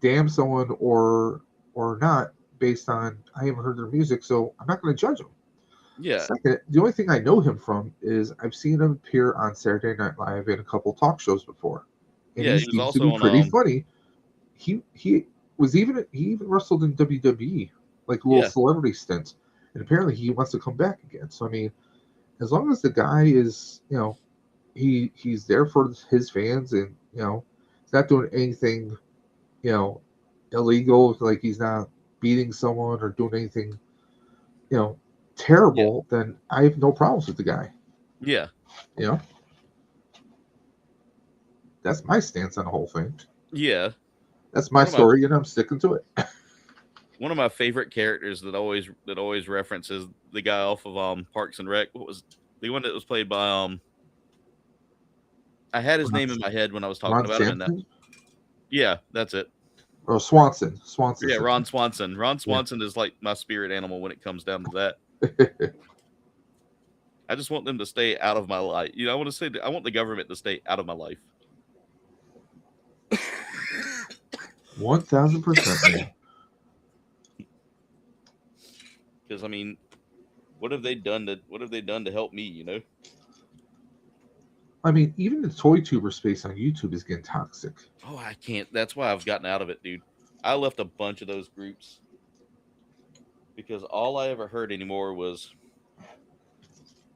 damn someone or not based on I haven't heard their music, so I'm not gonna judge him. Yeah. Second, the only thing I know him from is I've seen him appear on Saturday Night Live in a couple talk shows before, and Yeah, he he was seems to also be on, pretty funny. He he even wrestled in WWE, like a little Yeah. celebrity stint, and apparently he wants to come back again. So I mean, as long as the guy is, he's there for his fans, and he's not doing anything, illegal, like he's not beating someone or doing anything, terrible, then I have no problems with the guy. Yeah. That's my stance on the whole thing. Yeah. That's my story, and I'm sticking to it. One of my favorite characters that always references the guy off of Parks and Rec. What was the one that was played by I had his name in my head when I was talking Ron about him. And that, yeah, that's it. Or Swanson. Yeah, Ron Swanson. Ron Swanson is like my spirit animal when it comes down to that. I just want them to stay out of my life. I want the government to stay out of my life. 1000%. Because I mean, what have they done to help me? I mean, even the toy tuber space on YouTube is getting toxic. Oh, I can't. That's why I've gotten out of it, dude. I left a bunch of those groups because all I ever heard anymore was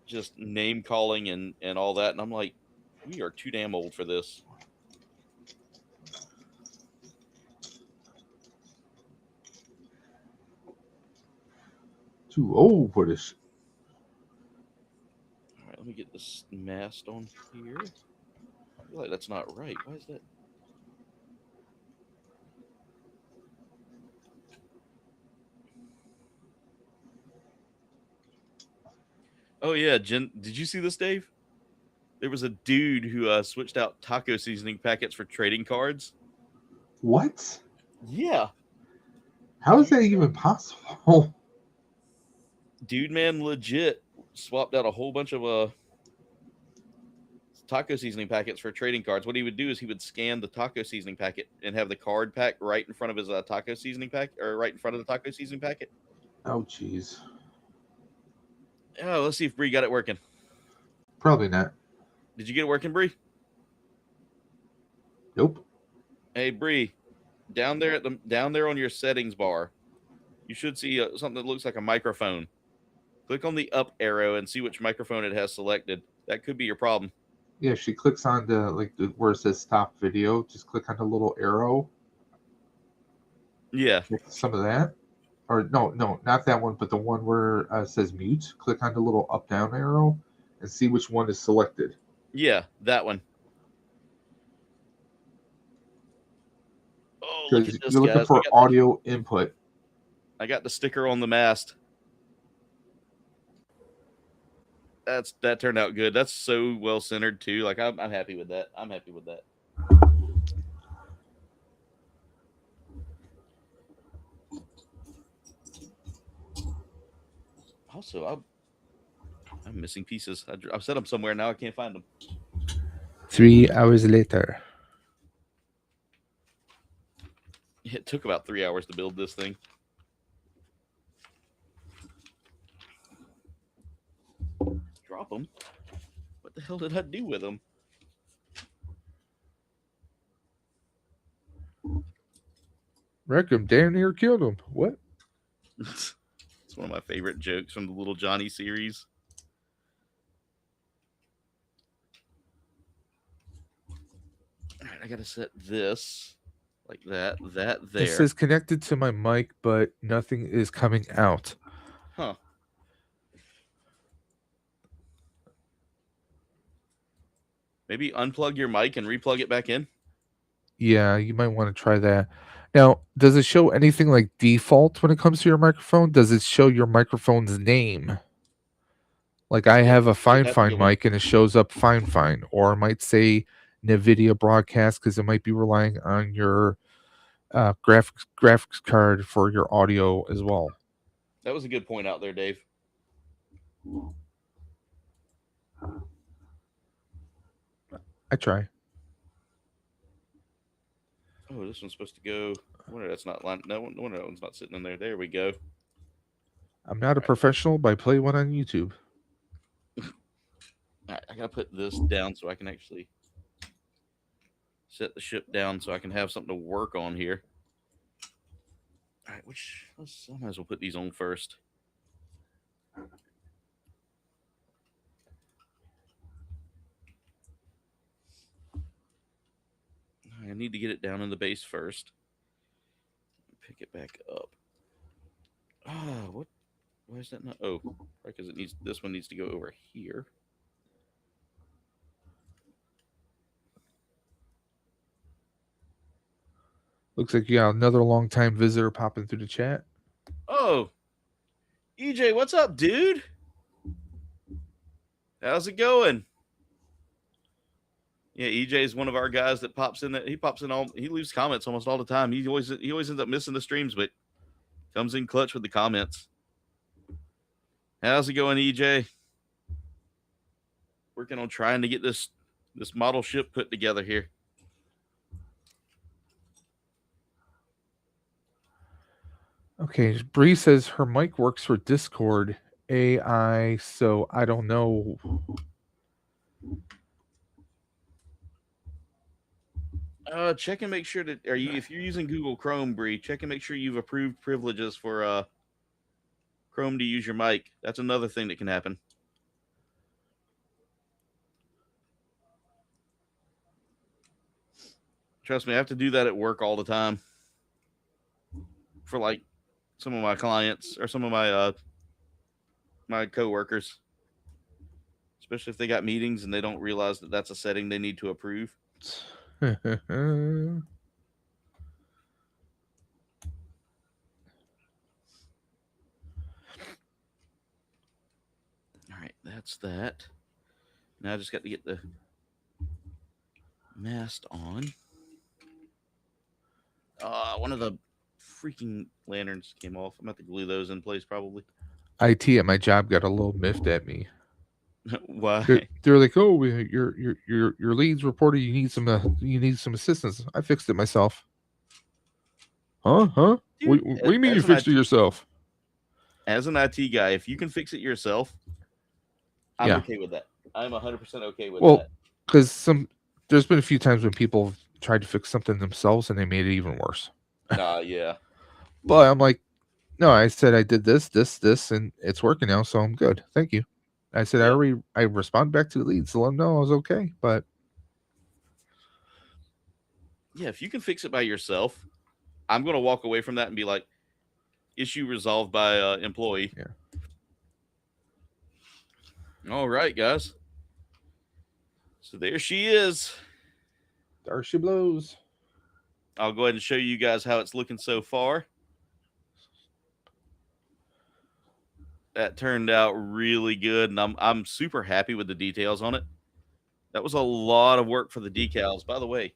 just name calling and all that. And I'm like, we are too damn old for this. Too old for this. All right, let me get this mast on here. I feel like that's not right. Why is that? Oh yeah, Jen. Did you see this, Dave? There was a dude who switched out taco seasoning packets for trading cards. What? Yeah. How is that even possible? Dude, man, legit swapped out a whole bunch of taco seasoning packets for trading cards. What he would do is he would scan the taco seasoning packet and have the card pack right in front of his taco seasoning pack, or right in front of the taco seasoning packet. Oh, jeez. Oh, let's see if Bree got it working. Probably not. Did you get it working, Bree? Nope. Hey, Bree, down there on your settings bar, you should see something that looks like a microphone. Click on the up arrow and see which microphone it has selected. That could be your problem. Yeah, she clicks on where it says stop video. Just click on the little arrow. Yeah. Some of that. Or no, not that one, but the one where it says mute. Click on the little up down arrow and see which one is selected. Yeah, that one. Oh, look at this, you're looking guys. for audio input. I got the sticker on the mast. That turned out good. That's so well centered too. Like I'm happy with that. I'm happy with that. Also, I'm missing pieces. I've set them somewhere now. I can't find them. 3 hours later. It took about 3 hours to build this thing. Drop them. What the hell did I do with them? Wreck-'em damn near killed him. What? It's one of my favorite jokes from the Little Johnny series. All right, I gotta set this like that there. It says connected to my mic, but nothing is coming out. Huh. Maybe unplug your mic and replug it back in. Yeah, you might want to try that. Now, does it show anything like default when it comes to your microphone? Does it show your microphone's name? Like I have a It'd have to Fine go in. mic and it shows up Fine, or it might say NVIDIA broadcast because it might be relying on your graphics card for your audio as well. That was a good point out there, Dave. I try. Oh, this one's supposed to go. I wonder that's not line. No wonder that one's not sitting in there. There we go. I'm not a professional, but I play one on YouTube. All right, I gotta put this down so I can actually set the ship down so I can have something to work on here. All right, I might as well put these on first. I need to get it down in the base first. Pick it back up. What? Why is that not? Oh, because it needs. This one needs to go over here. Looks like you got another long-time visitor popping through the chat. Oh, EJ, what's up, dude? How's it going? Yeah, EJ is one of our guys that pops in. He leaves comments almost all the time. He always ends up missing the streams, but comes in clutch with the comments. How's it going, EJ? Working on trying to get this model ship put together here. Okay, Bree says her mic works for Discord AI, so I don't know. Check and make sure that if you're using Google Chrome, Bree, check and make sure you've approved privileges for Chrome to use your mic. That's another thing that can happen. Trust me, I have to do that at work all the time. For like some of my clients or some of my my coworkers, especially if they got meetings and they don't realize that that's a setting they need to approve. All right, that's that. Now I just got to get the mast on. One of the freaking lanterns came off. I'm going to have to glue those in place probably. IT at my job got a little miffed at me. Why? They're like, "Oh, your leads reported you need some assistance." I fixed it myself. Huh? Dude, what do you mean you fixed it yourself? As an IT guy, if you can fix it yourself, I'm okay with that. I'm 100% okay with that. Well, because there's been a few times when people have tried to fix something themselves and they made it even worse. Yeah. But I'm like, no, I said I did this, and it's working now, so I'm good. Thank you. I said I respond back to the leads to let them know I was okay. But yeah, if you can fix it by yourself, I'm going to walk away from that and be like, issue resolved by employee. Yeah. All right, guys. So there she is. There she blows. I'll go ahead and show you guys how it's looking so far. That turned out really good, and I'm super happy with the details on it. That was a lot of work for the decals. By the way,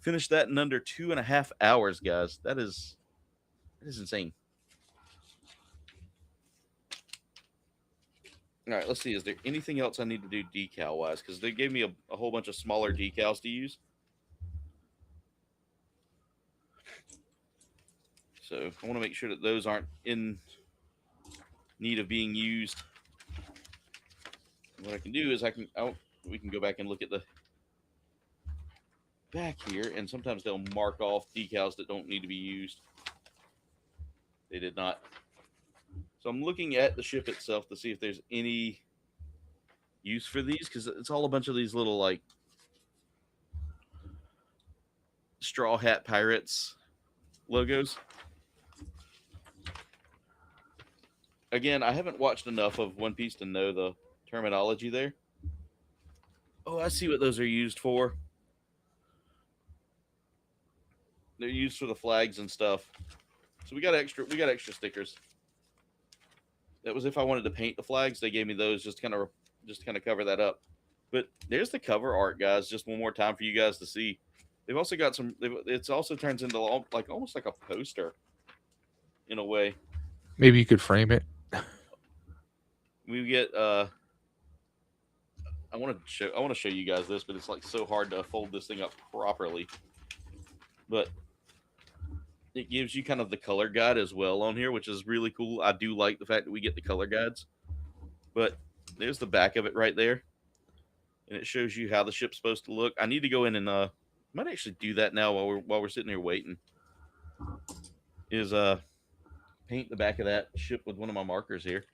finished that in under 2.5 hours, guys. That is insane. All right, let's see. Is there anything else I need to do decal-wise? Because they gave me a whole bunch of smaller decals to use. So I want to make sure that those aren't in need of being used. What I can do is we can go back and look at the back here, and sometimes they'll mark off decals that don't need to be used. They did not. So I'm looking at the ship itself to see if there's any use for these, because it's all a bunch of these little like Straw Hat Pirates logos. Again, I haven't watched enough of One Piece to know the terminology there. Oh, I see what those are used for. They're used for the flags and stuff. So we got extra stickers. That was if I wanted to paint the flags, they gave me those just kind of cover that up. But there's the cover art, guys. Just one more time for you guys to see. They've also got some. It's also turns into like almost like a poster, in a way. Maybe you could frame it. We get. I want to show you guys this, but it's like so hard to fold this thing up properly. But it gives you kind of the color guide as well on here, which is really cool. I do like the fact that we get the color guides. But there's the back of it right there, and it shows you how the ship's supposed to look. I need to go in and might actually do that now while we're sitting here waiting. Is paint the back of that ship with one of my markers here.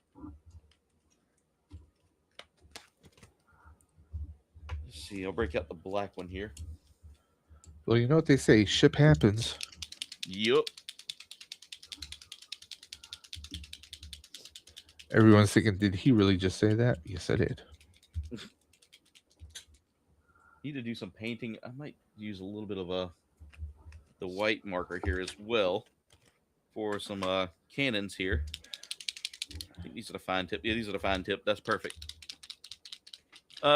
Let's see. I'll break out the black one here. Well, you know what they say, ship happens. Yup. Everyone's thinking, did he really just say that? Yes, I did. Need to do some painting. I might use a little bit of the white marker here as well for some cannons here. I think these are the fine tip. Yeah, these are the fine tip. That's perfect.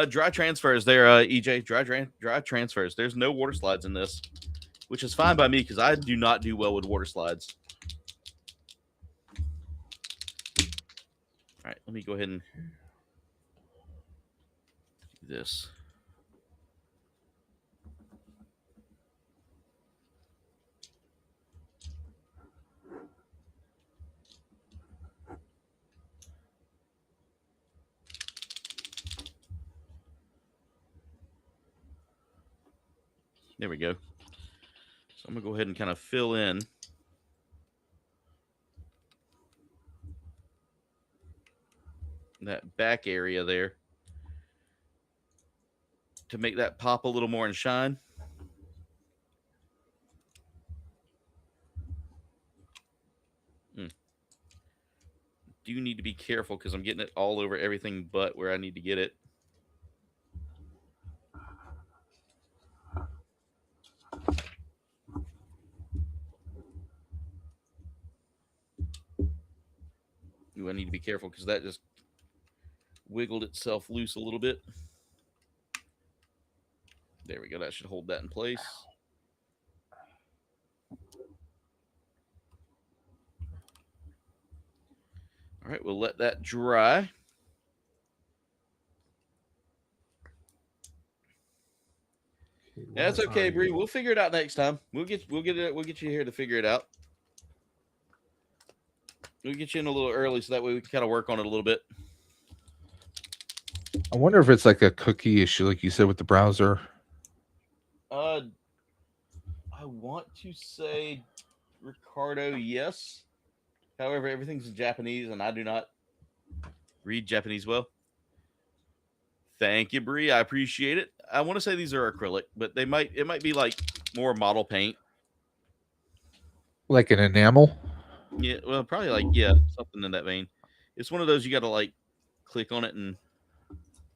Dry transfers there, EJ. Dry transfers. There's no water slides in this, which is fine by me because I do not do well with water slides. All right, let me go ahead and do this. There we go. So I'm going to go ahead and kind of fill in that back area there to make that pop a little more and shine. Do need to be careful because I'm getting it all over everything but where I need to get it. Ooh, I need to be careful because that just wiggled itself loose a little bit. There we go. That should hold that in place. All right, we'll let that dry. That's okay, Bree. We'll figure it out next time. We'll get you here to figure it out. We'll get you in a little early so that way we can kind of work on it a little bit. I wonder if it's like a cookie issue, like you said with the browser. I want to say, Ricardo, yes. However, everything's in Japanese, and I do not read Japanese well. Thank you, Bree. I appreciate it. I want to say these are acrylic, but it might be like more model paint. Like an enamel? Yeah, well, probably like, something in that vein. It's one of those you got to like click on it and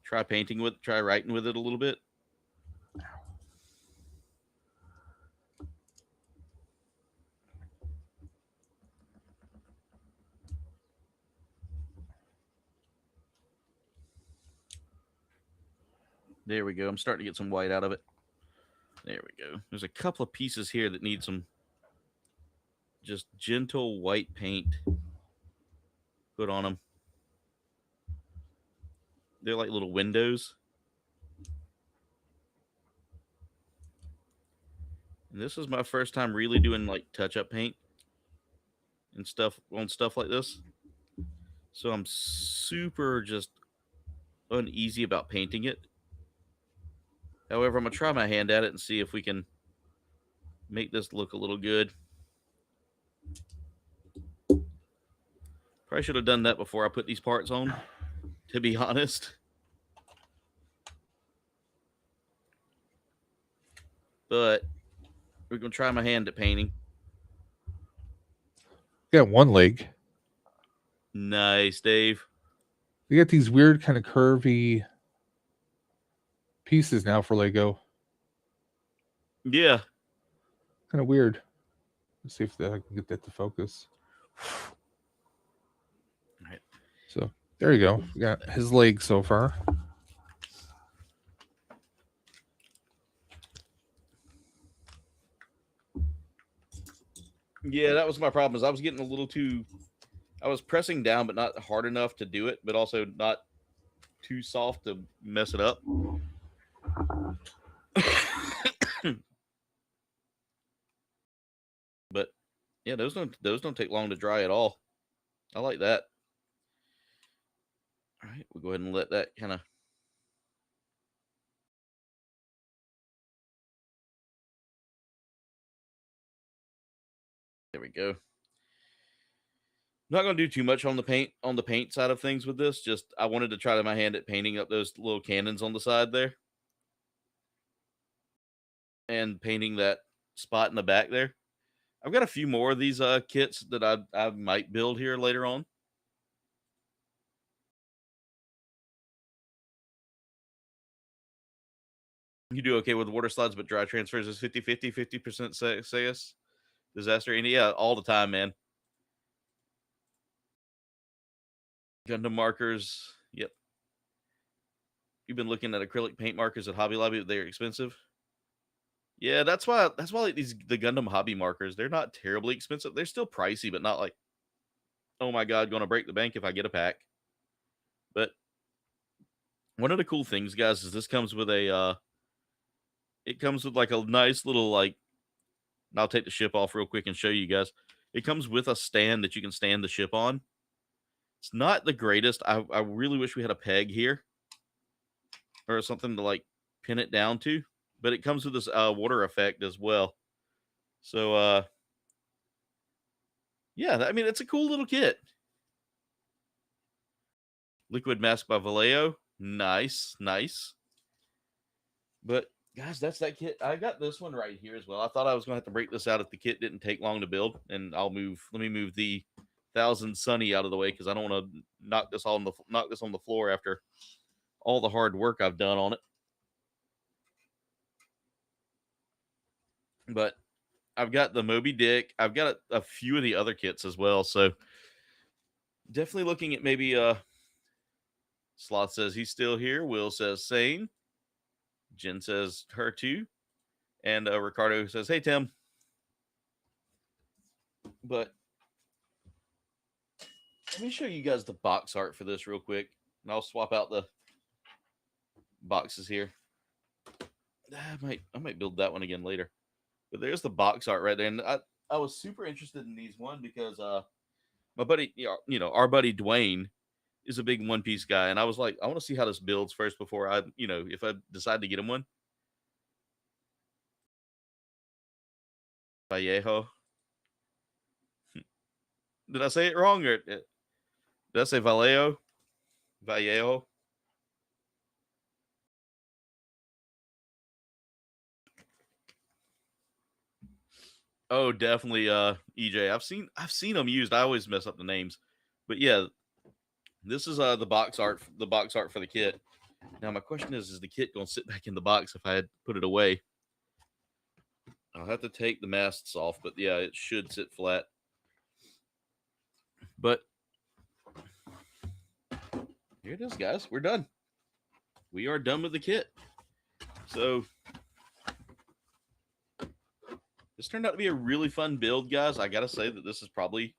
try writing with it a little bit. There we go. I'm starting to get some white out of it. There we go. There's a couple of pieces here that need some just gentle white paint put on them. They're like little windows. And this is my first time really doing like touch-up paint and stuff on stuff like this. So I'm super just uneasy about painting it. However, I'm going to try my hand at it and see if we can make this look a little good. Probably should have done that before I put these parts on, to be honest. But we're going to try my hand at painting. You got one leg. Nice, Dave. You got these weird kind of curvy pieces now for Lego. Yeah. Kind of weird. Let's see if I can get that to focus. All right. So there you go. We got his leg so far. Yeah, that was my problem. Is I was getting a little too. I was pressing down, but not hard enough to do it, but also not too soft to mess it up. But yeah, those don't take long to dry at all. I like that. All right, we'll go ahead and let that kind of. There we go. Not going to do too much on the paint side of things with this. Just I wanted to try my hand at painting up those little cannons on the side there, and painting that spot in the back there. I've got a few more of these kits that I might build here later on. You do okay with water slides, but dry transfers is 50-50, 50% SAS. Disaster. And yeah, all the time, man. Gundam markers. Yep. You've been looking at acrylic paint markers at Hobby Lobby, but they're expensive. Yeah, that's why like the Gundam hobby markers, they're not terribly expensive. They're still pricey, but not like, oh my god, gonna break the bank if I get a pack. But one of the cool things, guys, is this comes with a it comes with like a nice little like, and I'll take the ship off real quick and show you guys. It comes with a stand that you can stand the ship on. It's not the greatest. I really wish we had a peg here or something to like pin it down to, but it comes with this water effect as well. So yeah, I mean, it's a cool little kit. Liquid mask by Vallejo. Nice. But guys, that's that kit. I got this one right here as well. I thought I was going to have to break this out if the kit didn't take long to build. And let me move the 1000 Sunny out of the way because I don't want to knock this on the floor after all the hard work I've done on it. But I've got the Moby Dick. I've got a few of the other kits as well. So definitely looking at maybe Sloth says he's still here. Will says same. Jen says her too. And Ricardo says, hey, Tim. But let me show you guys the box art for this real quick. And I'll swap out the boxes here. I might build that one again later. But there's the box art right there. And I was super interested in these because my buddy, our buddy Dwayne is a big One Piece guy. And I was like, I want to see how this builds first before I, if I decide to get him one. Vallejo. Did I say it wrong? Or did I say Vallejo? Vallejo. Oh, definitely EJ. I've seen them used. I always mess up the names. But yeah, this is the box art for the kit. Now my question is the kit going to sit back in the box if I had put it away? I'll have to take the masts off, but yeah, it should sit flat. But here it is, guys. We're done. We are done with the kit. So this turned out to be a really fun build, guys. I gotta say that this is probably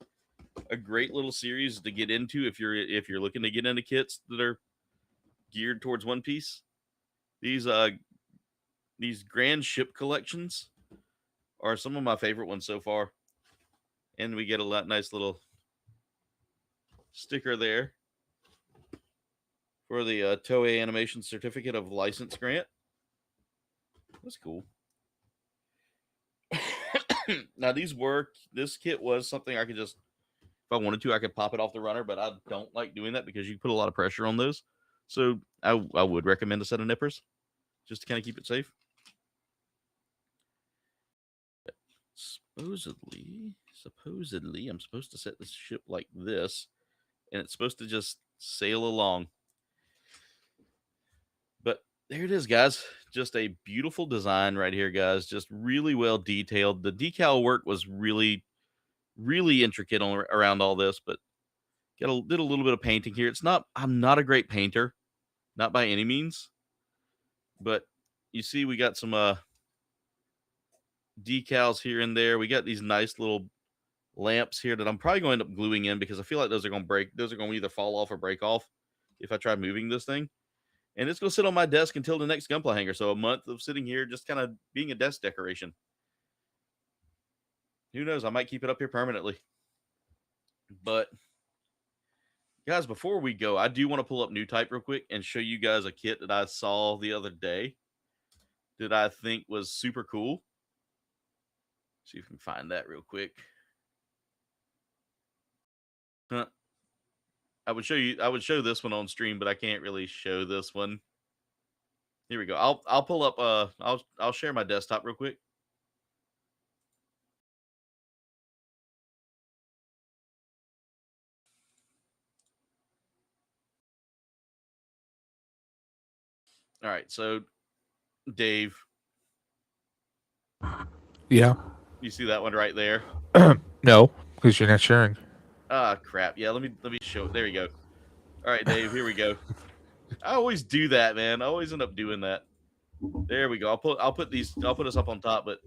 a great little series to get into if you're looking to get into kits that are geared towards One Piece. These Grand Ship Collections are some of my favorite ones so far. And we get a nice little sticker there for the Toei Animation Certificate of License Grant. That's cool. Now this kit was something I could just, if I wanted to, I could pop it off the runner, but I don't like doing that because you put a lot of pressure on those. So I would recommend a set of nippers just to kind of keep it safe. Supposedly, I'm supposed to set this ship like this, and it's supposed to just sail along. But there it is, guys. Just a beautiful design right here, guys. Just really well detailed. The decal work was really, really intricate around all this, but did a little bit of painting here. I'm not a great painter, not by any means, but you see we got some decals here and there. We got these nice little lamps here that I'm probably going to end up gluing in because I feel like those are going to break. Those are going to either fall off or break off if I try moving this thing. And it's going to sit on my desk until the next Gunpla Hangar. So a month of sitting here just kind of being a desk decoration. Who knows? I might keep it up here permanently. But guys, before we go, I do want to pull up New Type real quick and show you guys a kit that I saw the other day that I think was super cool. See if we can find that real quick. I would show this one on stream, but I can't really show this one. Here we go. I'll pull up I'll share my desktop real quick. All right, so Dave, Yeah. you see that one right there? No, because you're not sharing. Ah, crap. Yeah, let me show it. There we go. All right, Dave, here we go. I always do that, man. I always end up doing that. There we go. I'll put us up on top, but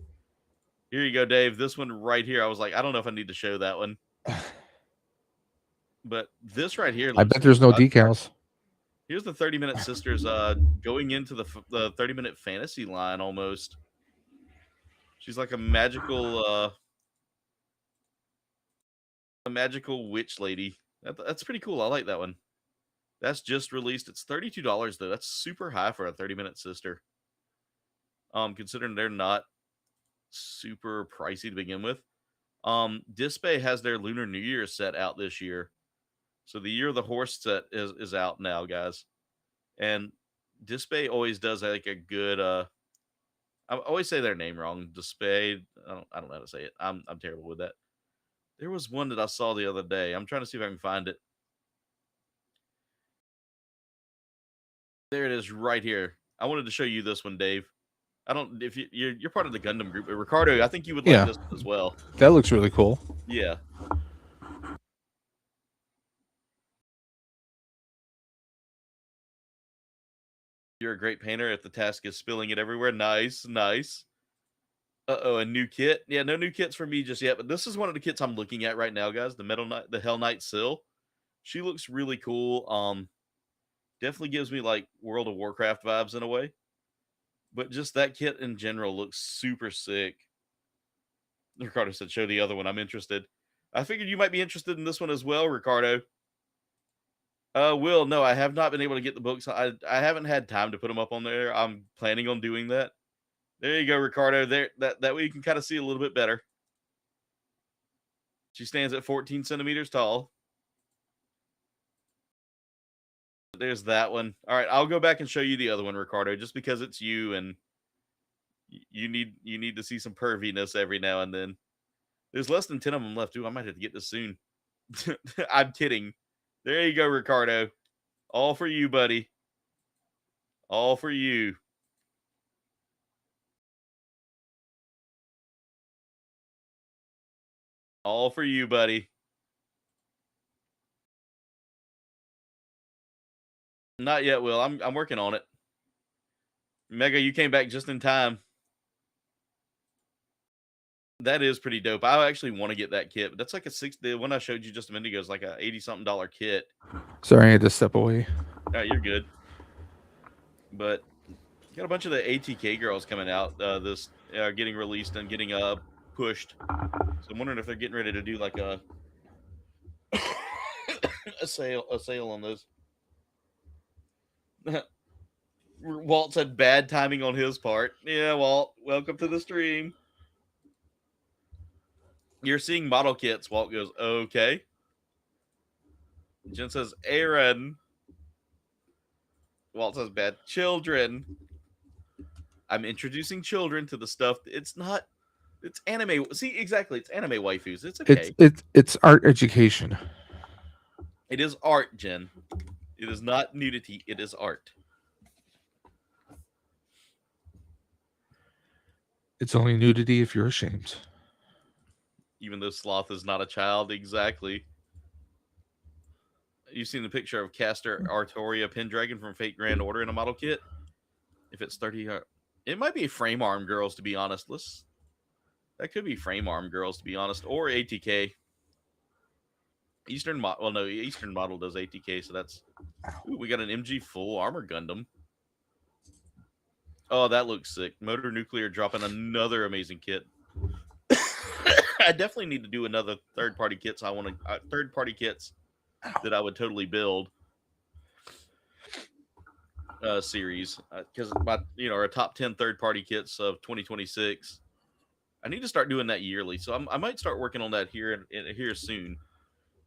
here you go, Dave. This one right here. I was like, I don't know if I need to show that one. But this right here, I bet there's no decals. Here's the 30-Minute Sisters going into the 30-Minute Fantasy line almost. She's like a magical witch lady. That's pretty cool. I like that one. That's just released. It's $32 though. That's super high for a 30-Minute Sister. Considering they're not super pricey to begin with. Display has their Lunar New Year set out this year. So the Year of the Horse set is out now, guys. And Display always does like a good I always say their name wrong. Display. I don't know how to say it. I'm terrible with that. There was one that I saw the other day. I'm trying to see if I can find it. There it is right here. I wanted to show you this one, Dave. I don't if you're part of the Gundam group, but Ricardo, I think you would like this one as well. That looks really cool. Yeah. You're a great painter if the task is spilling it everywhere. Nice, nice. Uh-oh, a new kit. Yeah, no new kits for me just yet, but this is one of the kits I'm looking at right now, guys. The Hell Knight Sill. She looks really cool. Definitely gives me like World of Warcraft vibes in a way. But just that kit in general looks super sick. Ricardo said, show the other one. I'm interested. I figured you might be interested in this one as well, Ricardo. Will, no, I have not been able to get the books. I haven't had time to put them up on there. I'm planning on doing that. There you go, Ricardo. There, that way you can kind of see a little bit better. She stands at 14 centimeters tall. There's that one. All right, I'll go back and show you the other one, Ricardo, just because it's you and you need to see some perviness every now and then. There's less than 10 of them left. Ooh, I might have to get this soon. I'm kidding. There you go, Ricardo. All for you, buddy. All for you. All for you, buddy. Not yet, Will. I'm working on it. Mega, you came back just in time. That is pretty dope. I actually want to get that kit, but that's like the one I showed you just a minute ago is like a $80-something kit. Sorry, I had to step away. All right, you're good. But got a bunch of the ATK girls coming out. This getting released and getting pushed. So I'm wondering if they're getting ready to do like a a sale on those. Walt said bad timing on his part. Yeah, Walt, welcome to the stream. You're seeing model kits. Walt goes, okay. Jen says, Aaron. Walt says, bad children. I'm introducing children to the stuff. It's anime. See, exactly. It's anime waifus. It's okay. It's art education. It is art, Jen. It is not nudity. It is art. It's only nudity if you're ashamed. Even though Sloth is not a child, exactly. You've seen the picture of Caster Artoria Pendragon from Fate Grand Order in a model kit? If it's 30, it might be frame arm girls, to be honest. That could be frame arm girls, to be honest, or ATK. Eastern model does ATK, so that's. Ooh, we got an MG full armor Gundam. Oh, that looks sick. Motor Nuclear dropping another amazing kit. I definitely need to do another third-party kits. I want to third-party kits that I would totally build series because our top 10 third-party kits of 2026. I need to start doing that yearly, so I might start working on that here soon.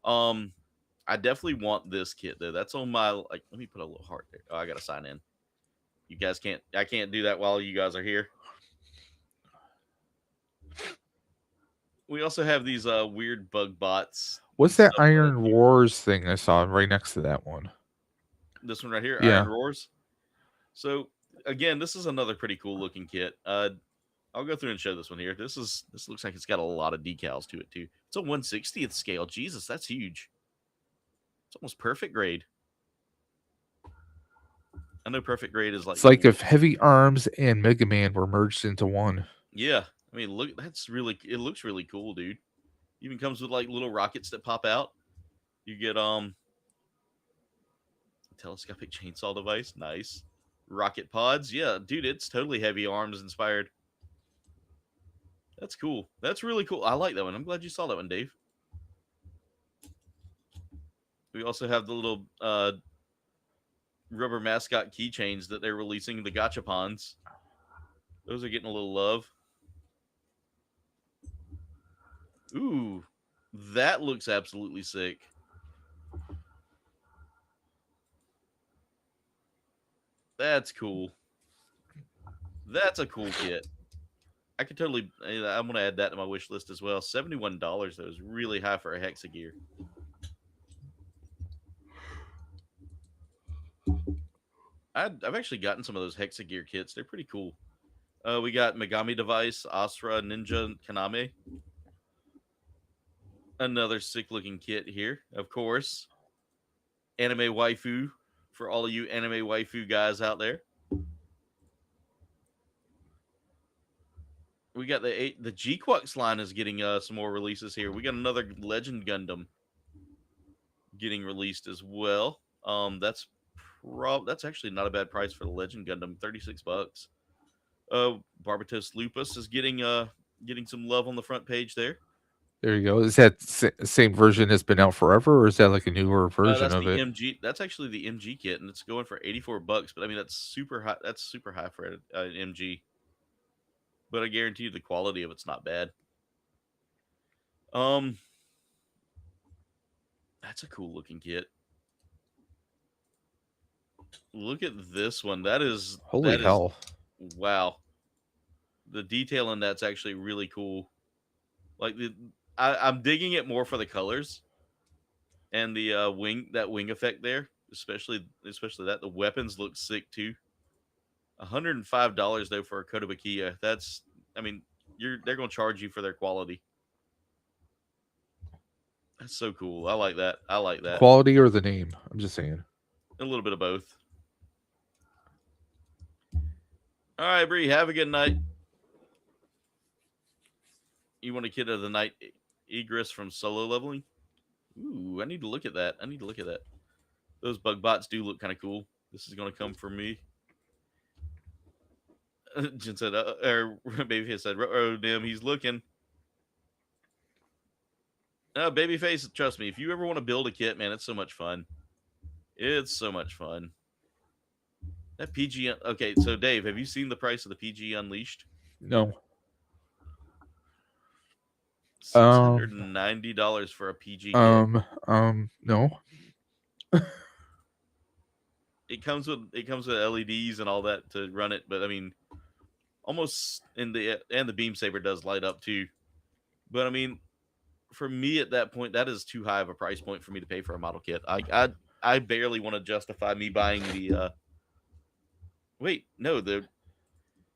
I definitely want this kit though. That's on my let me put a little heart there. Oh, I gotta sign in. You guys can't. I can't do that while you guys are here. We also have these weird bug bots. What's that Iron Wars thing I saw right next to that one? This one right here, yeah. Iron Roars. So again, this is another pretty cool looking kit. I'll go through and show this one here. This looks like it's got a lot of decals to it too. It's a 1/60th scale. Jesus, that's huge. It's almost perfect grade. I know perfect grade is like. It's like if Heavy Arms and Mega Man were merged into one. Yeah, I mean, look, it looks really cool, dude. Even comes with like little rockets that pop out. You get telescopic chainsaw device, nice. Rocket pods, yeah, dude, it's totally Heavy Arms inspired. That's cool. That's really cool. I like that one. I'm glad you saw that one, Dave. We also have the little rubber mascot keychains that they're releasing, the gachapons. Those are getting a little love. Ooh, that looks absolutely sick. That's cool. That's a cool kit. I could totally. I'm gonna add that to my wish list as well. $71 though is really high for a Hexagear. I've actually gotten some of those Hexagear kits. They're pretty cool. We got Megami Device, Asura, Ninja, Kaname. Another sick-looking kit here, of course. Anime waifu for all of you anime waifu guys out there. We got the G-Quux line is getting some more releases here. We got another Legend Gundam getting released as well. That's actually not a bad price for the Legend Gundam, $36. Barbatos Lupus is getting some love on the front page there. There you go. Is that same version that's been out forever, or is that like a newer version of it? MG. That's actually the MG kit, and it's going for $84. But I mean, that's super high. That's super high for an MG. But I guarantee you, the quality of it's not bad. That's a cool looking kit. Look at this one. That is holy hell! Wow, the detail in that's actually really cool. Like I'm digging it more for the colors and the wing effect there, especially that. The weapons look sick too. $105 though for a Kotobukiya. That's, I mean, they're gonna charge you for their quality. That's so cool. I like that. Quality or the name? I'm just saying. A little bit of both. All right, Bree. Have a good night. You want a kid of the night Egress from Solo Leveling? Ooh, I need to look at that. Those bug bots do look kind of cool. This is going to come from me. Jen said, or Babyface said, oh, damn, he's looking. Babyface, trust me, if you ever want to build a kit, man, it's so much fun. It's so much fun. That PG, okay, so Dave, have you seen the price of the PG Unleashed? No. $690 for a PG kit. No. It comes with LEDs and all that to run it, but I mean, almost and the beam saber does light up too. But I mean, for me at that point, that is too high of a price point for me to pay for a model kit. I barely want to justify me buying the. Wait, no,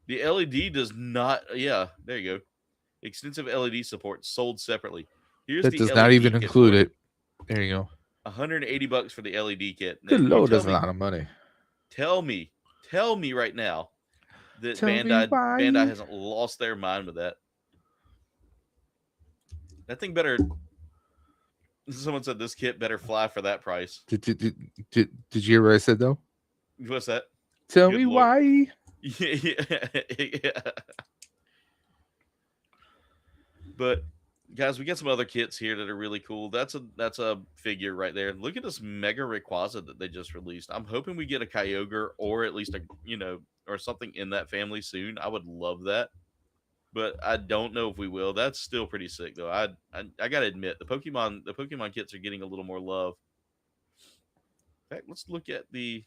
The LED does not. Yeah, there you go. Extensive LED support sold separately. Here's That the does not LED even kit include for it. There you go. $180 for the LED kit. Now, Good you lord, tell that's a me, lot of money. tell me right now that Tell me why. Bandai hasn't lost their mind with that. That thing better. Someone said this kit better fly for that price. Did you hear what I said though? What's that? Tell Good me lord. why. Yeah. But guys, we got some other kits here that are really cool. That's a figure right there. Look at this Mega Rayquaza that they just released. I'm hoping we get a Kyogre or at least or something in that family soon. I would love that. But I don't know if we will. That's still pretty sick though. I gotta admit the Pokemon kits are getting a little more love. In fact, let's look at the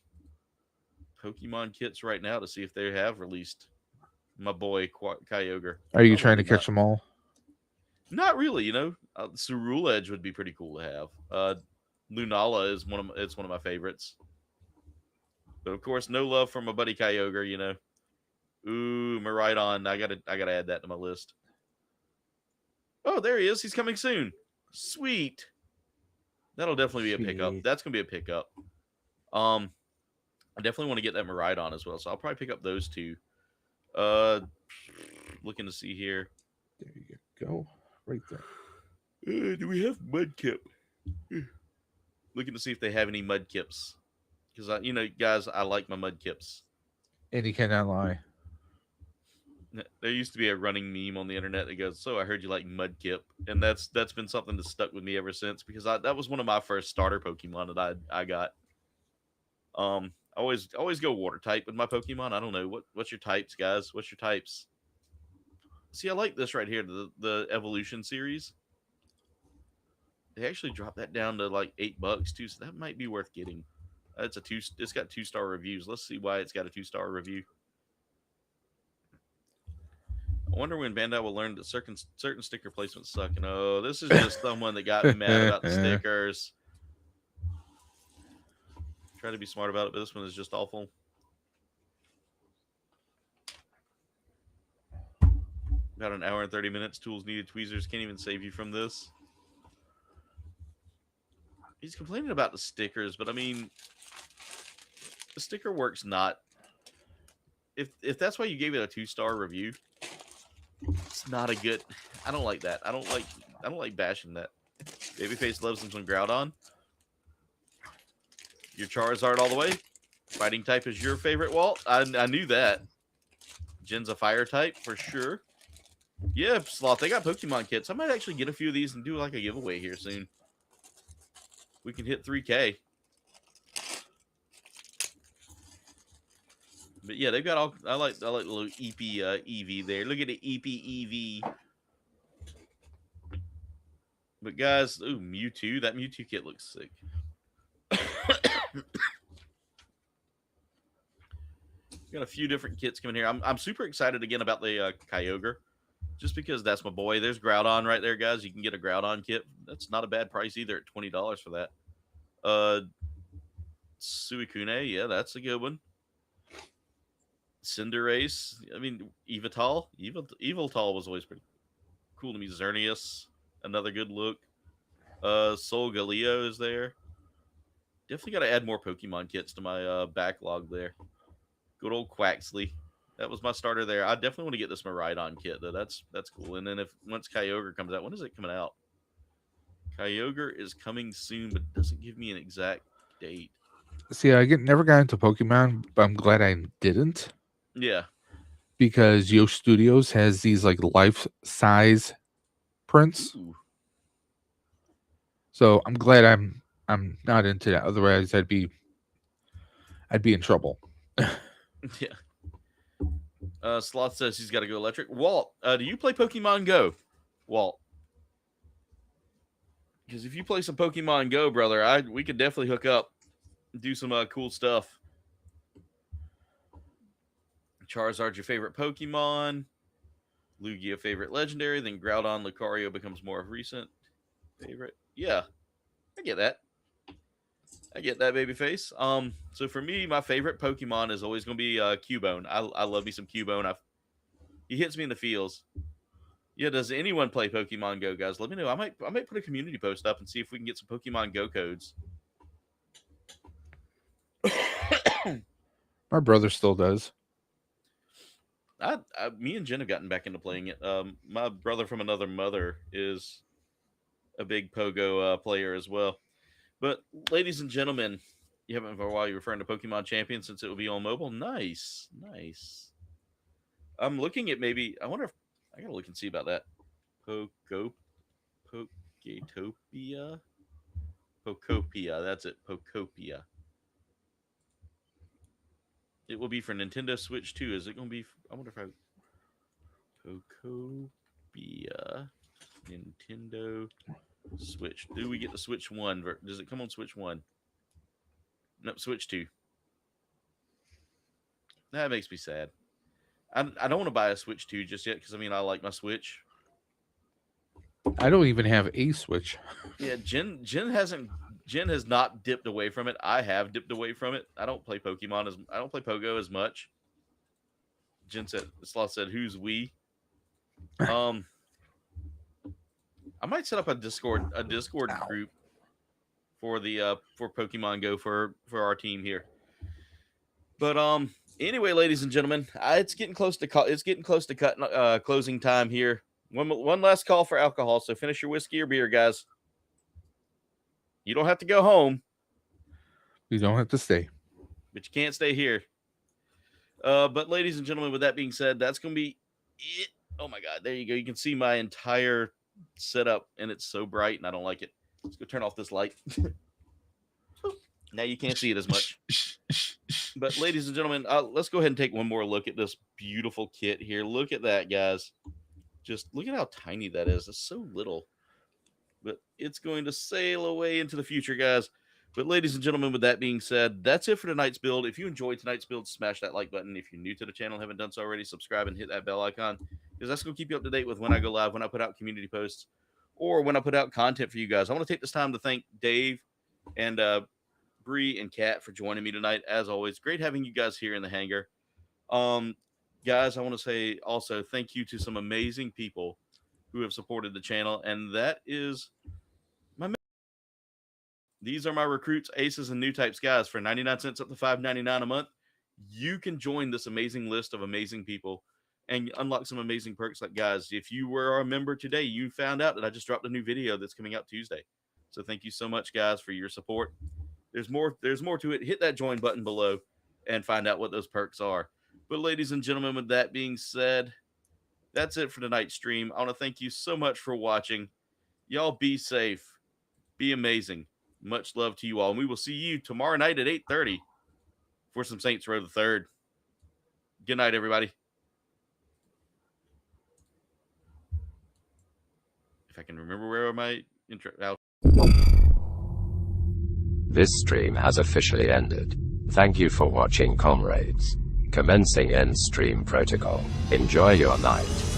Pokemon kits right now to see if they have released my boy Kyogre. Are you Probably trying to not. catch them all? Not really, Cerule Edge would be pretty cool to have. Lunala is one of my favorites. But of course, no love for my buddy Kyogre, Ooh, Miraidon. I gotta add that to my list. Oh, there he is. He's coming soon. Sweet. That'll definitely be a pickup. Sweet. That's gonna be a pickup. I definitely want to get that Miraidon as well, so I'll probably pick up those two. Looking to see here. There you go. Right there. Do we have Mudkip? Looking to see if they have any Mudkips. Because, guys, I like my Mudkips. And you cannot lie. There used to be a running meme on the internet that goes, "So I heard you like Mudkip," and that's been something that's stuck with me ever since because that was one of my first starter Pokemon that I got. I always go water type with my Pokemon. I don't know what's your types, guys. What's your types? See, I like this right here, the evolution series. They actually dropped that down to like $8 too, so that might be worth getting. It's got 2-star reviews. Let's see why it's got a 2-star review. I wonder when Bandai will learn that certain sticker placements suck. And oh, this is just someone that got mad about the stickers. Try to be smart about it, but this one is just awful. About an hour and 30 minutes. Tools needed. Tweezers can't even save you from this. He's complaining about the stickers, but I mean, the sticker work's not. If that's why you gave it a 2-star review, it's not a good. I don't like that. I don't like bashing that. Babyface loves him some Groudon. Your Charizard all the way. Fighting type is your favorite, Walt. I knew that. Jin's a fire type for sure. Yeah, Sloth, they got Pokemon kits. I might actually get a few of these and do like a giveaway here soon. We can hit 3K. But yeah, they've got all. I like the little EP EV there. Look at the EP EV. But guys, ooh, Mewtwo. That Mewtwo kit looks sick. Got a few different kits coming here. I'm super excited again about the Kyogre, just because that's my boy. There's Groudon right there, guys. You can get a Groudon kit. That's not a bad price either at $20 for that. Suicune, yeah, that's a good one. Cinderace. I mean, Evital. Evital was always pretty cool to me. Xerneas, another good look. Solgaleo is there. Definitely got to add more Pokemon kits to my backlog there. Good old Quaxley. That was my starter there. I definitely want to get this Miraidon kit though. That's cool. And then once Kyogre comes out, when is it coming out? Kyogre is coming soon, but doesn't give me an exact date. See, I never got into Pokemon, but I'm glad I didn't. Yeah. Because Yo Studios has these like life-size prints. Ooh. So I'm glad I'm not into that. Otherwise, I'd be in trouble. Yeah. Sloth says he's got to go electric. Walt, do you play Pokemon Go? Walt. Because if you play some Pokemon Go, brother, we could definitely hook up and do some cool stuff. Charizard's your favorite Pokemon. Lugia favorite legendary. Then Groudon, Lucario becomes more of recent favorite. Yeah, I get that. I get that, babyface. So for me, my favorite Pokemon is always going to be Kouldbayne. I love me some Kouldbayne. He hits me in the feels. Yeah, does anyone play Pokemon Go, guys? Let me know. I might put a community post up and see if we can get some Pokemon Go codes. My brother still does. Me and Jen have gotten back into playing it. My brother from another mother is a big Pogo player as well. But ladies and gentlemen, you haven't for a while. You're referring to Pokemon Champion since it will be on mobile. Nice. I'm looking at maybe. I wonder if I gotta look and see about that. Poketopia. That's it. Pokopia. It will be for Nintendo Switch 2. Is it going to be? I wonder if Pokopia Nintendo Switch. Do we get the Switch 1? Does it come on Switch 1? Nope, Switch 2. That makes me sad. I don't want to buy a Switch 2 just yet because, I mean, I like my Switch. I don't even have a Switch. Yeah, Jen has not dipped away from it. I have dipped away from it. I don't play Pokemon I don't play Pogo as much. Sloth said, "Who's we?" I might set up a Discord group for the for Pokemon Go for our team here. But anyway, ladies and gentlemen, it's getting close to closing time here. One last call for alcohol. So finish your whiskey or beer, guys. You don't have to go home. You don't have to stay. But you can't stay here. But ladies and gentlemen, with that being said, that's going to be it. Oh my God, there you go. You can see my entire setup, and it's so bright, and I don't like it. Let's go turn off this light. Now you can't see it as much. But ladies and gentlemen, let's go ahead and take one more look at this beautiful kit here. Look at that, guys. Just look at how tiny that is. It's so little. But it's going to sail away into the future, guys. But ladies and gentlemen, with that being said, that's it for tonight's build. If you enjoyed tonight's build, smash that like button. If you're new to the channel, haven't done so already, subscribe and hit that bell icon, because that's going to keep you up to date with when I go live, when I put out community posts, or when I put out content for you guys. I want to take this time to thank Dave and Bree and Kat for joining me tonight. As always, great having you guys here in the hangar. Guys, I want to say also thank you to some amazing people who have supported the channel, and that is these are my recruits, aces, and new types, guys. For 99 cents up to $5.99 a month, you can join this amazing list of amazing people and unlock some amazing perks. Like, guys, if you were a member today, you found out that I just dropped a new video that's coming out Tuesday. So thank you so much, guys, for your support. There's more to it. Hit that join button below and find out what those perks are. But ladies and gentlemen, with that being said, that's it for tonight's stream. I want to thank you so much for watching. Y'all be safe. Be amazing. Much love to you all. And we will see you tomorrow night at 8:30 for some Saints Row the Third. Good night, everybody. If I can remember where my intro out. This stream has officially ended. Thank you for watching, comrades. Commencing end stream protocol. Enjoy your night.